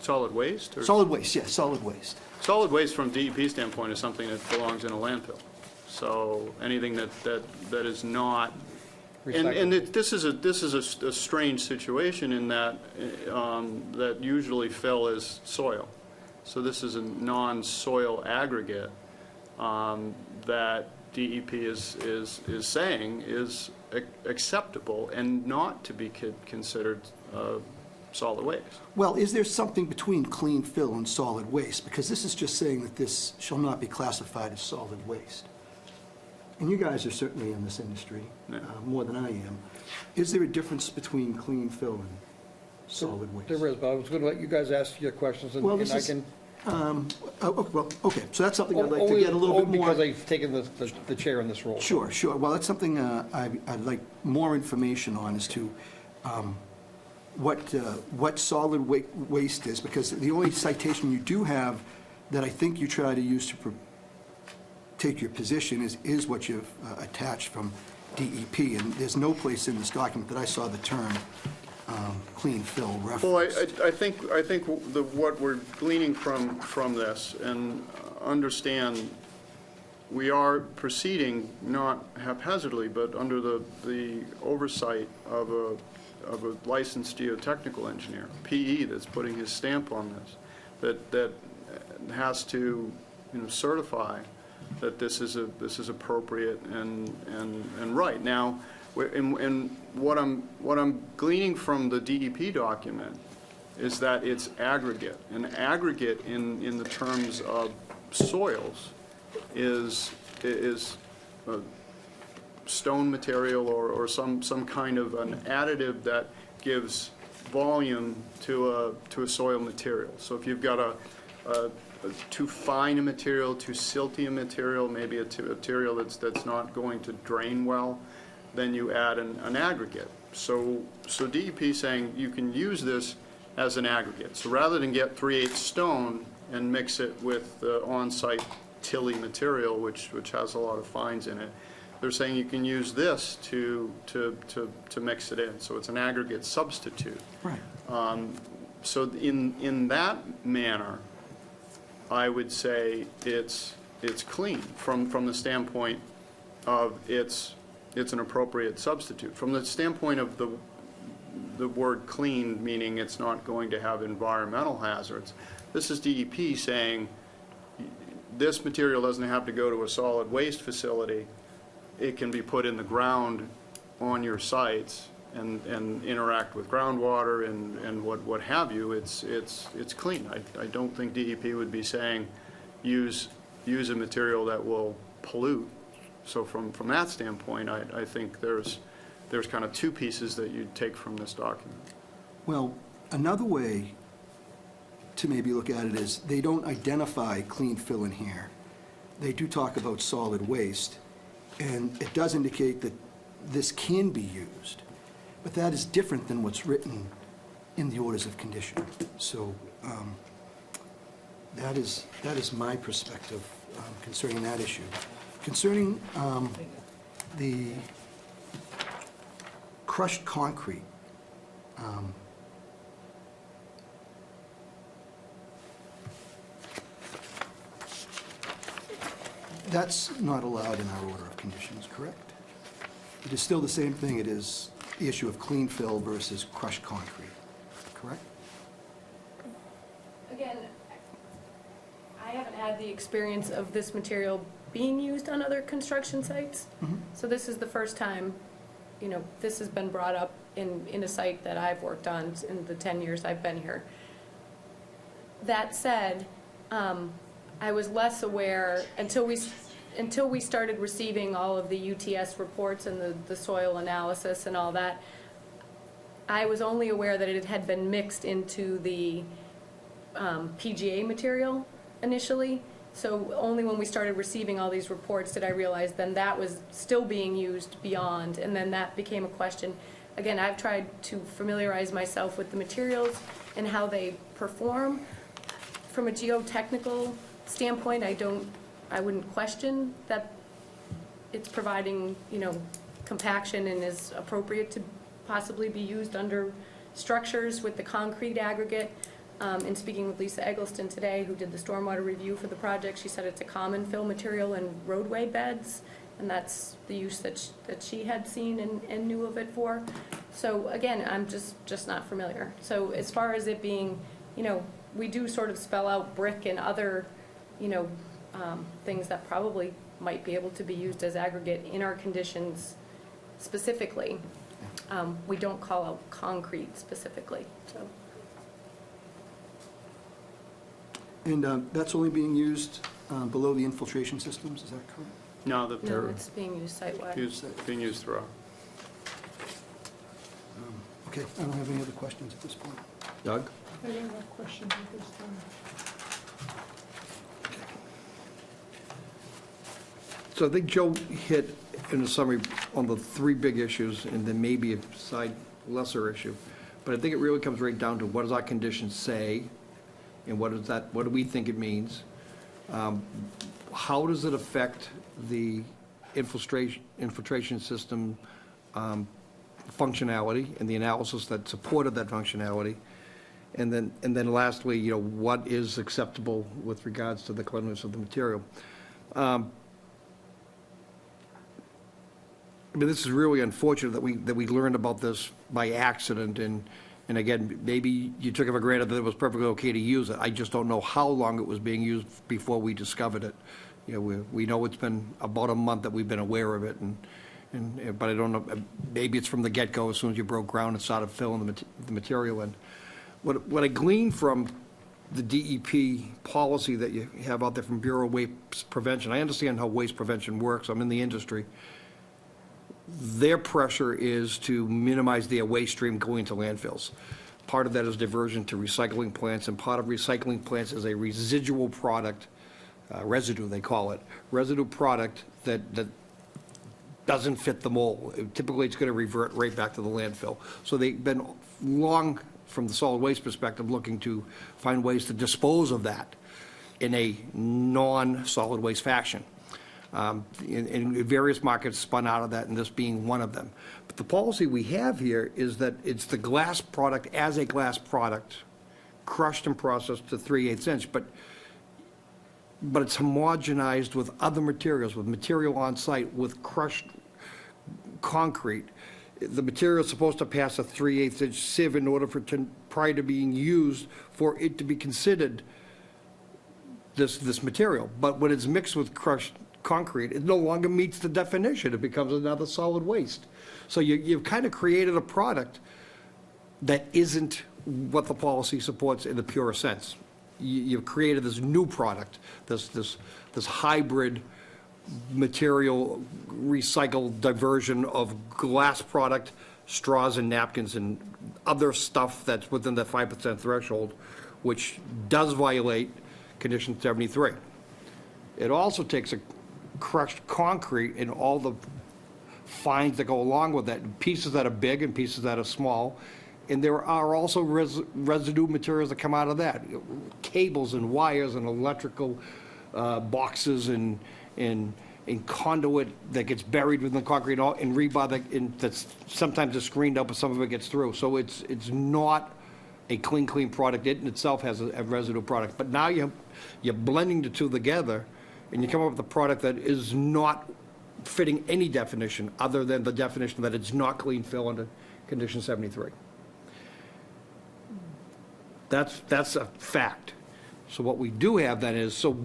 [SPEAKER 14] Solid waste? Or
[SPEAKER 7] Solid waste, yes, solid waste.
[SPEAKER 14] Solid waste from DEP standpoint is something that belongs in a landfill. So anything that is not, and this is a strange situation in that that usually fill is soil. So this is a non-soil aggregate that DEP is saying is acceptable and not to be considered solid waste.
[SPEAKER 7] Well, is there something between clean fill and solid waste? Because this is just saying that this shall not be classified as solid waste. And you guys are certainly in this industry, more than I am. Is there a difference between clean fill and solid waste?
[SPEAKER 6] There is, but I was going to let you guys ask your questions, and
[SPEAKER 7] Well,
[SPEAKER 6] and
[SPEAKER 7] this
[SPEAKER 6] I
[SPEAKER 7] is-
[SPEAKER 6] can
[SPEAKER 7] Well, okay, so that's something I'd like to
[SPEAKER 6] Only-
[SPEAKER 7] get a little bit
[SPEAKER 6] only
[SPEAKER 7] more.
[SPEAKER 6] because I've taken the chair in this role.
[SPEAKER 7] Sure, sure. Well, that's something I'd like more information on as to what solid waste is, because the only citation you do have that I think you try to use to take your position is what you've attached from DEP, and there's no place in this document that I saw the term clean fill reference.
[SPEAKER 14] Well, I think what we're gleaning from this, and understand, we are proceeding not haphazardly, but under the oversight of a licensed geotechnical engineer, PE, that's putting his stamp on this, that has to, certify that this is appropriate and right. Now, and what I'm gleaning from the DEP document is that it's aggregate. And aggregate in the terms of soils is stone material or some kind of an additive that gives volume to a soil material. So if you've got a too fine a material, too silty a material, maybe a material that's not going to drain well, then you add an aggregate. So DEP saying you can use this as an aggregate. So rather than get 3/8 stone and mix it with the on-site tilly material, which has a lot of fines in it, they're saying you can use this to mix it in. So it's an aggregate substitute.
[SPEAKER 7] Right.
[SPEAKER 14] So in that manner, I would say it's clean from the standpoint of it's an appropriate substitute. From the standpoint of the word clean, meaning it's not going to have environmental hazards, this is DEP saying this material doesn't have to go to a solid waste facility. It can be put in the ground on your sites and interact with groundwater and what have you. It's clean. I don't think DEP would be saying use a material that will pollute. So from that standpoint, I think there's kind of two pieces that you'd take from this document.
[SPEAKER 7] Well, another way to maybe look at it is they don't identify clean fill in here. They do talk about solid waste, and it does indicate that this can be used. But that is different than what's written in the orders of condition. So that is my perspective concerning that issue. Concerning the crushed concrete, that's not allowed in our order of conditions, correct? It is still the same thing. It is the issue of clean fill versus crushed concrete, correct?
[SPEAKER 2] Again, I haven't had the experience of this material being used on other construction sites. So this is the first time, this has been brought up in a site that I've worked on in the 10 years I've been here. That said, I was less aware until we started receiving all of the UTS reports and the soil analysis and all that. I was only aware that it had been mixed into the PGA material initially. So only when we started receiving all these reports did I realize then that was still being used beyond, and then that became a question. Again, I've tried to familiarize myself with the materials and how they perform. From a geotechnical standpoint, I wouldn't question that it's providing, compaction and is appropriate to possibly be used under structures with the concrete aggregate. In speaking with Lisa Eggleston today, who did the stormwater review for the project, she said it's a common fill material in roadway beds, and that's the use that she had seen and knew of it for. So again, I'm just not familiar. So as far as it being, we do sort of spell out brick and other, things that probably might be able to be used as aggregate in our conditions specifically. We don't call out concrete specifically, so.
[SPEAKER 7] And that's only being used below the infiltration systems, is that correct?
[SPEAKER 14] No, that
[SPEAKER 2] No,
[SPEAKER 14] they're
[SPEAKER 2] it's being used site-wide.
[SPEAKER 14] being used throughout.
[SPEAKER 7] Okay, I don't have any other questions at this point.
[SPEAKER 6] Doug?
[SPEAKER 8] I don't have questions at this time.
[SPEAKER 6] So I think Joe hit in the summary on the three big issues, and then maybe a side lesser issue. But I think it really comes right down to what does our condition say, and what do we think it means? How does it affect the infiltration system functionality and the analysis that supported that functionality? And then lastly, you know, what is acceptable with regards to the cleanliness of the material? I mean, this is really unfortunate that we learned about this by accident, and again, maybe you took it for granted that it was perfectly okay to use it. I just don't know how long it was being used before we discovered it. You know, we know it's been about a month that we've been aware of it, but I don't know, maybe it's from the get-go, as soon as you broke ground and started filling the material in. What I gleaned from the DEP policy that you have out there from Bureau of Waste Prevention, I understand how waste prevention works, I'm in the industry. Their pressure is to minimize their waste stream going to landfills. Part of that is diversion to recycling plants, and part of recycling plants is a residual product, residue they call it, residue product that doesn't fit the mold. Typically, it's going to revert right back to the landfill. So they've been long, from the solid waste perspective, looking to find ways to dispose of that in a non-solid waste fashion. In various markets spun out of that, and this being one of them. But the policy we have here is that it's the glass product as a glass product, crushed and processed to 3/8 inch, but it's homogenized with other materials, with material on site, with crushed concrete. The material is supposed to pass a 3/8 inch sieve in order for prior to being used for it to be considered this material. But when it's mixed with crushed concrete, it no longer meets the definition. It becomes another solid waste. So you've kind of created a product that isn't what the policy supports in the pure sense. You've created this new product, this hybrid material recycled diversion of glass product, straws and napkins and other stuff that's within the 5% threshold, which does violate condition 73. It also takes a crushed concrete and all the fines that go along with that, pieces that are big and pieces that are small. And there are also residue materials that come out of that, cables and wires and electrical boxes and conduit that gets buried within the concrete and rebar that's sometimes is screened up, but some of it gets through. So it's not a clean product. It in itself has a residue product. But now you're blending the two together, and you come up with a product that is not fitting any definition other than the definition that it's not clean fill under condition 73. That's a fact. So what we do have then is, so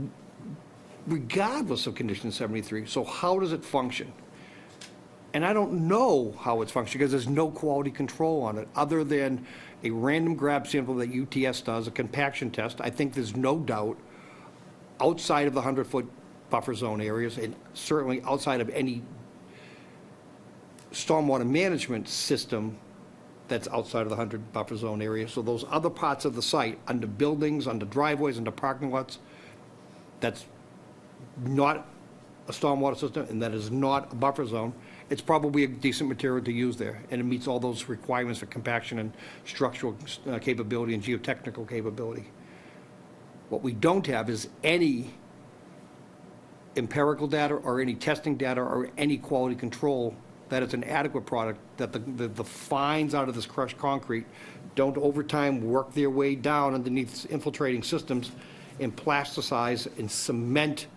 [SPEAKER 6] regardless of condition 73, so how does it function? And I don't know how it's functioning because there's no quality control on it other than a random grab sample that UTS does, a compaction test. I think there's no doubt outside of the 100-foot buffer zone areas, and certainly outside of any stormwater management system that's outside of the 100 buffer zone area. So those other parts of the site, under buildings, under driveways, under parking lots, that's not a stormwater system, and that is not a buffer zone. It's probably a decent material to use there, and it meets all those requirements for compaction and structural capability and geotechnical capability. What we don't have is any empirical data or any testing data or any quality control that it's an adequate product, that the fines out of this crushed concrete don't over time work their way down underneath infiltrating systems and plasticize and cement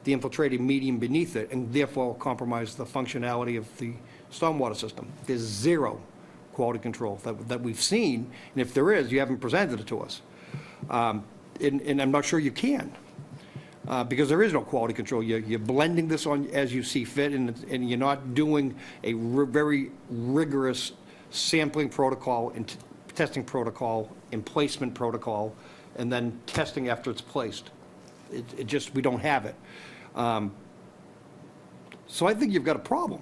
[SPEAKER 6] the infiltrating medium beneath it, and therefore compromise the functionality of the stormwater system. There's zero quality control that we've seen, and if there is, you haven't presented it to us. And I'm not sure you can, because there is no quality control. You're blending this on as you see fit, and you're not doing a very rigorous sampling protocol and testing protocol and placement protocol, and then testing after it's placed. It just, we don't have it. So I think you've got a problem.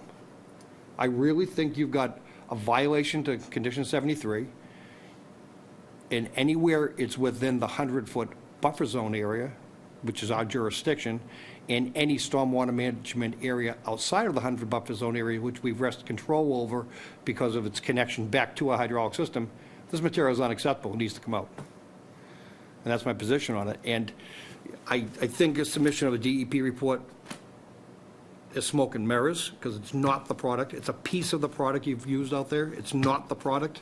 [SPEAKER 6] I really think you've got a violation to condition 73, and anywhere it's within the 100-foot buffer zone area, which is our jurisdiction, and any stormwater management area outside of the 100 buffer zone area, which we've wrested control over because of its connection back to a hydraulic system, this material is unacceptable, it needs to come out. And that's my position on it. And I think a submission of a DEP report is smoke and mirrors, because it's not the product. It's a piece of the product you've used out there. It's not the product.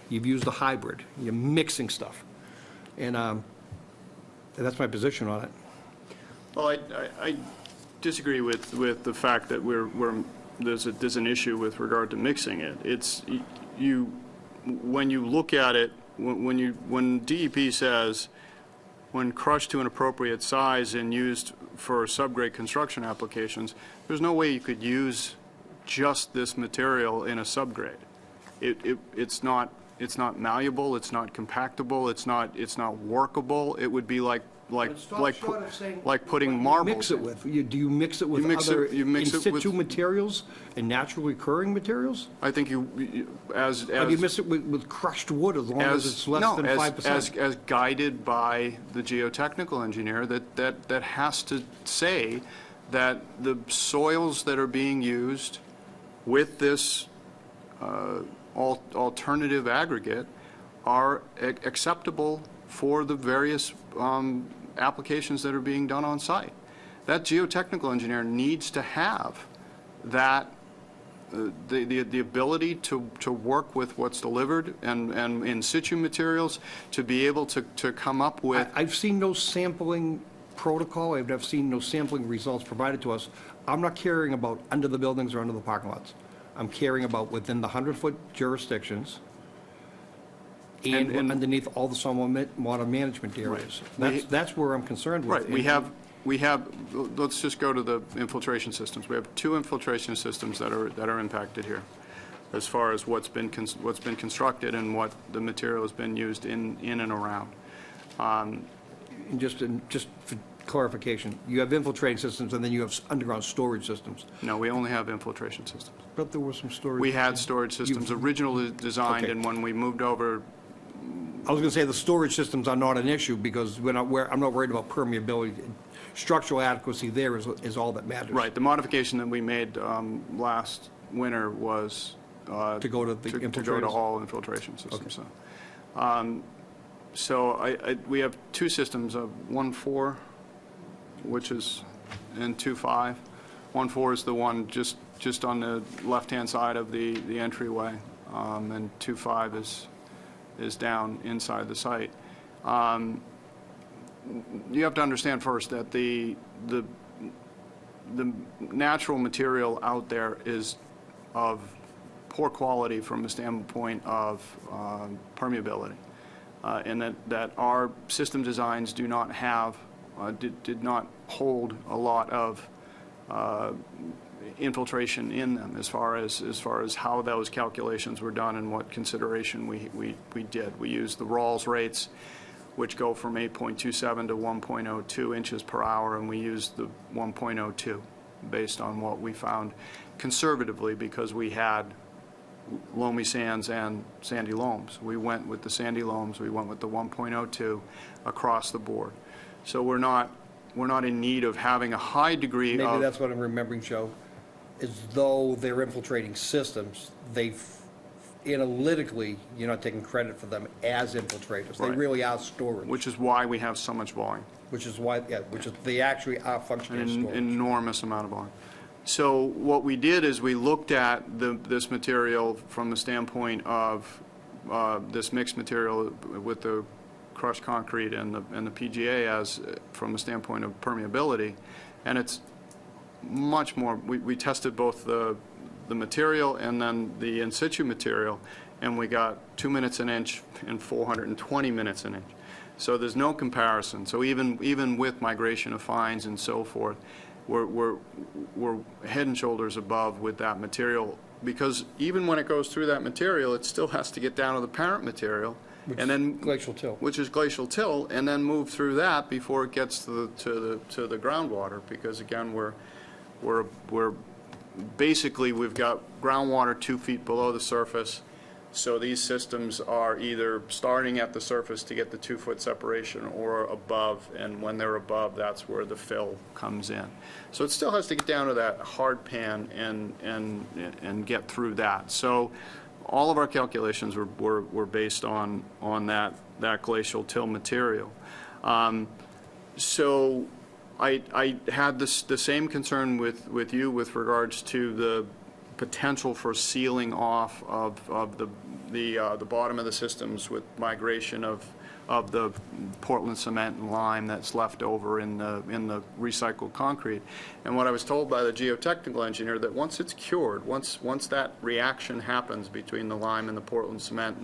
[SPEAKER 6] You've used a hybrid. You're mixing stuff. And that's my position on it.
[SPEAKER 14] Well, I disagree with the fact that there's an issue with regard to mixing it. It's, when you look at it, when DEP says, when crushed to an appropriate size and used for subgrade construction applications, there's no way you could use just this material in a subgrade. It's not malleable, it's not compactable, it's not workable. It would be like putting marbles.
[SPEAKER 6] Mix it with, do you mix it with other in situ materials and naturally occurring materials?
[SPEAKER 14] I think you
[SPEAKER 6] Or do you mix it with crushed wood as long as it's less than 5%?
[SPEAKER 14] As guided by the geotechnical engineer that has to say that the soils that are being used with this alternative aggregate are acceptable for the various applications that are being done on site. That geotechnical engineer needs to have that the ability to work with what's delivered and in situ materials to be able to come up with.
[SPEAKER 6] I've seen no sampling protocol. I've seen no sampling results provided to us. I'm not caring about under the buildings or under the parking lots. I'm caring about within the 100-foot jurisdictions and underneath all the stormwater management areas. That's where I'm concerned with.
[SPEAKER 14] Right. We have. Let's just go to the infiltration systems. We have 2 infiltration systems that are impacted here, as far as what's been constructed and what the material has been used in and around.
[SPEAKER 6] And just for clarification, you have infiltrating systems and then you have underground storage systems.
[SPEAKER 14] No, we only have infiltration systems.
[SPEAKER 6] But there were some storage.
[SPEAKER 14] We had storage systems originally designed,
[SPEAKER 6] Okay.
[SPEAKER 14] and when we moved over.
[SPEAKER 6] I was going to say the storage systems are not an issue because I'm not worried about permeability. Structural adequacy there is all that matters.
[SPEAKER 14] Right. The modification that we made last winter was
[SPEAKER 6] To go to the
[SPEAKER 14] to go to
[SPEAKER 6] infiltrators?
[SPEAKER 14] all infiltration systems.
[SPEAKER 6] Okay.
[SPEAKER 14] So we have 2 systems of 1.4, which is, and 2.5. 1.4 is the one just on the left-hand side of the entryway, and 2.5 is down inside the site. You have to understand first that the natural material out there is of poor quality from the standpoint of permeability, and that our system designs do not have, did not hold a lot of infiltration in them as far as how those calculations were done and what consideration we did. We used the Rawls rates, which go from 8.27 to 1.02 inches per hour, and we used the 1.02 based on what we found conservatively because we had loamy sands and sandy loams. We went with the sandy loams, we went with the 1.02 across the board. So we're not in need of having a high degree of...
[SPEAKER 6] Maybe that's what I'm remembering, Joe, is though they're infiltrating systems, analytically, you're not taking credit for them as infiltrators. They
[SPEAKER 14] Right.
[SPEAKER 6] really are storage.
[SPEAKER 14] Which is why we have so much volume.
[SPEAKER 6] Which is they actually are functioning as
[SPEAKER 14] An
[SPEAKER 6] storage.
[SPEAKER 14] enormous amount of volume. So what we did is we looked at this material from the standpoint of this mixed material with the crushed concrete and the PGA as from the standpoint of permeability, and it's much more. We tested both the material and then the in situ material, and we got 2 minutes an inch and 420 minutes an inch. So there's no comparison. So even with migration of fines and so forth, we're head and shoulders above with that material, because even when it goes through that material, it still has to get down to the parent material, and then
[SPEAKER 6] glacial till,
[SPEAKER 14] which is glacial till, and then move through that before it gets to the groundwater. Because again, we're basically, we've got groundwater 2 feet below the surface. So these systems are either starting at the surface to get the 2-foot separation or above, and when they're above, that's where the fill comes in. So it still has to get down to that hard pan and get through that. So all of our calculations were based on that glacial till material. So I had the same concern with you with regards to the potential for sealing off of the bottom of the systems with migration of the Portland cement and lime that's left over in the recycled concrete. And what I was told by the geotechnical engineer, that once it's cured, once that reaction happens between the lime and the Portland cement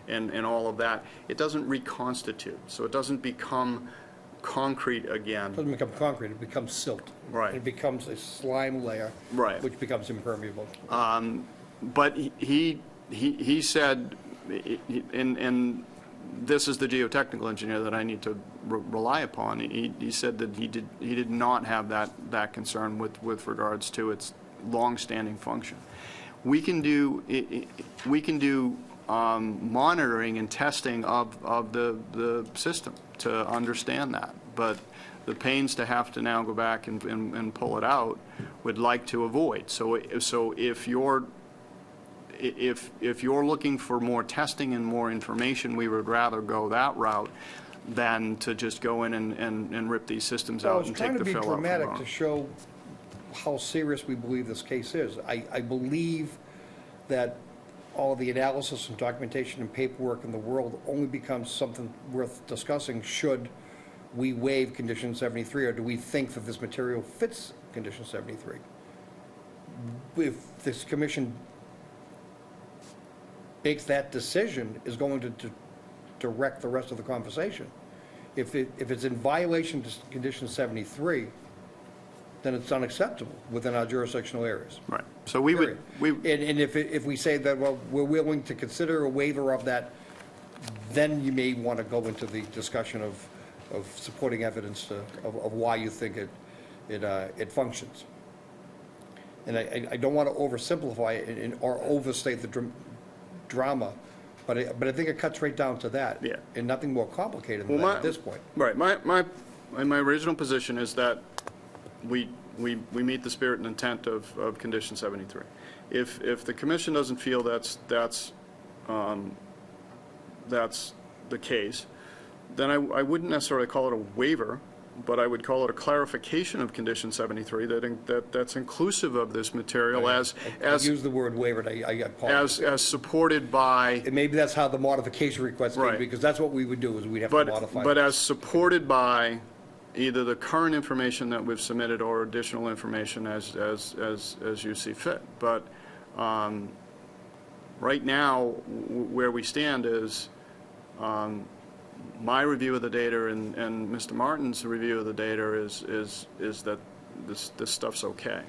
[SPEAKER 14] and all of that, it doesn't reconstitute. So it doesn't become concrete again.
[SPEAKER 6] It doesn't become concrete, it becomes silt.
[SPEAKER 14] Right.
[SPEAKER 6] It becomes a slime layer.
[SPEAKER 14] Right.
[SPEAKER 6] Which becomes impermeable.
[SPEAKER 14] But he said, and this is the geotechnical engineer that I need to rely upon. He said that he did not have that concern with regards to its long-standing function. We can do monitoring and testing of the system to understand that, but the pains to have to now go back and pull it out, would like to avoid. So if you're looking for more testing and more information, we would rather go that route than to just go in and rip these systems out and take the fill out.
[SPEAKER 6] I was trying to be dramatic to show how serious we believe this case is. I believe that all of the analysis and documentation and paperwork in the world only becomes something worth discussing should we waive Condition 73, or do we think that this material fits Condition 73? If this commission makes that decision, is going to direct the rest of the conversation. If it's in violation of Condition 73, then it's unacceptable within our jurisdictional areas.
[SPEAKER 14] Right. So we would,
[SPEAKER 6] And if we say that, well, we're willing to consider a waiver of that, then you may want to go into the discussion of supporting evidence of why you think it functions. And I don't want to oversimplify it or overstate the drama, but I think it cuts right down to that.
[SPEAKER 14] Yeah.
[SPEAKER 6] And nothing more complicated than that at this point.
[SPEAKER 14] Right. My original position is that we meet the spirit and intent of Condition 73. If the commission doesn't feel that's the case, then I wouldn't necessarily call it a waiver, but I would call it a clarification of Condition 73 that's inclusive of this material
[SPEAKER 6] I use the word waiver, and I apologize.
[SPEAKER 14] as supported by.
[SPEAKER 6] And maybe that's how the modification request came,
[SPEAKER 14] Right.
[SPEAKER 6] because that's what we would do, is we'd have to modify.
[SPEAKER 14] But as supported by either the current information that we've submitted or additional information as you see fit. But right now, where we stand is my review of the data and Mr. Martin's review of the data is that this stuff's okay.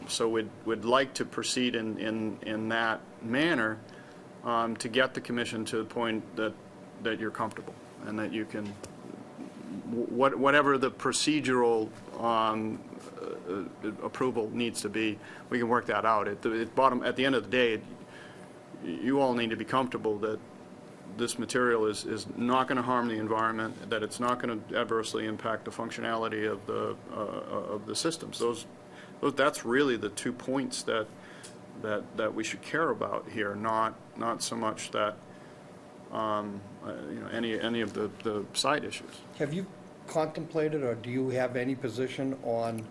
[SPEAKER 14] So we'd like to proceed in that manner to get the commission to the point that you're comfortable and that you can, whatever the procedural approval needs to be, we can work that out. At the end of the day, you all need to be comfortable that this material is not going to harm the environment, that it's not going to adversely impact the functionality of the systems. That's really the 2 points that we should care about here, not so much that any of the side issues.
[SPEAKER 6] Have you contemplated, or do you have any position on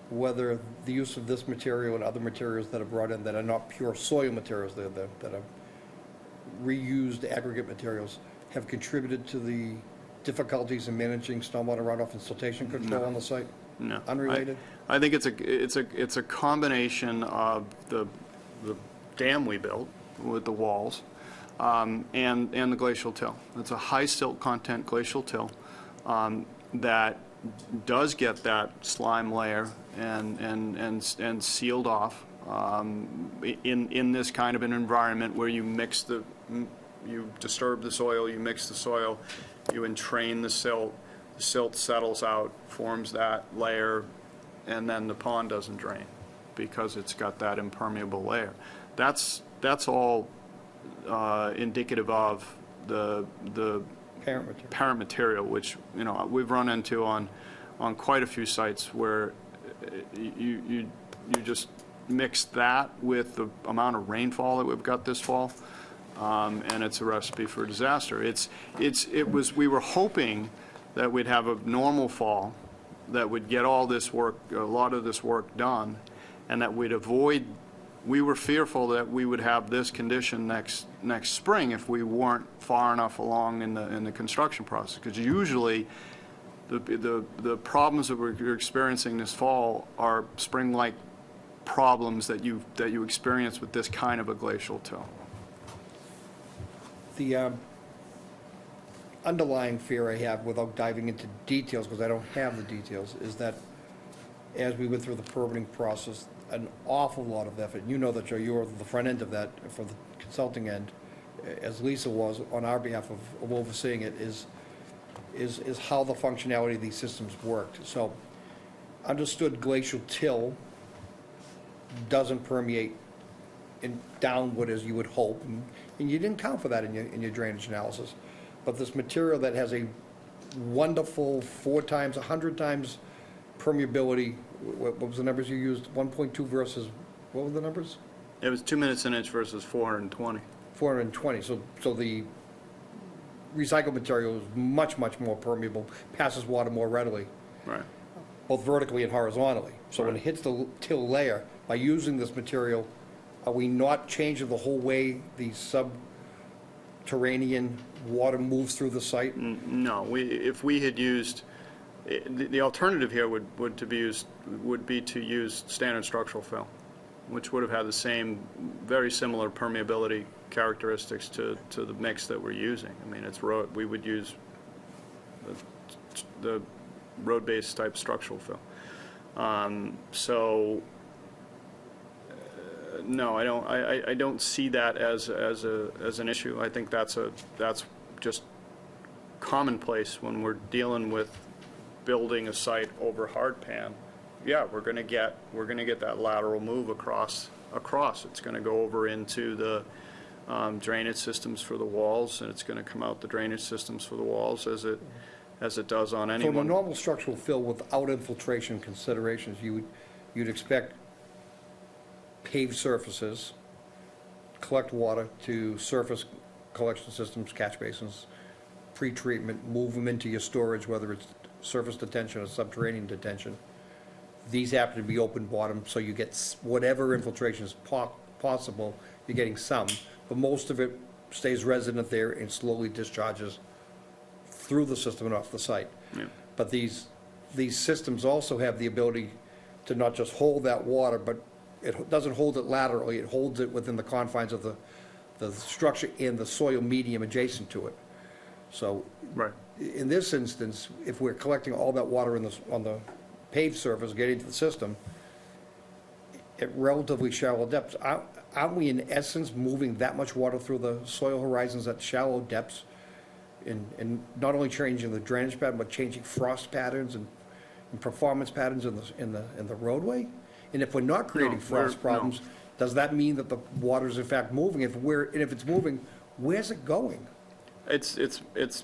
[SPEAKER 6] whether the use of this material and other materials that are brought in that are not pure soil materials, that are reused aggregate materials, have contributed to the difficulties in managing stormwater runoff and siltation control on the site?
[SPEAKER 14] No.
[SPEAKER 6] Unrelated?
[SPEAKER 14] I think it's a combination of the dam we built with the walls and the glacial till. It's a high silt content glacial till that does get that slime layer and sealed off in this kind of an environment where you disturb the soil, you mix the soil, you entrain the silt settles out, forms that layer, and then the pond doesn't drain because it's got that impermeable layer. That's that's all indicative of the parent material, which, you know, we've run into on quite a few sites where you just mix that with the amount of rainfall that we've got this fall, and it's a recipe for disaster. We were hoping that we'd have a normal fall that would get all this work, a lot of this work done, and that we'd avoid. We were fearful that we would have this condition next spring if we weren't far enough along in the construction process. Because usually, the problems that we're experiencing this fall are spring-like problems that you experience with this kind of a glacial till.
[SPEAKER 6] The underlying fear I have, without diving into details, because I don't have the details, is that as we went through the permitting process, an awful lot of effort, you know that you're the front end of that, for the consulting end, as Lisa was on our behalf of overseeing it, is how the functionality of these systems worked. So, understood glacial till doesn't permeate downward as you would hope, and you didn't count for that in your drainage analysis. But this material that has a wonderful 4 times, 100 times permeability, what was the numbers you used? 1.2 versus, what were the numbers?
[SPEAKER 14] It was 2 minutes an inch versus 420.
[SPEAKER 6] 420, so the recycled material is much, much more permeable, passes water more readily.
[SPEAKER 14] Right.
[SPEAKER 6] Both vertically and horizontally. So when it hits the till layer, by using this material, are we not changing the whole way the subterranean water moves through the site?
[SPEAKER 14] No, if we had used, the alternative here would be to use standard structural fill, which would have had the same, very similar permeability characteristics to the mix that we're using. I mean, we would use the road-based type structural fill. No, I don't see that as an issue. I think that's just commonplace when we're dealing with building a site over hard pan. Yeah, we're going to get that lateral move across. It's going to go over into the drainage systems for the walls, and it's going to come out the drainage systems for the walls as it does on any
[SPEAKER 6] So in a
[SPEAKER 14] one.
[SPEAKER 6] normal structural fill without infiltration considerations, you'd expect paved surfaces, collect water to surface collection systems, catch basins, pre-treatment, move them into your storage, whether it's surface detention or subterranean detention. These happen to be open bottom, so you get whatever infiltration is possible, you're getting some, but most of it stays resident there and slowly discharges through the system and off the site.
[SPEAKER 14] Yeah.
[SPEAKER 6] But these systems also have the ability to not just hold that water, but it doesn't hold it laterally, it holds it within the confines of the structure and the soil medium adjacent to it. So,
[SPEAKER 14] Right.
[SPEAKER 6] in this instance, if we're collecting all that water on the paved surface, getting to the system, at relatively shallow depths, aren't we in essence moving that much water through the soil horizons at shallow depths? And not only changing the drainage pattern, but changing frost patterns and performance patterns in the roadway? And if we're not creating frost problems, does that mean that the water is in fact moving? And if it's moving, where's it going?
[SPEAKER 14] It's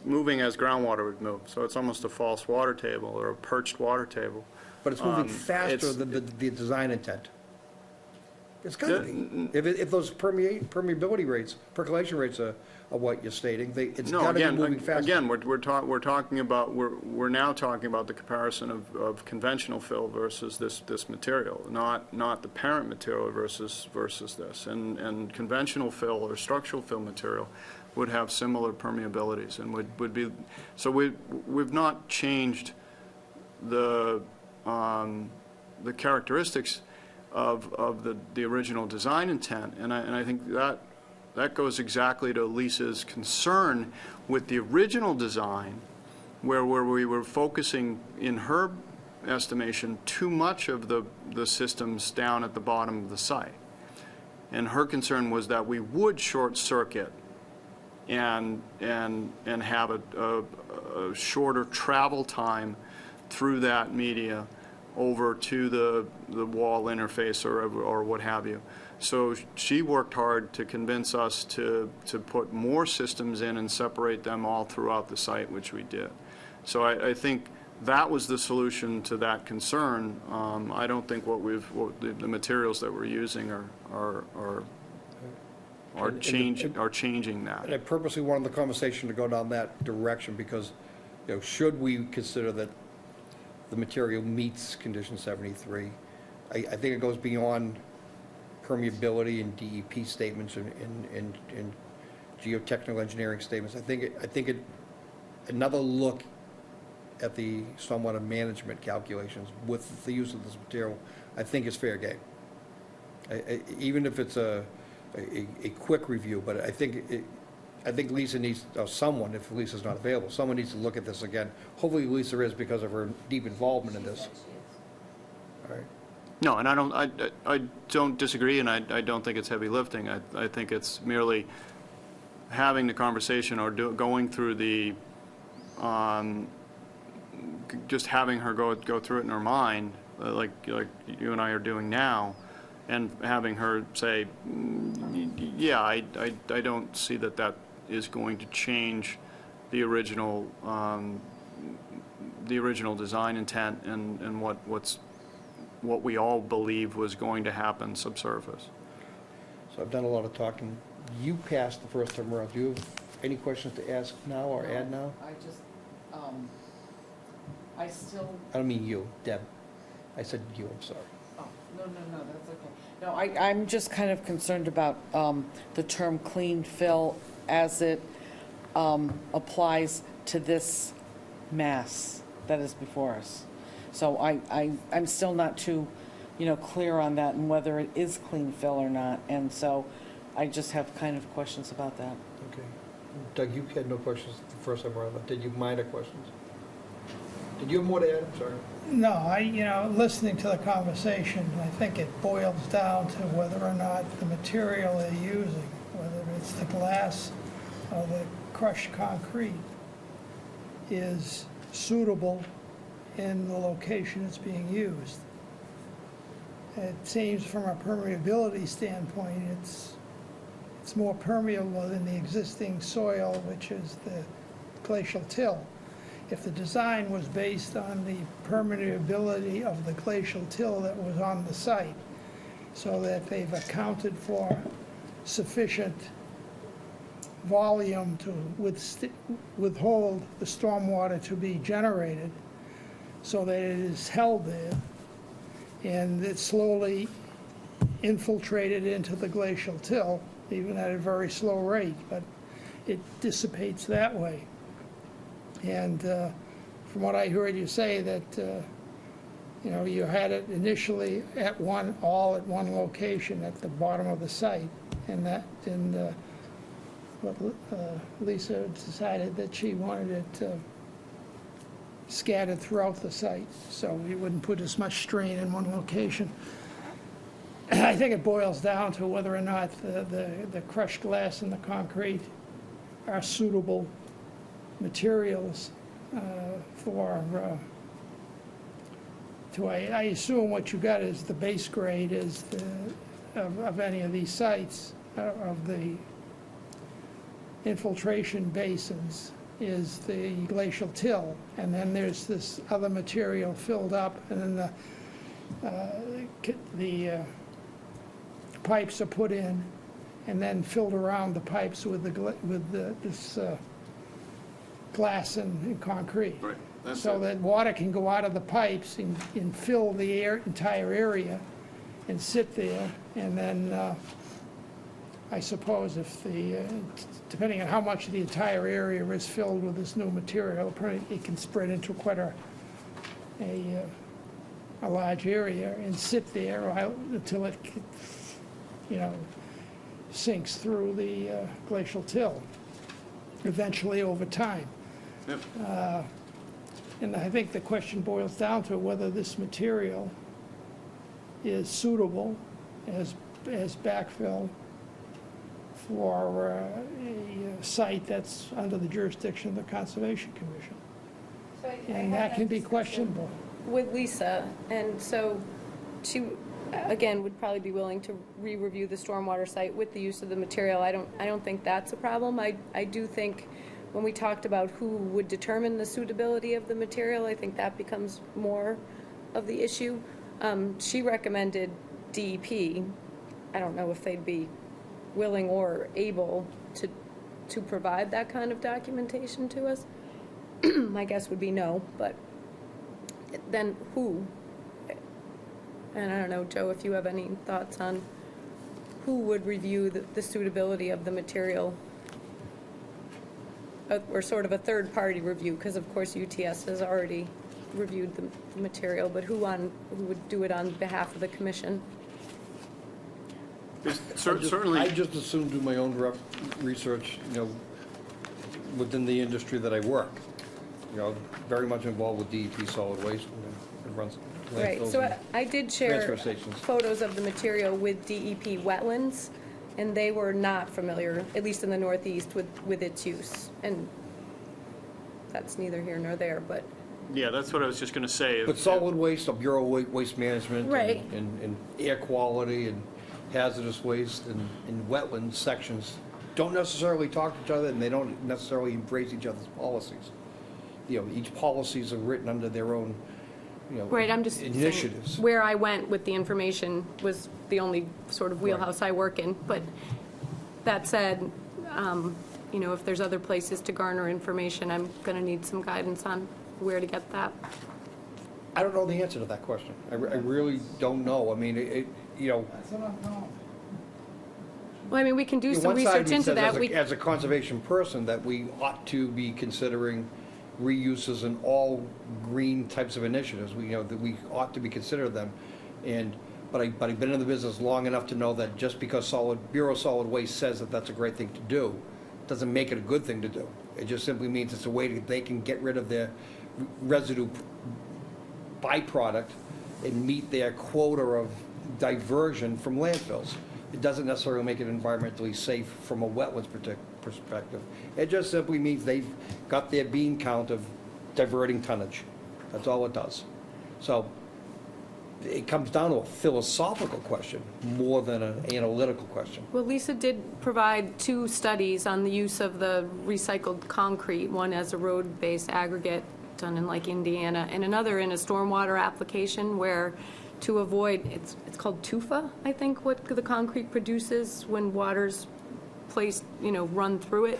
[SPEAKER 14] moving as groundwater would move, so it's almost a false water table or a perched water table.
[SPEAKER 6] But it's moving faster than the design intent. It's gotta be. If those permeability rates, percolation rates are what you're stating, it's
[SPEAKER 14] No,
[SPEAKER 6] gotta be moving faster.
[SPEAKER 14] again, we're talking about, we're now talking about the comparison of conventional fill versus this material, not the parent material versus this. And conventional fill or structural fill material would have similar permeabilities and would be, so we've not changed the characteristics of the original design intent, and I think that goes exactly to Lisa's concern with the original design, where we were focusing, in her estimation, too much of the systems down at the bottom of the site. And her concern was that we would short circuit and have a shorter travel time through that media over to the wall interface or what have you. So she worked hard to convince us to put more systems in and separate them all throughout the site, which we did. So I think that was the solution to that concern. I don't think the materials that we're using are changing that.
[SPEAKER 6] And I purposely wanted the conversation to go down that direction because, should we consider that the material meets condition 73? I think it goes beyond permeability and DEP statements and geotechnical engineering statements. I think another look at the stormwater management calculations with the use of this material, I think is fair game. Even if it's a quick review, but I think Lisa needs, or someone, if Lisa's not available, someone needs to look at this again. Hopefully Lisa is because of her deep involvement in this. All right.
[SPEAKER 14] No, and I don't disagree, and I don't think it's heavy lifting. I think it's merely having the conversation or going through the, just having her go through it in her mind, like you and I are doing now, and having her say, yeah, I don't see that is going to change the original design intent and what we all believe was going to happen subsurface.
[SPEAKER 6] So I've done a lot of talking. You passed the first time around. Do you have any questions to ask now or add now?
[SPEAKER 3] I just, I still,
[SPEAKER 6] I don't mean you, Deb. I said you, I'm sorry.
[SPEAKER 3] oh, no, that's okay. No, I'm just kind of concerned about the term clean fill as it applies to this mass that is before us. So I'm still not too, clear on that and whether it is clean fill or not. And so I just have kind of questions about that.
[SPEAKER 6] Okay. Doug, you had no questions the first time around. Did you minor questions? Did you have more to add? I'm sorry.
[SPEAKER 8] No, listening to the conversation, I think it boils down to whether or not the material they're using, whether it's the glass or the crushed concrete, is suitable in the location it's being used. It seems from a permeability standpoint, it's more permeable than the existing soil, which is the glacial till. If the design was based on the permeability of the glacial till that was on the site, so that they've accounted for sufficient volume to withhold the stormwater to be generated, so that it is held there, and it's slowly infiltrated into the glacial till, even at a very slow rate, but it dissipates that way. And from what I heard you say, that you had it initially all at one location at the bottom of the site, and Lisa decided that she wanted it scattered throughout the site, so we wouldn't put as much strain in one location. I think it boils down to whether or not the crushed glass and the concrete are suitable materials I assume what you got is the base grade is of any of these sites, of the infiltration basins, is the glacial till, and then there's this other material filled up, and then the pipes are put in, and then filled around the pipes with this glass and concrete.
[SPEAKER 14] Right.
[SPEAKER 8] So that water can go out of the pipes and fill the entire area and sit there, and then I suppose if depending on how much of the entire area is filled with this new material, it can spread into quite a large area and sit there until it, sinks through the glacial till, eventually over time.
[SPEAKER 14] Yep.
[SPEAKER 8] And I think the question boils down to whether this material is suitable as backfill for a site that's under the jurisdiction of the Conservation Commission. And that can be questionable.
[SPEAKER 2] with Lisa, and so she, again, would probably be willing to re-review the stormwater site with the use of the material. I don't think that's a problem. I do think when we talked about who would determine the suitability of the material, I think that becomes more of the issue. She recommended DEP. I don't know if they'd be willing or able to provide that kind of documentation to us. My guess would be no, but then who? And I don't know, Joe, if you have any thoughts on who would review the suitability of the material? Or sort of a third-party review, because of course UTS has already reviewed the material, but who would do it on behalf of the commission?
[SPEAKER 14] Certainly.
[SPEAKER 6] I just assume do my own research, within the industry that I work. Very much involved with DEP solid waste. It runs
[SPEAKER 2] Right,
[SPEAKER 6] landfills
[SPEAKER 2] so
[SPEAKER 6] and
[SPEAKER 2] I did share
[SPEAKER 6] transfer stations.
[SPEAKER 2] photos of the material with DEP wetlands, and they were not familiar, at least in the Northeast, with its use. And that's neither here nor there, but,
[SPEAKER 14] Yeah, that's what I was just going to say.
[SPEAKER 6] But solid waste, Bureau of Waste Management. and-
[SPEAKER 2] Right.
[SPEAKER 6] And air quality and hazardous waste and wetland sections don't necessarily talk to each other, and they don't necessarily embrace each other's policies. Each policies are written under their own,
[SPEAKER 2] right, I'm just saying,
[SPEAKER 6] initiatives.
[SPEAKER 2] where I went with the information was the only sort of wheelhouse I work in. But that said, if there's other places to garner information, I'm going to need some guidance on where to get that.
[SPEAKER 6] I don't know the answer to that question. I really don't know. I mean,
[SPEAKER 8] That's what I'm calling.
[SPEAKER 2] Well, I mean, we can do some
[SPEAKER 6] one side of
[SPEAKER 2] research
[SPEAKER 6] me
[SPEAKER 2] into
[SPEAKER 6] says
[SPEAKER 2] that.
[SPEAKER 6] as a conservation person, that we ought to be considering reuses in all green types of initiatives. That we ought to be considering them. But I've been in the business long enough to know that just because Bureau of Solid Waste says that that's a great thing to do, doesn't make it a good thing to do. It just simply means it's a way that they can get rid of their residue byproduct and meet their quota of diversion from landfills. It doesn't necessarily make it environmentally safe from a wetlands perspective. It just simply means they've got their bean count of diverting tonnage. That's all it does. So it comes down to a philosophical question more than an analytical question.
[SPEAKER 2] Well, Lisa did provide 2 studies on the use of the recycled concrete, one as a road-based aggregate done in like Indiana, and another in a stormwater application where to avoid, it's called tufa, I think, what the concrete produces when water's placed, run through it,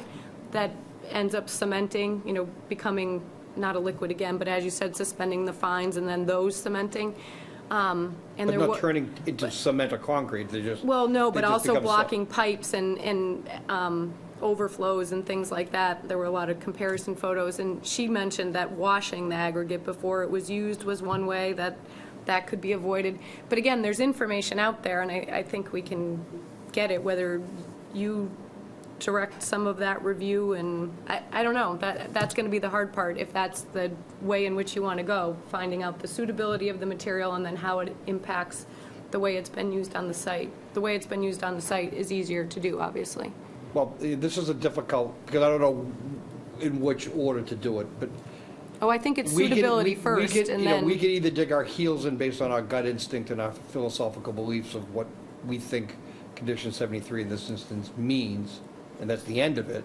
[SPEAKER 2] that ends up cementing, becoming not a liquid again, but as you said, suspending the fines and then those cementing. And
[SPEAKER 6] But not turning into cement or concrete, they just...
[SPEAKER 2] Well, no, but
[SPEAKER 6] they just
[SPEAKER 2] also
[SPEAKER 6] become
[SPEAKER 2] blocking pipes and overflows and things like that. There were a lot of comparison photos, and she mentioned that washing the aggregate before it was used was one way that could be avoided. But again, there's information out there, and I think we can get it, whether you direct some of that review, and I don't know, that's going to be the hard part, if that's the way in which you want to go, finding out the suitability of the material and then how it impacts the way it's been used on the site. The way it's been used on the site is easier to do, obviously.
[SPEAKER 6] Well, this is a difficult, because I don't know in which order to do it, but...
[SPEAKER 2] Oh, I think it's
[SPEAKER 6] we can-
[SPEAKER 2] suitability
[SPEAKER 6] we
[SPEAKER 2] first,
[SPEAKER 6] can-
[SPEAKER 2] and
[SPEAKER 6] you know,
[SPEAKER 2] then...
[SPEAKER 6] we can either dig our heels in based on our gut instinct and our philosophical beliefs of what we think Condition 73 in this instance means, and that's the end of it,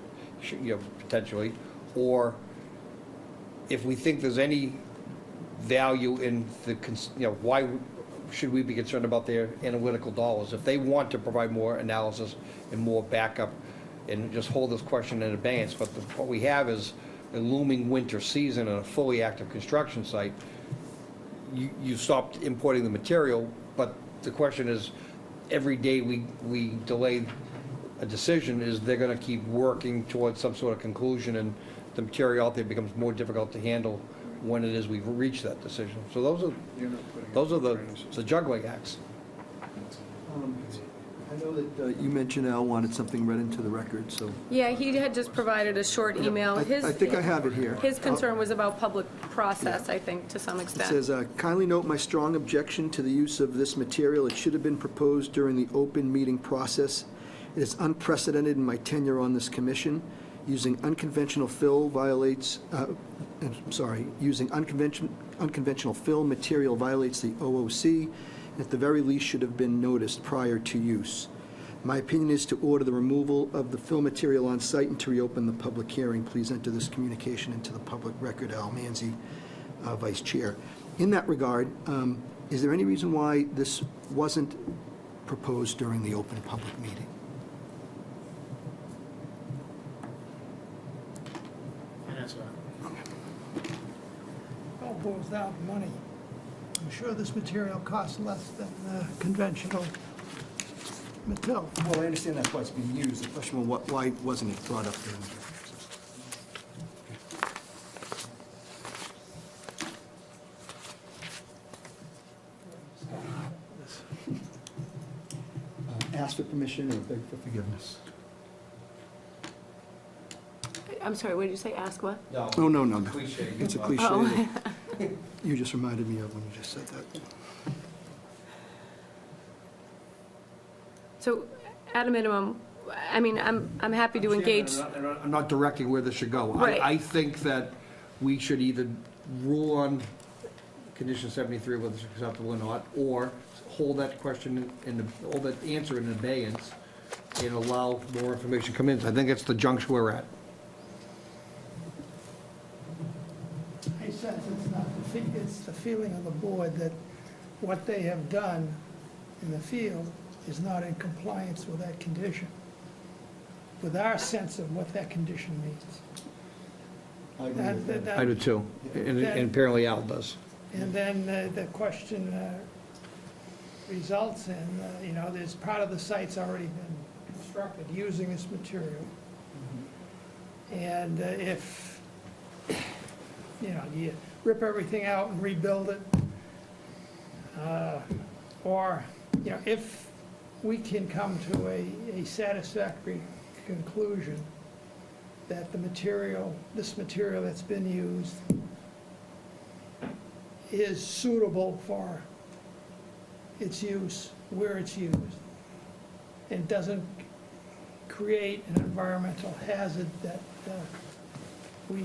[SPEAKER 6] potentially, or if we think there's any value in the, why should we be concerned about their analytical dollars? If they want to provide more analysis and more backup and just hold this question in abeyance, but what we have is a looming winter season and a fully active construction site. You stopped importing the material, but the question is, every day we delay a decision, is they're going to keep working towards some sort of conclusion, and the material out there becomes more difficult to handle when it is we've reached that decision. So those are the juggling acts.
[SPEAKER 7] I know that you mentioned Al wanted something read into the record, so.
[SPEAKER 2] Yeah, he had just provided a short email.
[SPEAKER 7] I think I have it here.
[SPEAKER 2] His concern was about public process, I think, to some
[SPEAKER 7] It
[SPEAKER 2] extent.
[SPEAKER 7] says, kindly note my strong objection to the use of this material. It should have been proposed during the open meeting process. It is unprecedented in my tenure on this commission. Using unconventional fill violates, using unconventional unconventional fill material violates the OOC, and at the very least should have been noticed prior to use. My opinion is to order the removal of the fill material on site and to reopen the public hearing. Please enter this communication into the public record. Al Manzi, Vice Chair. In that regard, is there any reason why this wasn't proposed during the open public meeting?
[SPEAKER 8] All boils down to money. I'm sure this material costs less than conventional material.
[SPEAKER 7] Well, I understand that's why it's being used. The question was, why wasn't it brought up during? Ask for permission or beg for forgiveness?
[SPEAKER 2] I'm sorry, what did you say? Ask what?
[SPEAKER 7] No. It's a cliche.
[SPEAKER 2] Oh.
[SPEAKER 7] that you just reminded me of when you just said that.
[SPEAKER 2] So, at a minimum, I mean, I'm happy to engage.
[SPEAKER 6] I'm not directing where this should go.
[SPEAKER 2] Right.
[SPEAKER 6] I think that we should either rule on condition 73, whether it's acceptable or not, or hold that question hold that answer in abeyance and allow more information to come in. I think it's the juncture we're at.
[SPEAKER 8] I sense it's the feeling of the board that what they have done in the field is not in compliance with that condition, with our sense of what that condition means.
[SPEAKER 7] I agree with that.
[SPEAKER 6] I do too, and apparently Al does.
[SPEAKER 8] And then the question results in, there's part of the site's already been constructed using this material. And if, you rip everything out and rebuild it, or, if we can come to a satisfactory conclusion that this material that's been used is suitable for its use where it's used, and doesn't create an environmental hazard that we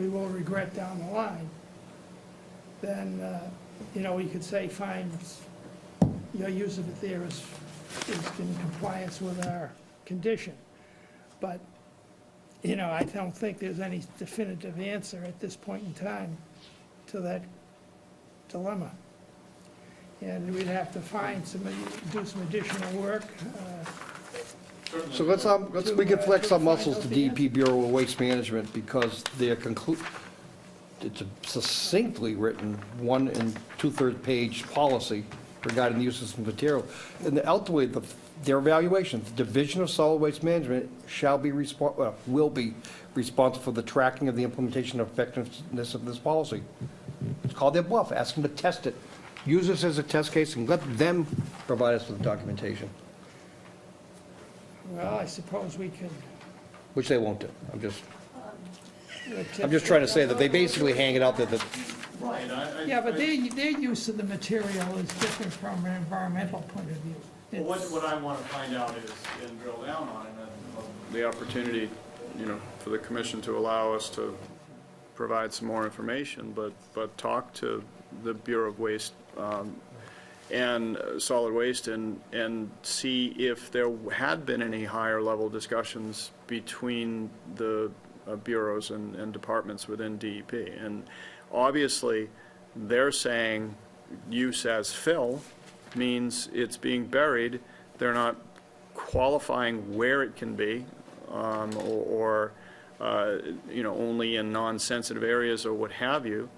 [SPEAKER 8] will regret down the line, then, we could say, fine, your use of it there is in compliance with our condition. But, I don't think there's any definitive answer at this point in time to that dilemma. And we'd have to do some additional work.
[SPEAKER 6] So we can flex our muscles to DEP Bureau of Waste Management, because it's a succinctly written 1 2/3 page policy regarding the use of this material. And ultimately, their evaluation, the Division of Solid Waste Management will be responsible for the tracking of the implementation and effectiveness of this policy. It's called their bluff. Ask them to test it. Use this as a test case and let them provide us with documentation,
[SPEAKER 8] Well, I suppose we could.
[SPEAKER 6] which they won't do. I'm just trying to say that they basically hang it out there that
[SPEAKER 8] Yeah, but their use of the material is different from an environmental point of view.
[SPEAKER 14] Well, what I want to find out is, and drill down on it, and the opportunity, for the commission to allow us to provide some more information, but talk to the Bureau of Waste and Solid Waste and see if there had been any higher level discussions between the bureaus and departments within DEP. And obviously, they're saying use as fill means it's being buried. They're not qualifying where it can be, or only in non-sensitive areas or what have you.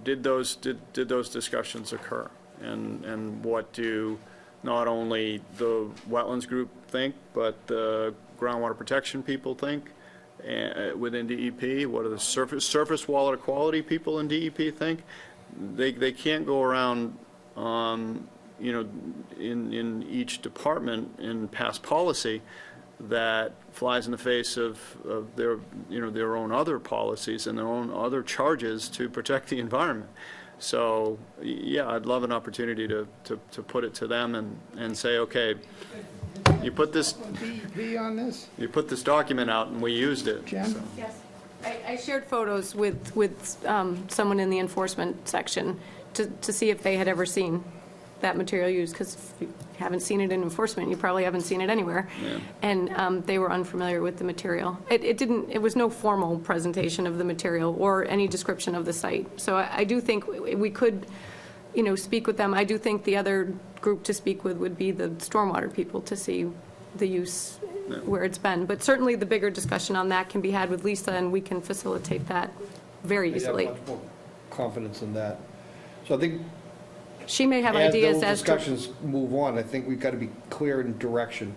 [SPEAKER 14] Did those discussions occur? And what do not only the wetlands group think, but the groundwater protection people think within DEP? What do the surface water quality people in DEP think? They can't go around, in each department in past policy that flies in the face of their, their own other policies and their own other charges to protect the environment. So, yeah, I'd love an opportunity to put it to them and say, okay, you put this
[SPEAKER 8] DEP on this?
[SPEAKER 14] you put this document out and we used it.
[SPEAKER 8] Jen?
[SPEAKER 14] So.
[SPEAKER 12] Yes.
[SPEAKER 2] I shared photos with someone in the enforcement section to see if they had ever seen that material used, because if you haven't seen it in enforcement, you probably haven't seen it anywhere. And they were unfamiliar with the material. It was no formal presentation of the material or any description of the site. So I do think we could, speak with them. I do think the other group to speak with would be the stormwater people to see the use where it's been. But certainly the bigger discussion on that can be had with Lisa, and we can facilitate that very easily.
[SPEAKER 6] I have much more confidence in that. So I think
[SPEAKER 2] She may have ideas
[SPEAKER 6] as
[SPEAKER 2] as
[SPEAKER 6] those
[SPEAKER 2] to.
[SPEAKER 6] discussions move on, I think we've got to be clear in direction.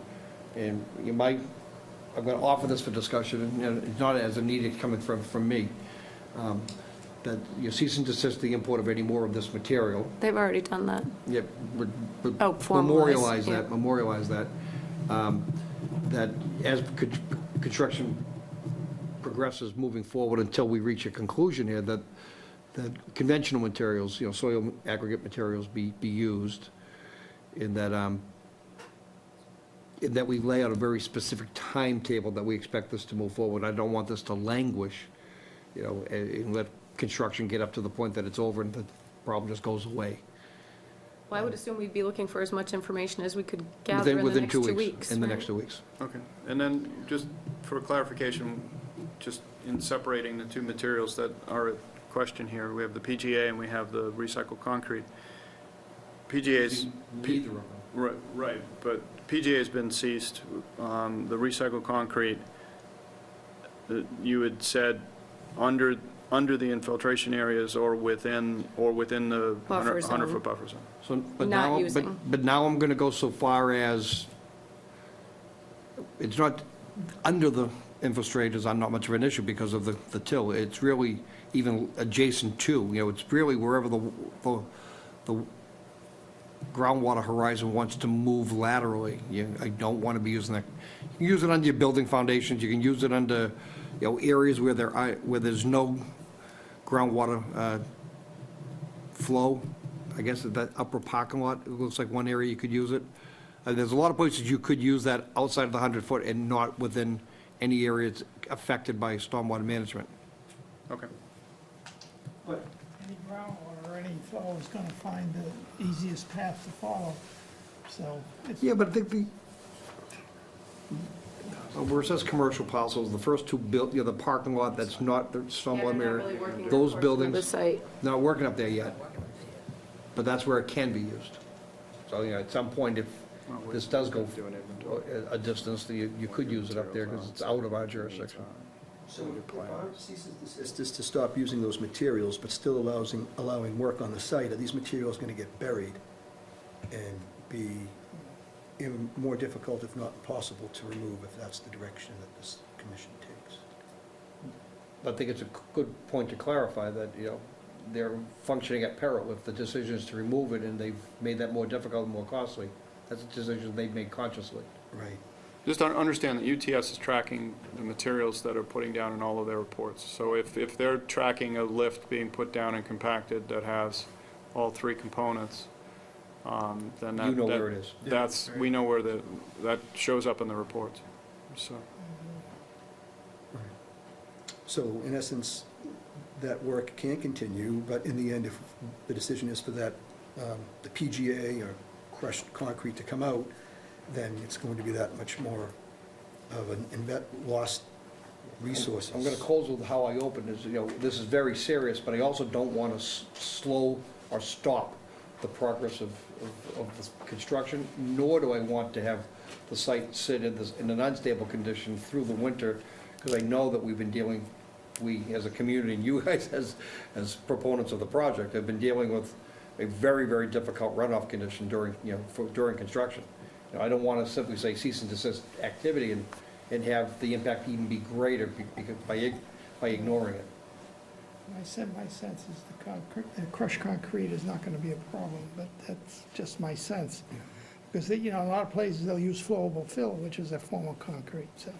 [SPEAKER 6] And I'm going to offer this for discussion, and it's not as a need coming from me, that you cease and desist the import of any more of this material.
[SPEAKER 2] They've already done that.
[SPEAKER 6] Yep.
[SPEAKER 2] Oh, formalize,
[SPEAKER 6] Memorialize that. That as construction progresses moving forward until we reach a conclusion here, that conventional materials, soil aggregate materials be used, in that we lay out a very specific timetable that we expect this to move forward. I don't want this to languish, and let construction get up to the point that it's over and the problem just goes away.
[SPEAKER 2] Well, I would assume we'd be looking for as much information as we could gather in the
[SPEAKER 6] Within
[SPEAKER 2] next 2 weeks.
[SPEAKER 6] In the
[SPEAKER 2] right?
[SPEAKER 6] next 2 weeks.
[SPEAKER 14] Okay, and then just for clarification, just in separating the two materials that are at question here, we have the PGA and we have the recycled concrete. PGA's...
[SPEAKER 6] Neither of them.
[SPEAKER 14] Right, but PGA has been ceased. The recycled concrete, you had said under the infiltration areas or within the
[SPEAKER 2] Buffer zone.
[SPEAKER 14] 100-foot buffer zone.
[SPEAKER 6] So, but
[SPEAKER 2] Not
[SPEAKER 6] now,
[SPEAKER 2] using.
[SPEAKER 6] but now I'm going to go so far as, it's not under the infiltrators, I'm not much of an issue because of the till. It's really even adjacent to, it's really wherever the groundwater horizon wants to move laterally. I don't want to be using that. You can use it under your building foundations, you can use it under, areas where there's no groundwater flow. I guess that upper parking lot, it looks like one area you could use it. There's a lot of places you could use that outside of the 100-foot and not within any areas affected by stormwater management.
[SPEAKER 14] Okay.
[SPEAKER 8] Any groundwater or any flow is going to find the easiest path to follow. So it's.
[SPEAKER 6] Yeah, but I think where it says commercial parcels, the first two built, the parking lot that's not the stormwater area, those buildings.
[SPEAKER 2] The site.
[SPEAKER 6] Not working up there yet, but that's where it can be used. So, at some point, if this does go a distance, you could use it up there because it's out of our jurisdiction.
[SPEAKER 7] So if our cease and desist is to stop using those materials, but still allowing work on the site, are these materials going to get buried and be even more difficult, if not impossible, to remove if that's the direction that this commission takes?
[SPEAKER 6] I think it's a good point to clarify that, they're functioning at peril. If the decision is to remove it and they've made that more difficult and more costly, that's a decision they've made consciously.
[SPEAKER 7] Right.
[SPEAKER 14] Just understand that UTS is tracking the materials that are putting down in all of their reports. So if they're tracking a lift being put down and compacted that has all three components, then that...
[SPEAKER 6] You know where it is.
[SPEAKER 14] We know where that shows up in the reports, so...
[SPEAKER 7] So in essence, that work can continue, but in the end, if the decision is for that, the PGA or crushed concrete to come out, then it's going to be that much more of an lost resources.
[SPEAKER 6] I'm going to close with how I opened, is, this is very serious, but I also don't want to slow or stop the progress of the construction, nor do I want to have the site sit in an unstable condition through the winter, because I know that we've been dealing, we as a community, and you guys as proponents of the project, have been dealing with a very, very difficult runoff condition during construction. I don't want to simply say cease and desist activity and have the impact even be greater by ignoring it.
[SPEAKER 8] My sense is the crushed concrete is not going to be a problem, but that's just my sense. Because, a lot of places they'll use flowable fill, which is a form of concrete, so,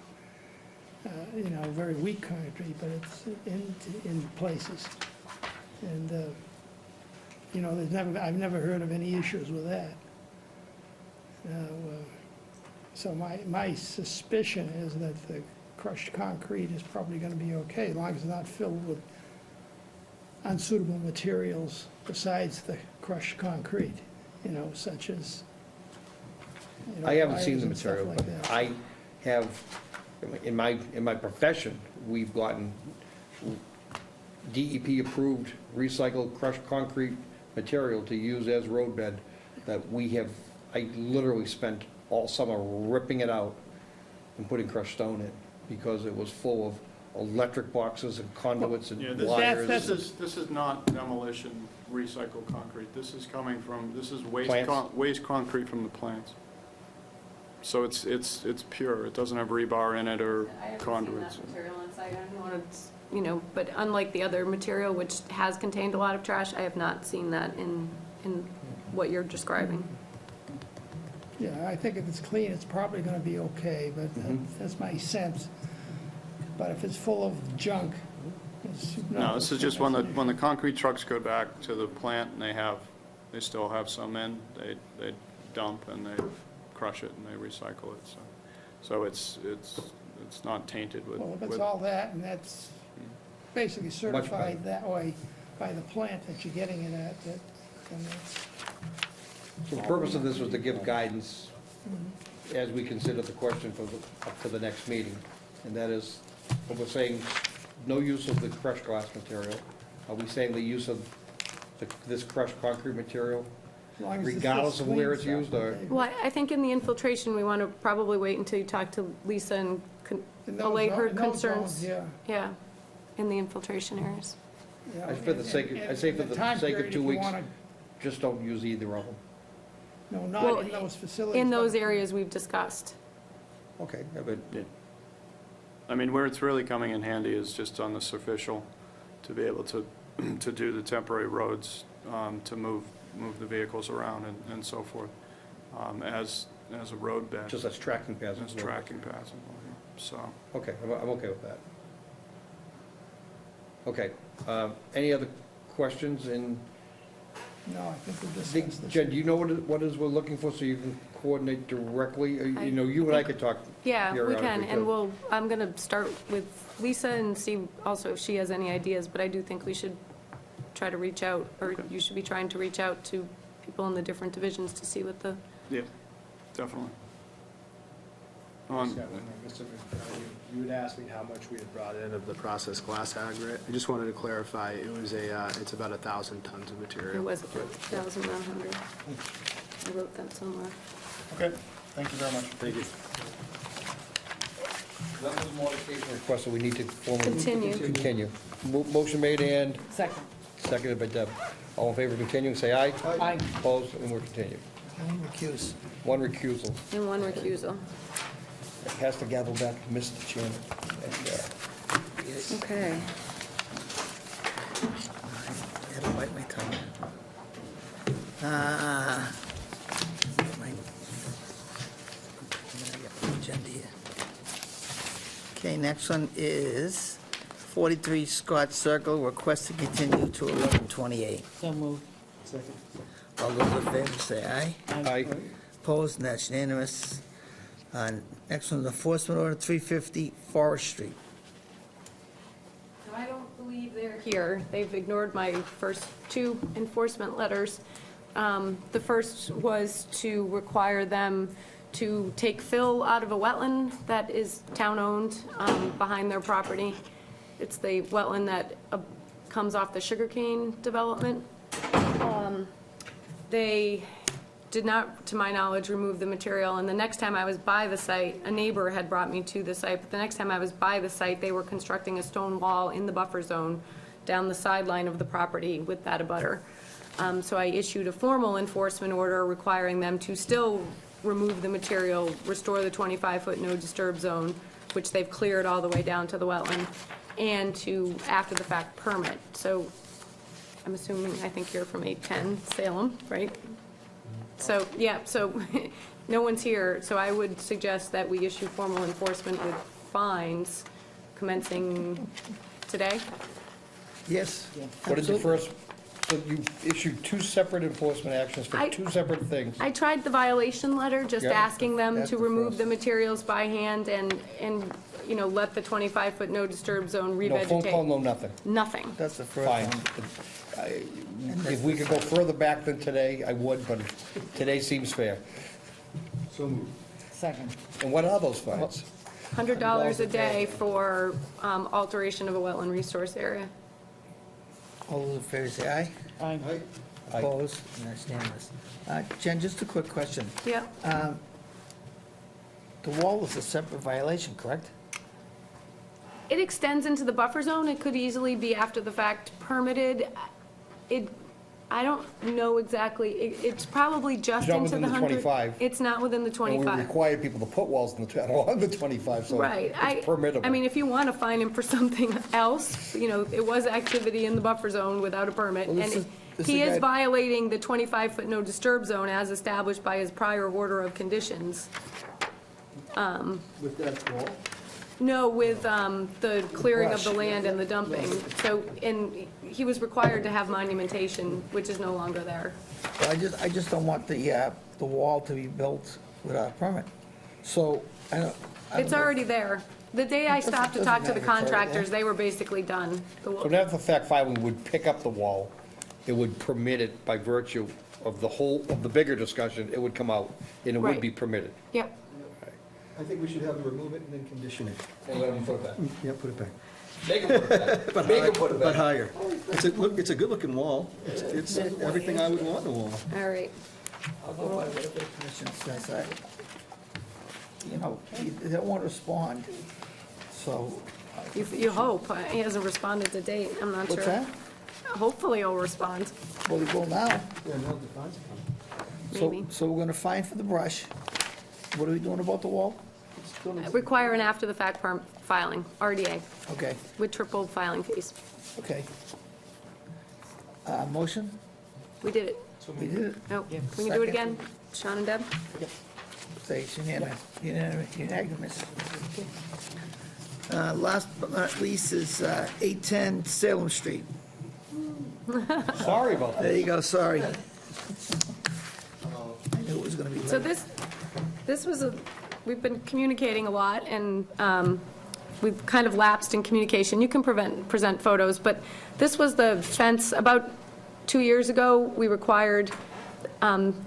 [SPEAKER 8] very weak concrete, but it's in places. And, I've never heard of any issues with that. So my suspicion is that the crushed concrete is probably gonna be okay, as long as it's not filled with unsuitable materials besides the crushed concrete, you know, such as, you know,
[SPEAKER 6] I haven't seen
[SPEAKER 8] wires
[SPEAKER 6] the
[SPEAKER 8] and stuff
[SPEAKER 6] material,
[SPEAKER 8] like
[SPEAKER 6] but
[SPEAKER 8] that.
[SPEAKER 6] I have, in my profession, we've gotten DEP-approved recycled crushed concrete material to use as roadbed that I literally spent all summer ripping it out and putting crushed stone in because it was full of electric boxes and conduits and
[SPEAKER 14] Yeah,
[SPEAKER 6] wires.
[SPEAKER 14] this is not demolition recycled concrete. This is coming from, this is
[SPEAKER 6] Plants?
[SPEAKER 14] waste concrete from the plants. So it's pure. It doesn't have rebar in it or conduits.
[SPEAKER 2] material inside. I don't want to, you know, but unlike the other material, which has contained a lot of trash, I have not seen that in what you're describing.
[SPEAKER 8] Yeah, I think if it's clean, it's probably gonna be okay, but that's my sense. But if it's full of junk, it's not.
[SPEAKER 14] No, this is just when the concrete trucks go back to the plant and they still have some in, they dump and they crush it and they recycle it, so it's not tainted with.
[SPEAKER 8] Well, if it's all that, and that's basically certified that way by the plant that you're getting it at, then that's.
[SPEAKER 6] So the purpose of this was to give guidance as we consider the question up to the next meeting. And that is, when we're saying no use of the crushed glass material, are we saying the use of this crushed concrete material
[SPEAKER 8] As long as it's
[SPEAKER 6] regardless of
[SPEAKER 8] clean
[SPEAKER 6] where it's
[SPEAKER 8] stuff,
[SPEAKER 6] used, or?
[SPEAKER 8] okay.
[SPEAKER 2] Well, I think in the infiltration, we want to probably wait until you talk to Lisa and
[SPEAKER 8] In those
[SPEAKER 2] allay her
[SPEAKER 8] in those
[SPEAKER 2] concerns.
[SPEAKER 8] zones, Yeah.
[SPEAKER 2] Yeah, in the infiltration areas.
[SPEAKER 8] Yeah,
[SPEAKER 6] I for the sake of-
[SPEAKER 8] and-
[SPEAKER 6] I say
[SPEAKER 8] and
[SPEAKER 6] for the
[SPEAKER 8] time
[SPEAKER 6] sake of
[SPEAKER 8] period,
[SPEAKER 6] 2
[SPEAKER 8] if you
[SPEAKER 6] weeks.
[SPEAKER 8] wanna-
[SPEAKER 6] Just don't use either of them.
[SPEAKER 8] No,
[SPEAKER 2] Well,
[SPEAKER 8] not in those facilities.
[SPEAKER 2] In those
[SPEAKER 8] but-
[SPEAKER 2] areas we've discussed.
[SPEAKER 6] Okay, yeah, but
[SPEAKER 14] I mean, where it's really coming in handy is just on the superficial, to be able to do the temporary roads, to move the vehicles around and so forth, as a road bed,
[SPEAKER 6] just as tracking pads.
[SPEAKER 14] as tracking paths, so.
[SPEAKER 6] Okay, I'm okay with that. Okay, any other questions? And
[SPEAKER 8] No, I think we
[SPEAKER 6] think,
[SPEAKER 8] discussed this.
[SPEAKER 6] Jen, do you know what it is we're looking for, so you can coordinate directly? You know, you and I could talk
[SPEAKER 2] Yeah, we
[SPEAKER 6] periodically,
[SPEAKER 2] can, and
[SPEAKER 6] too.
[SPEAKER 2] I'm going to start with Lisa and see also if she has any ideas, but I do think we should try to reach out, or you should be trying to reach out to people in the different divisions to see what the,
[SPEAKER 14] Yeah, definitely.
[SPEAKER 5] Just got one more. Mr. McBride, you had asked me how much we had brought in of the processed glass aggregate. I just wanted to clarify, it's about 1,000 tons of
[SPEAKER 2] it
[SPEAKER 5] material.
[SPEAKER 2] was 1,100. I wrote that somewhere.
[SPEAKER 5] Okay, thank you very much. Thank you.
[SPEAKER 6] That was modification request, so we need to formally.
[SPEAKER 2] Continue.
[SPEAKER 6] Continue. Motion made and
[SPEAKER 3] Second.
[SPEAKER 6] seconded by Deb. All in favor of continuing, say aye.
[SPEAKER 3] Aye.
[SPEAKER 6] Opposed, and we're continued.
[SPEAKER 1] Recuse.
[SPEAKER 6] One recusal.
[SPEAKER 2] And one recusal.
[SPEAKER 6] I pass the gavel back to Mr. Chairman. And,
[SPEAKER 2] Okay.
[SPEAKER 1] I had to bite my tongue. Agenda here. Okay, next one is 43 Scott Circle, request to continue to 11/28.
[SPEAKER 3] So moved.
[SPEAKER 1] All those in favor say aye.
[SPEAKER 6] Aye.
[SPEAKER 1] Opposed, and that's unanimous. Next one is enforcement order 350 Forest Street.
[SPEAKER 2] I don't believe they're here. They've ignored my first two enforcement letters. The first was to require them to take fill out of a wetland that is town-owned behind their property. It's the wetland that comes off the sugarcane development. They did not, to my knowledge, remove the material, and the next time I was by the site, a neighbor had brought me to the site, but the next time I was by the site, they were constructing a stone wall in the buffer zone down the sideline of the property with that abutter. So I issued a formal enforcement order requiring them to still remove the material, restore the 25-foot no disturb zone, which they've cleared all the way down to the wetland, and to, after the fact, permit. So I'm assuming, I think you're from 810 Salem, right? So, yeah, so no one's here, so I would suggest that we issue formal enforcement with fines commencing today.
[SPEAKER 1] Yes.
[SPEAKER 6] What did you first, so you issued two separate enforcement actions for
[SPEAKER 2] I-
[SPEAKER 6] two separate things?
[SPEAKER 2] I tried the violation letter, just
[SPEAKER 6] Yeah,
[SPEAKER 2] asking them
[SPEAKER 6] that's
[SPEAKER 2] to
[SPEAKER 6] the
[SPEAKER 2] remove
[SPEAKER 6] first.
[SPEAKER 2] the materials by hand, and let the 25-foot no disturb zone
[SPEAKER 6] No phone call,
[SPEAKER 2] revegetate.
[SPEAKER 6] no nothing.
[SPEAKER 2] Nothing.
[SPEAKER 1] That's the first
[SPEAKER 6] Fine.
[SPEAKER 1] one.
[SPEAKER 6] If we could go further back than today, I would, but today seems fair.
[SPEAKER 7] So moved.
[SPEAKER 3] Second.
[SPEAKER 6] And what are those fines?
[SPEAKER 2] $100 a day for alteration of a wetland resource area.
[SPEAKER 1] All those in favor say aye.
[SPEAKER 3] Aye.
[SPEAKER 6] Aye.
[SPEAKER 1] Opposed? And that's unanimous. Jen, just a quick question.
[SPEAKER 2] Yeah.
[SPEAKER 1] The wall is a separate violation, correct?
[SPEAKER 2] It extends into the buffer zone. It could easily be after the fact permitted. I don't know exactly. It's probably just
[SPEAKER 6] It's not
[SPEAKER 2] into the
[SPEAKER 6] within the
[SPEAKER 2] 100.
[SPEAKER 6] 25.
[SPEAKER 2] It's not within the
[SPEAKER 6] And we
[SPEAKER 2] 25.
[SPEAKER 6] require people to put walls along the 25, so
[SPEAKER 2] Right.
[SPEAKER 6] it's permittable.
[SPEAKER 2] I mean, if you want to fine him for something else, it was activity in the buffer zone without a permit.
[SPEAKER 1] Well,
[SPEAKER 2] And
[SPEAKER 1] this
[SPEAKER 2] he
[SPEAKER 1] is
[SPEAKER 2] is
[SPEAKER 1] a guy-
[SPEAKER 2] violating the 25-foot no disturb zone as established by his prior order of conditions.
[SPEAKER 7] With that wall?
[SPEAKER 2] No, with the clearing of the land and the dumping. So, and he was required to have monumentation, which is no longer there.
[SPEAKER 1] Well, I just don't want the wall to be built without a permit. So, I don't.
[SPEAKER 2] It's already there. The day I stopped to talk to the
[SPEAKER 1] Doesn't matter, it's already
[SPEAKER 2] contractors, they were basically done.
[SPEAKER 6] So now the fact filing would pick up the wall, it would permit it by virtue of the bigger discussion, it would come out, and it would
[SPEAKER 2] Right.
[SPEAKER 6] be permitted.
[SPEAKER 2] Yep.
[SPEAKER 7] I think we should have them remove it and then condition it.
[SPEAKER 6] And let them put it back.
[SPEAKER 7] Yeah, put it back.
[SPEAKER 6] Make them put it back. Make them put it
[SPEAKER 7] But
[SPEAKER 6] back.
[SPEAKER 7] higher. It's a good-looking wall. It's everything I would want in a wall.
[SPEAKER 2] All right.
[SPEAKER 1] I'll go by whatever the commission says. They don't want to respond, so.
[SPEAKER 2] You hope. He hasn't responded to date. I'm not sure.
[SPEAKER 1] What's that?
[SPEAKER 2] Hopefully he'll respond,
[SPEAKER 1] Well, he will now.
[SPEAKER 7] Yeah, no, the fines are coming.
[SPEAKER 2] maybe.
[SPEAKER 1] So we're gonna fine for the brush. What are we doing about the wall?
[SPEAKER 2] Require an after-the-fact filing, RDA,
[SPEAKER 1] Okay,
[SPEAKER 2] with triple filing fees.
[SPEAKER 1] okay. Motion?
[SPEAKER 2] We did it.
[SPEAKER 1] We did it.
[SPEAKER 2] Oh, can we do it again? Sean and Deb?
[SPEAKER 1] Say it's unanimous. Last but not least is 810 Salem Street.
[SPEAKER 6] Sorry about that.
[SPEAKER 1] There you go, sorry. I knew it was gonna be
[SPEAKER 2] So
[SPEAKER 1] late.
[SPEAKER 2] this was we've been communicating a lot, and we've kind of lapsed in communication. You can present photos, but this was the fence. About 2 years ago, we required,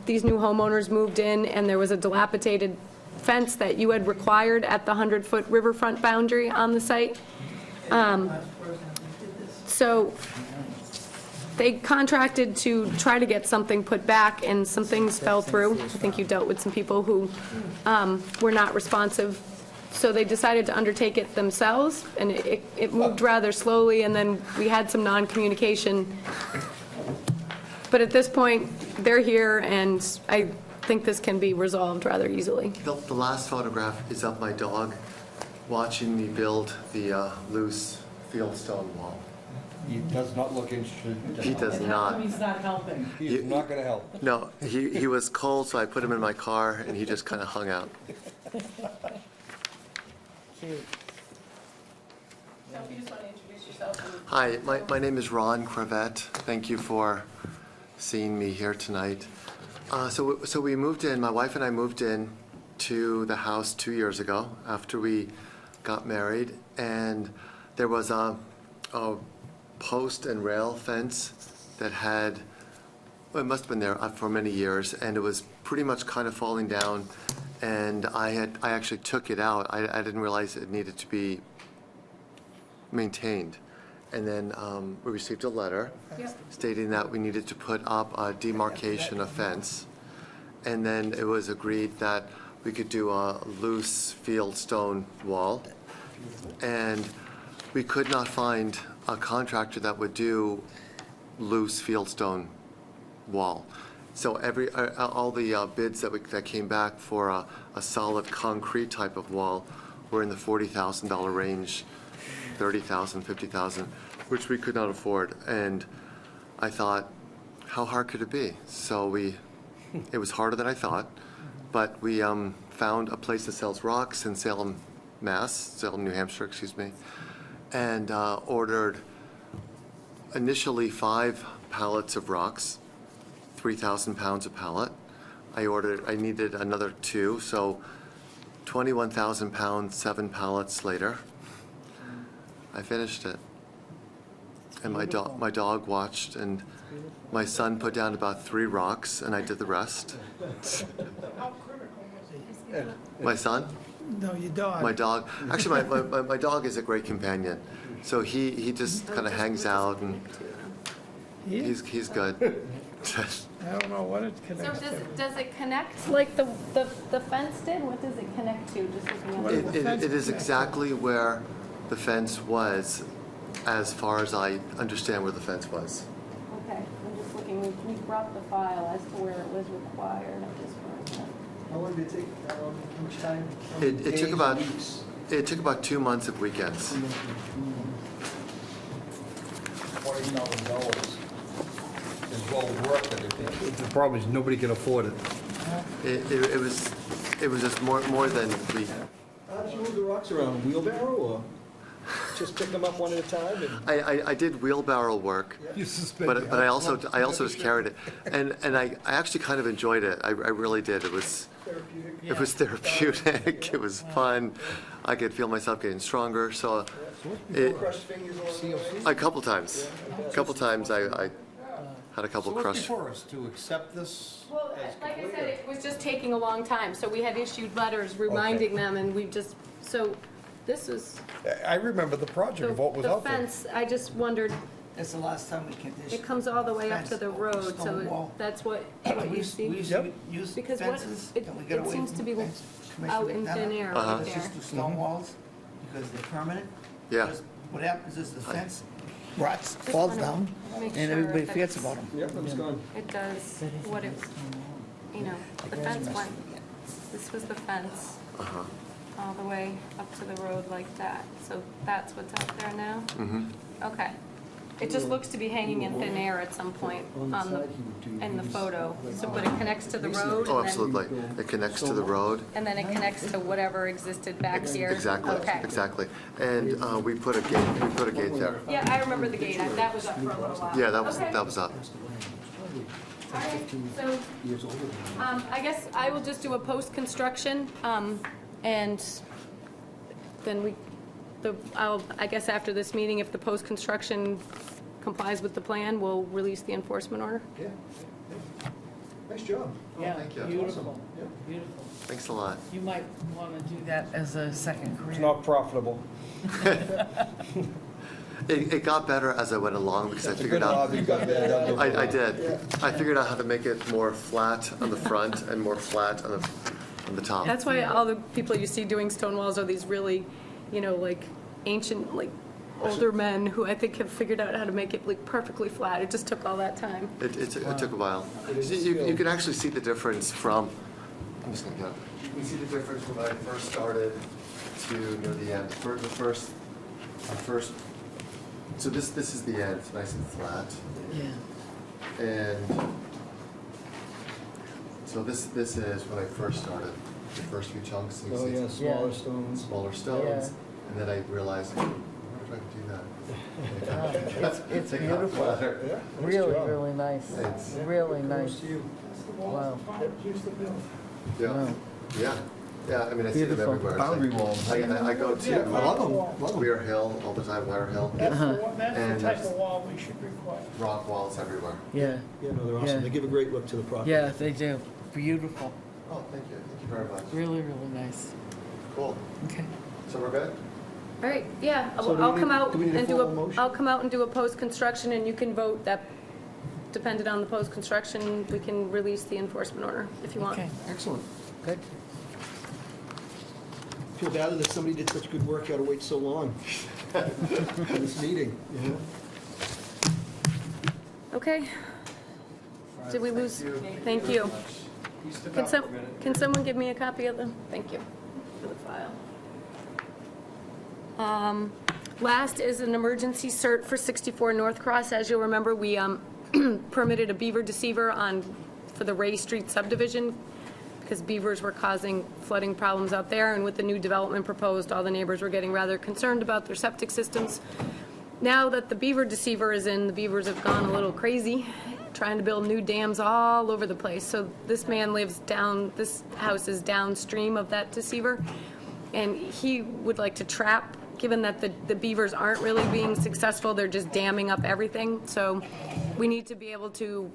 [SPEAKER 2] these new homeowners moved in, and there was a dilapidated fence that you had required at the 100-foot riverfront boundary on the site. So they contracted to try to get something put back, and some things fell through. I think you dealt with some people who were not responsive. So they decided to undertake it themselves, and it moved rather slowly, and then we had some non-communication. But at this point, they're here, and I think this can be resolved rather easily.
[SPEAKER 15] The last photograph is of my dog watching me build the loose fieldstone wall.
[SPEAKER 6] He does not look interested.
[SPEAKER 15] He does not.
[SPEAKER 3] He's not helping.
[SPEAKER 6] He is not going to help.
[SPEAKER 15] No, he was cold, so I put him in my car, and he just kind of hung out.
[SPEAKER 3] Cute.
[SPEAKER 15] Hi, my name is Ron Cravette. Thank you for seeing me here tonight. So we moved in, my wife and I moved in to the house 2 years ago after we got married, and there was a post and rail fence that had, well, it must have been there for many years, and it was pretty much kind of falling down, and I actually took it out. I didn't realize it needed to be maintained. And then we received a letter stating that we needed to put up a demarcation of fence. And then it was agreed that we could do a loose fieldstone wall. And we could not find a contractor that would do loose fieldstone wall. So all the bids that came back for a solid concrete type of wall were in the $40,000 range, $30,000, $50,000, which we could not afford. And I thought, how hard could it be? So it was harder than I thought, but we found a place that sells rocks in Salem, New Hampshire, excuse me, and ordered initially 5 pallets of rocks, 3,000 pounds a pallet. I needed another 2, so 21,000 pounds, 7 pallets later, I finished it. And my dog watched, and my son put down about 3 rocks, and I did the rest. My son?
[SPEAKER 8] No, your dog.
[SPEAKER 15] My dog. Actually, my dog is a great companion. So he just kind of hangs out, and he's good.
[SPEAKER 8] I don't know what it
[SPEAKER 2] So
[SPEAKER 8] connects to.
[SPEAKER 2] does it connect like the fence did? What does it connect to, just looking at it?
[SPEAKER 15] It is exactly where the fence was, as far as I understand where the fence was.
[SPEAKER 2] Okay, I'm just looking, we brought the file as to where it was required. I'm just wondering.
[SPEAKER 6] How long did it take, how much time?
[SPEAKER 15] It took about 2 months of weekends.
[SPEAKER 6] $20,000 is well worth it. The problem is, nobody can afford it.
[SPEAKER 15] It was just more than we.
[SPEAKER 6] How did you move the rocks around, wheelbarrow, or just pick them up one at a time?
[SPEAKER 15] I did wheelbarrow work, but I also just carried it, and I actually kind of enjoyed it. I really did. It was therapeutic. It was fun. I could feel myself getting stronger. So a couple times I had a couple
[SPEAKER 6] So what's
[SPEAKER 15] crushed.
[SPEAKER 6] before us, to accept this?
[SPEAKER 2] Well, like I said, it was just taking a long time, so we had issued letters reminding them, and we just, so this was,
[SPEAKER 6] I remember the project of what was
[SPEAKER 2] the
[SPEAKER 6] out there.
[SPEAKER 2] fence, I just wondered,
[SPEAKER 1] That's the last time we conditioned.
[SPEAKER 2] it comes all the way up to the road, so
[SPEAKER 1] Stone wall.
[SPEAKER 2] that's what
[SPEAKER 1] We
[SPEAKER 2] you see?
[SPEAKER 1] used to use
[SPEAKER 2] Because what,
[SPEAKER 1] fences,
[SPEAKER 2] it
[SPEAKER 1] and we got
[SPEAKER 2] it
[SPEAKER 1] away
[SPEAKER 2] seems
[SPEAKER 1] from
[SPEAKER 2] to be
[SPEAKER 1] fence. Commissioner
[SPEAKER 2] out in thin
[SPEAKER 1] McDonough,
[SPEAKER 2] air
[SPEAKER 15] Uh-huh.
[SPEAKER 2] right
[SPEAKER 1] It's
[SPEAKER 2] there.
[SPEAKER 1] just the stone walls, because they're permanent.
[SPEAKER 15] Yeah.
[SPEAKER 1] Because what happens is the fence rots, falls
[SPEAKER 2] wanna
[SPEAKER 1] down,
[SPEAKER 2] make
[SPEAKER 1] and
[SPEAKER 2] sure
[SPEAKER 1] everybody
[SPEAKER 2] that
[SPEAKER 1] forgets
[SPEAKER 2] it's-
[SPEAKER 1] about them.
[SPEAKER 6] Yep, it's gone.
[SPEAKER 2] It does what it, you know, the fence went, this was the fence,
[SPEAKER 15] Uh-huh.
[SPEAKER 2] all the way up to the road like that. So that's what's out there now? Okay. It just looks to be hanging in thin air at some point in the photo. So, but it connects to the road?
[SPEAKER 15] Oh,
[SPEAKER 2] and then-
[SPEAKER 15] absolutely. It connects to the road.
[SPEAKER 2] And then it connects to whatever existed back here?
[SPEAKER 15] Exactly.
[SPEAKER 2] Okay.
[SPEAKER 15] Exactly. And we put a gate there.
[SPEAKER 2] Yeah, I remember the gate. That was up for a little while.
[SPEAKER 15] Yeah, that was
[SPEAKER 2] Okay.
[SPEAKER 15] up.
[SPEAKER 2] All right, so, I guess I will just do a post-construction, and then I guess after this meeting, if the post-construction complies with the plan, we'll release the enforcement order.
[SPEAKER 6] Yeah. Nice job.
[SPEAKER 3] Yeah,
[SPEAKER 15] thank you.
[SPEAKER 3] beautiful, beautiful.
[SPEAKER 15] Thank a lot.
[SPEAKER 3] You might want to do that as a second career.
[SPEAKER 6] It's not profitable.
[SPEAKER 15] It got better as I went along because I figured
[SPEAKER 6] Good
[SPEAKER 15] out.
[SPEAKER 6] job, you got that.
[SPEAKER 15] I did. I figured out how to make it more flat on the front and more flat on the top.
[SPEAKER 2] That's why all the people you see doing stone walls are these really, like ancient, like older men who I think have figured out how to make it like perfectly flat. It just took all that time.
[SPEAKER 15] It took a while. You can actually see the difference from. I'm just gonna get. You can see the difference from when I first started to near the end. First. So this is the end. It's nice and flat.
[SPEAKER 3] Yeah.
[SPEAKER 15] And so this is when I first started. The first few chunks. You
[SPEAKER 6] Oh,
[SPEAKER 15] see
[SPEAKER 6] yeah,
[SPEAKER 15] it's
[SPEAKER 6] smaller stones.
[SPEAKER 15] Smaller stones. And then I realized, why did I do that?
[SPEAKER 3] It's
[SPEAKER 15] They got
[SPEAKER 3] beautiful.
[SPEAKER 15] flatter.
[SPEAKER 6] Yeah, nice
[SPEAKER 3] Really,
[SPEAKER 6] job.
[SPEAKER 3] really nice.
[SPEAKER 15] It's-
[SPEAKER 3] Really nice.
[SPEAKER 6] Kudos to you.
[SPEAKER 3] Wow.
[SPEAKER 15] Yeah,
[SPEAKER 3] Wow.
[SPEAKER 15] yeah, I mean, I see them
[SPEAKER 3] Beautiful.
[SPEAKER 15] everywhere.
[SPEAKER 6] Boundary walls.
[SPEAKER 15] I go
[SPEAKER 6] Yeah, I love them,
[SPEAKER 15] to
[SPEAKER 6] love them.
[SPEAKER 15] Weir Hill all the time, Weir Hill,
[SPEAKER 8] That's
[SPEAKER 3] Uh-huh.
[SPEAKER 8] that's
[SPEAKER 15] And
[SPEAKER 8] the type of wall we should require.
[SPEAKER 15] rock walls everywhere.
[SPEAKER 3] Yeah,
[SPEAKER 6] Yeah, no, they're
[SPEAKER 3] Yeah.
[SPEAKER 6] awesome. They give a great look to the property.
[SPEAKER 3] yeah, they do. Beautiful.
[SPEAKER 15] Oh, thank you very much.
[SPEAKER 3] Really, really nice.
[SPEAKER 15] Cool.
[SPEAKER 3] Okay.
[SPEAKER 15] So we're good?
[SPEAKER 2] All right, yeah,
[SPEAKER 6] So do
[SPEAKER 2] I'll
[SPEAKER 6] we
[SPEAKER 2] come
[SPEAKER 6] need-
[SPEAKER 2] out
[SPEAKER 6] do we need a
[SPEAKER 2] and do
[SPEAKER 6] formal motion?
[SPEAKER 2] I'll come out and do a post-construction, and you can vote that, dependent on the post-construction, we can release the enforcement order if you want.
[SPEAKER 3] Okay,
[SPEAKER 6] Excellent.
[SPEAKER 3] good.
[SPEAKER 7] Feel bad that somebody did such good work, had to wait so long for this meeting, you know?
[SPEAKER 2] Okay. Did we lose? Thank you. Can someone give me a copy of them? Thank you for the file. Last is an emergency cert for 64 North Cross. As you'll remember, we permitted a beaver deceiver for the Ray Street subdivision because beavers were causing flooding problems out there, and with the new development proposed, all the neighbors were getting rather concerned about their septic systems. Now that the beaver deceiver is in, the beavers have gone a little crazy, trying to build new dams all over the place. So this man lives down, this house is downstream of that deceiver, and he would like to trap, given that the beavers aren't really being successful, they're just damming up everything. So we need to be able to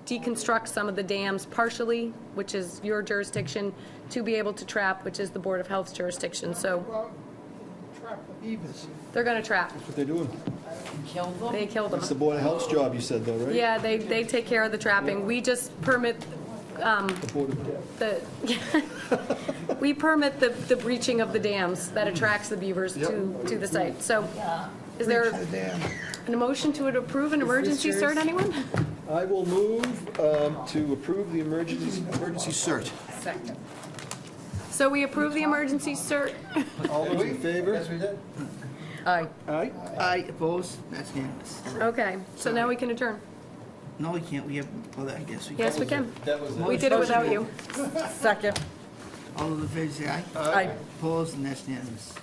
[SPEAKER 2] deconstruct some of the dams partially, which is your jurisdiction, to be able to trap, which is the Board of Health's jurisdiction. So
[SPEAKER 8] Well, trap the beavers.
[SPEAKER 2] they're gonna trap.
[SPEAKER 7] That's what they're doing.
[SPEAKER 3] Kill them?
[SPEAKER 2] They killed them.
[SPEAKER 7] It's the Board of Health's job, you said, though, right?
[SPEAKER 2] Yeah, they take care of the trapping. We just permit,
[SPEAKER 7] The Board of-
[SPEAKER 2] the, we permit the breaching of the dams that attracts the beavers to the site. So is there
[SPEAKER 8] Breach the dam.
[SPEAKER 2] an motion to approve an emergency cert, anyone?
[SPEAKER 7] I will move to approve the emergency cert.
[SPEAKER 3] Second.
[SPEAKER 2] So we approve the emergency cert.
[SPEAKER 7] All those in favor?
[SPEAKER 3] Aye.
[SPEAKER 7] Aye.
[SPEAKER 1] Aye, opposed? That's unanimous.
[SPEAKER 2] Okay, so now we can adjourn.
[SPEAKER 1] No, we can't, we have, well, I guess we can.
[SPEAKER 2] Yes, we can.
[SPEAKER 7] That was
[SPEAKER 2] We did it without you.
[SPEAKER 3] Second.
[SPEAKER 1] All those in favor say aye.
[SPEAKER 3] Aye.
[SPEAKER 1] Opposed, and that's unanimous.